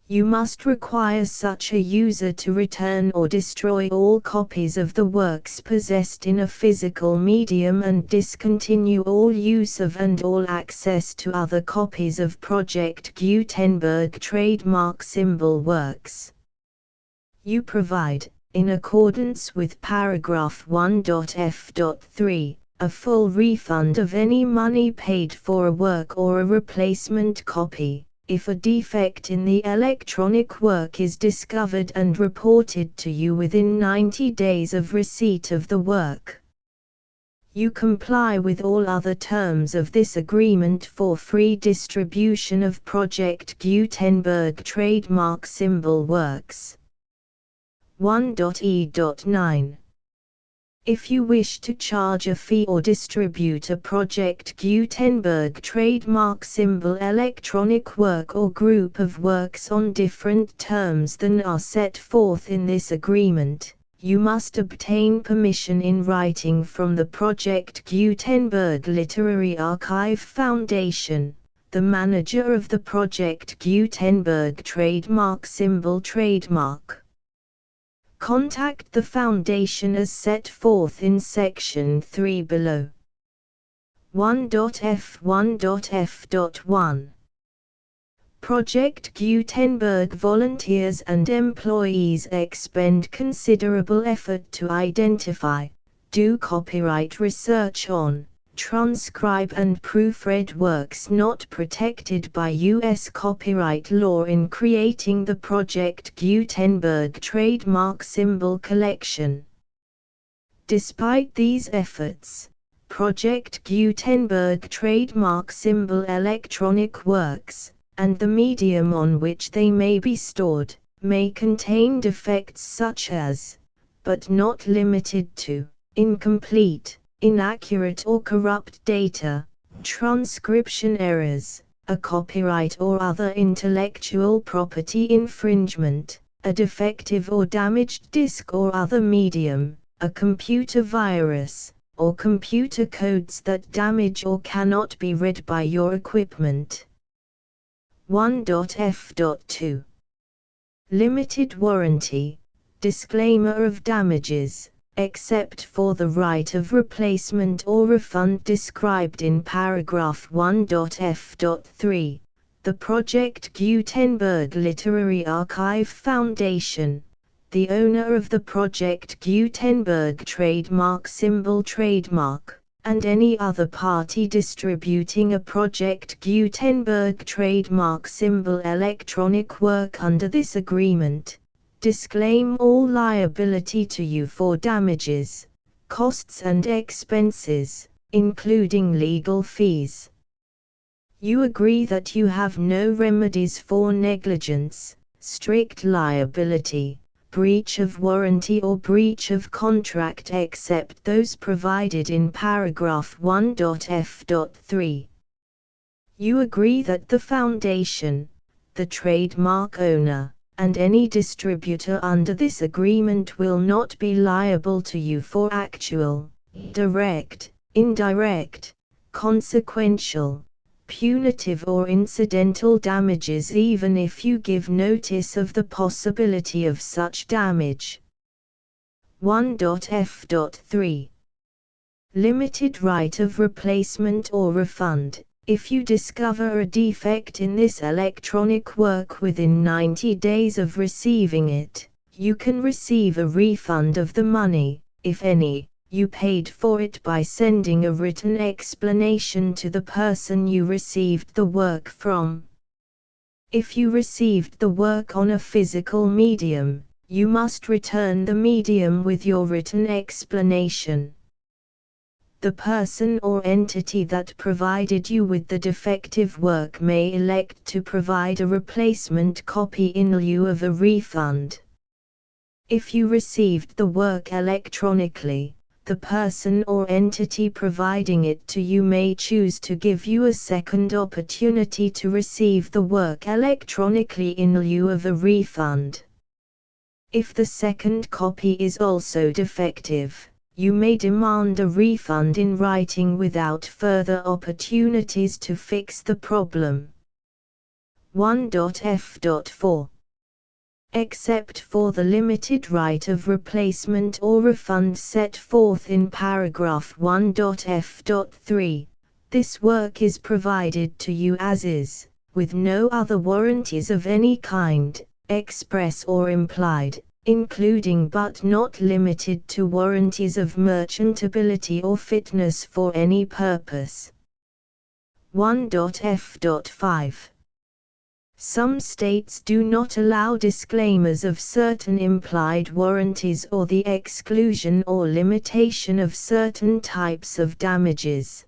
You must require such a user to return or destroy all copies of the works possessed in a physical medium and discontinue all use of and all access to other copies of Project Gutenberg trademark symbol works. You provide, in accordance with paragraph 1.f.3, a full refund of any money paid for a work or a replacement copy, if a defect in the electronic work is discovered and reported to you within 90 days of receipt of the work. You comply with all other terms of this agreement for free distribution of Project Gutenberg trademark symbol works. 1.e.9. If you wish to charge a fee or distribute a Project Gutenberg trademark symbol electronic work or group of works on different terms than are set forth in this agreement, you must obtain permission in writing from the Project Gutenberg Literary Archive Foundation, the manager of the Project Gutenberg trademark symbol trademark. Contact the Foundation as set forth in Section 3 below. 1.f1.f.1. Project Gutenberg volunteers and employees expend considerable effort to identify, do copyright research on, transcribe and proofread works not protected by U.S. copyright law in creating the Project Gutenberg trademark symbol collection. Despite these efforts, Project Gutenberg trademark symbol electronic works, and the medium on which they may be stored, may contain defects such as, but not limited to, incomplete, inaccurate or corrupt data, transcription errors, a copyright or other intellectual property infringement, a defective or damaged disk or other medium, a computer virus, or computer codes that damage or cannot be read by your equipment. 1.f.2. Limited warranty, disclaimer of damages. except for the right of replacement or refund described in paragraph 1.f.3, the Project Gutenberg Literary Archive Foundation, the owner of the Project Gutenberg trademark symbol trademark, and any other party distributing a Project Gutenberg trademark symbol electronic work under this agreement, disclaim all liability to you for damages, costs and expenses, including legal fees. You agree that you have no remedies for negligence, strict liability, breach of warranty or breach of contract except those provided in paragraph 1.f.3. You agree that the Foundation, the trademark owner, and any distributor under this agreement will not be liable to you for actual, direct, indirect, consequential, punitive or incidental damages even if you give notice of the possibility of such damage. 1.f.3. Limited right of replacement or refund. If you discover a defect in this electronic work within 90 days of receiving it, you can receive a refund of the money, if any, you paid for it by sending a written explanation to the person you received the work from. If you received the work on a physical medium, you must return the medium with your written explanation. The person or entity that provided you with the defective work may elect to provide a replacement copy in lieu of a refund. If you received the work electronically, the person or entity providing it to you may choose to give you a second opportunity to receive the work electronically in lieu of a refund. If the second copy is also defective, you may demand a refund in writing without further opportunities to fix the problem. 1.f.4. Except for the limited right of replacement or refund set forth in paragraph 1.f.3, this work is provided to you as is, with no other warranties of any kind, express or implied, including but not limited to warranties of merchantability or fitness for any purpose. 1.f.5. Some states do not allow disclaimers of certain implied warranties or the exclusion or limitation of certain types of damages.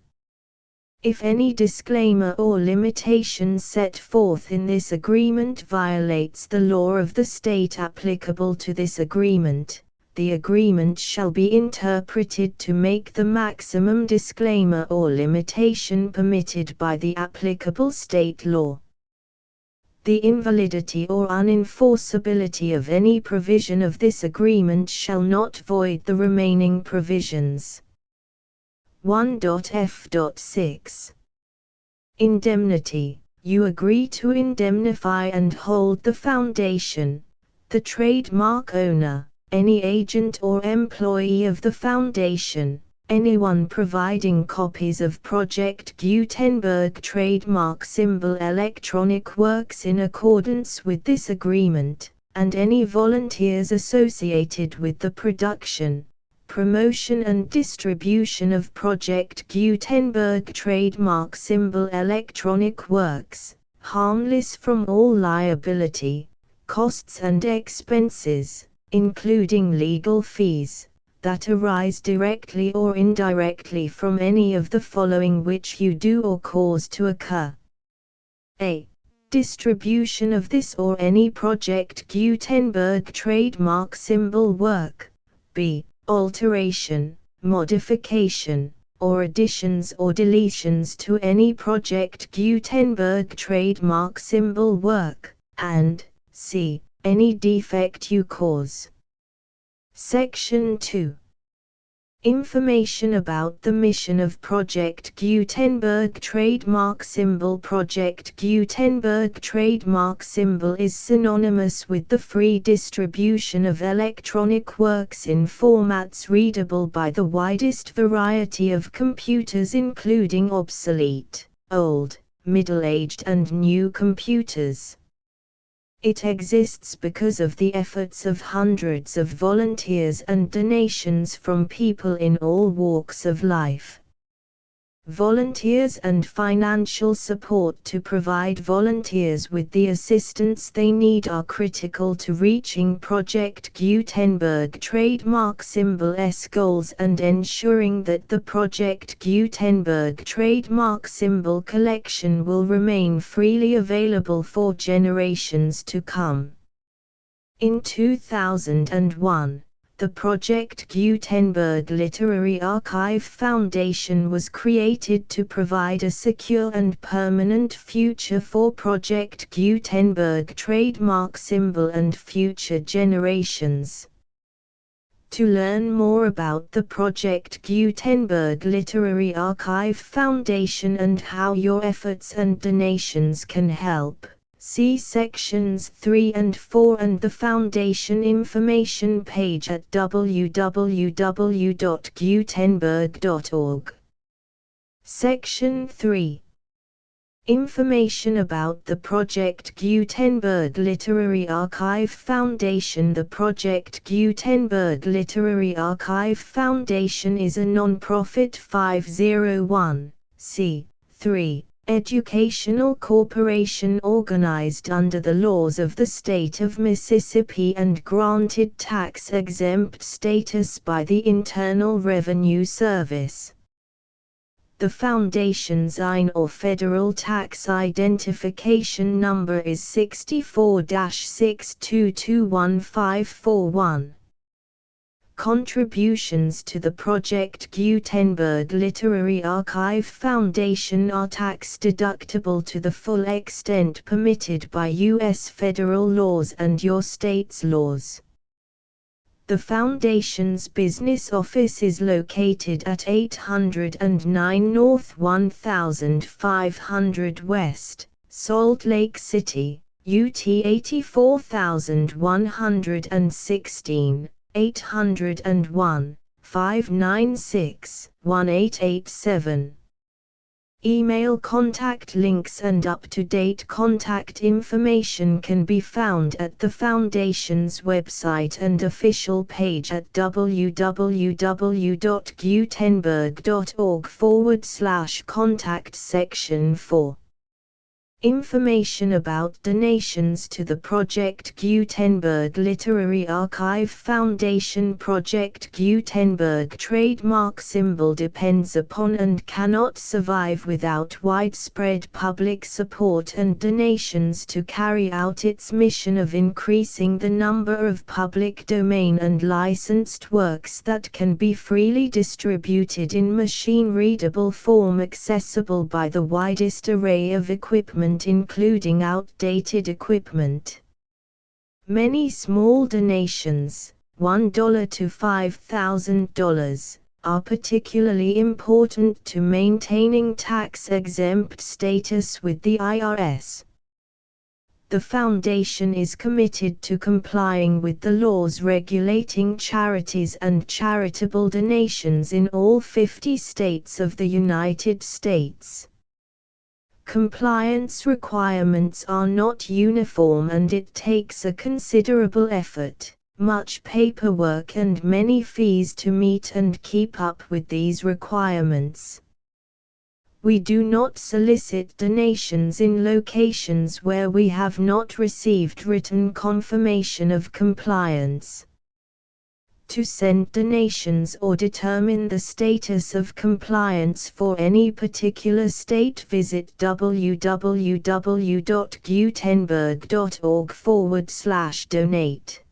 If any disclaimer or limitation set forth in this agreement violates the law of the state applicable to this agreement, the agreement shall be interpreted to make the maximum disclaimer or limitation permitted by the applicable state law. The invalidity or unenforceability of any provision of this agreement shall not void the remaining provisions. 1.f.6. Indemnity. You agree to indemnify and hold the Foundation, the trademark owner, any agent or employee of the Foundation, anyone providing copies of Project Gutenberg trademark symbol electronic works in accordance with this agreement, and any volunteers associated with the production, promotion and distribution of Project Gutenberg trademark symbol electronic works, harmless from all liability, costs and expenses, including legal fees, that arise directly or indirectly from any of the following which you do or cause to occur. A. Distribution of this or any Project Gutenberg trademark symbol work. B. Alteration, modification, or additions or deletions to any Project Gutenberg trademark symbol work, and C. Any defect you cause. Section 2. Information about the mission of Project Gutenberg trademark symbol. Project Gutenberg trademark symbol is synonymous with the free distribution of electronic works in formats readable by the widest variety of computers, including obsolete, old, middle-aged and new computers. It exists because of the efforts of hundreds of volunteers and donations from people in all walks of life. Volunteers and financial support to provide volunteers with the assistance they need are critical to reaching Project Gutenberg trademark symbol's goals and ensuring that the Project Gutenberg trademark symbol collection will remain freely available for generations to come. In 2001, the Project Gutenberg Literary Archive Foundation was created to provide a secure and permanent future for Project Gutenberg trademark symbol and future generations. To learn more about the Project Gutenberg Literary Archive Foundation and how your efforts and donations can help, see sections 3 and 4 and the Foundation information page at www.gutenberg.org. Section 3. Information about the Project Gutenberg Literary Archive Foundation. The Project Gutenberg Literary Archive Foundation is a non-profit 501(c)(3) educational corporation organized under the laws of the state of Mississippi and granted tax-exempt status by the Internal Revenue Service. The Foundation's IN or Federal Tax Identification Number is 64-6221541. Contributions to the Project Gutenberg Literary Archive Foundation are tax-deductible to the full extent permitted by U.S. federal laws and your state's laws. The Foundation's business office is located at 809 North 1500 West, Salt Lake City, UT 84116. 801-596-1887. Email contact links and up-to-date contact information can be found at the Foundation's website and official page at www.gutenberg.org/contact section 4. Information about donations to the Project Gutenberg Literary Archive Foundation. Project Gutenberg trademark symbol depends upon and cannot survive without widespread public support and donations to carry out its mission of increasing the number of public domain and licensed works that can be freely distributed in machine-readable form accessible by the widest array of equipment, including outdated equipment. Many small donations, $1 to $5,000, are particularly important to maintaining tax-exempt status with the IRS. The Foundation is committed to complying with the laws regulating charities and charitable donations in all 50 states of the United States. Compliance requirements are not uniform and it takes a considerable effort, much paperwork and many fees to meet and keep up with these requirements. We do not solicit donations in locations where we have not received written confirmation of compliance. To send donations or determine the status of compliance for any particular state, visit www.gutenberg.org/donate.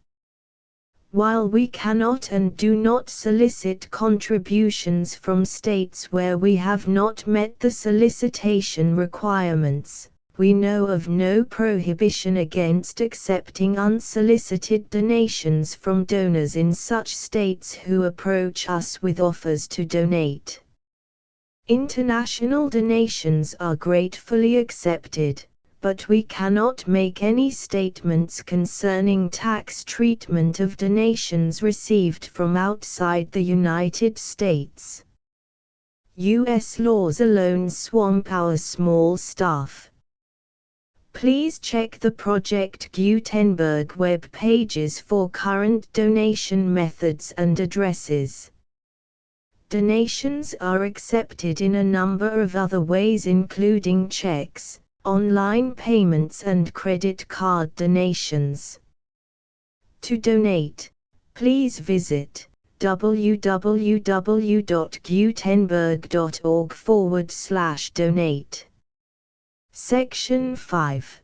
While we cannot and do not solicit contributions from states where we have not met the solicitation requirements, We know of no prohibition against accepting unsolicited donations from donors in such states who approach us with offers to donate. International donations are gratefully accepted, but we cannot make any statements concerning tax treatment of donations received from outside the United States. U.S. laws alone swamp our small staff. Please check the Project Gutenberg web pages for current donation methods and addresses. Donations are accepted in a number of other ways, including checks, online payments and credit card donations. To donate, please visit www.gutenberg.org/donate. Section 5.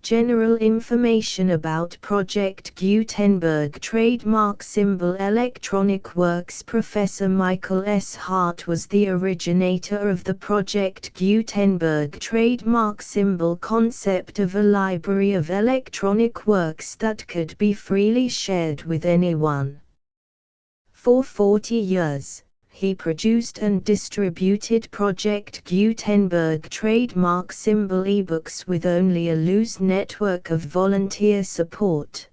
General information about Project Gutenberg trademark symbol Electronic Works. Professor Michael S. Hart was the originator of the Project Gutenberg trademark symbol concept of a library of electronic works that could be freely shared with anyone. For 40 years, he produced and distributed Project Gutenberg trademark symbol ebooks with only a loose network of volunteer support.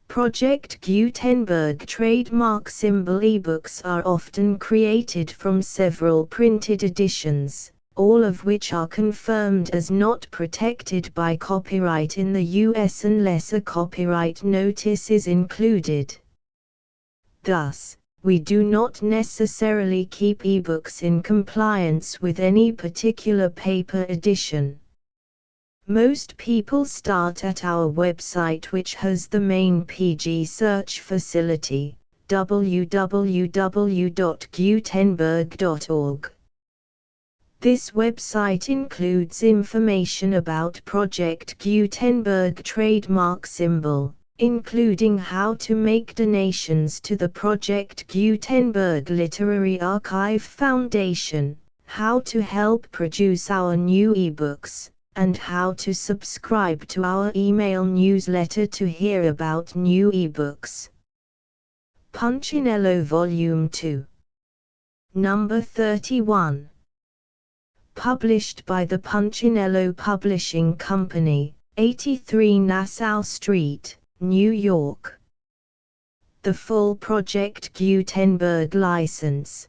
Project Gutenberg trademark symbol ebooks are often created from several printed editions, all of which are confirmed as not protected by copyright in the US unless a copyright notice is included. Thus, we do not necessarily keep ebooks in compliance with any particular paper edition. Most people start at our website, which has the main PG search facility, www.gutenberg.org. This website includes information about Project Gutenberg trademark symbol, including how to make donations to the Project Gutenberg Literary Archive Foundation, how to help produce our new ebooks, and how to subscribe to our email newsletter to hear about new ebooks. Punchinello Volume 2. Number 31. Published by the Punchinello Publishing Company, 83 Nassau Street, New York. The full Project Gutenberg license,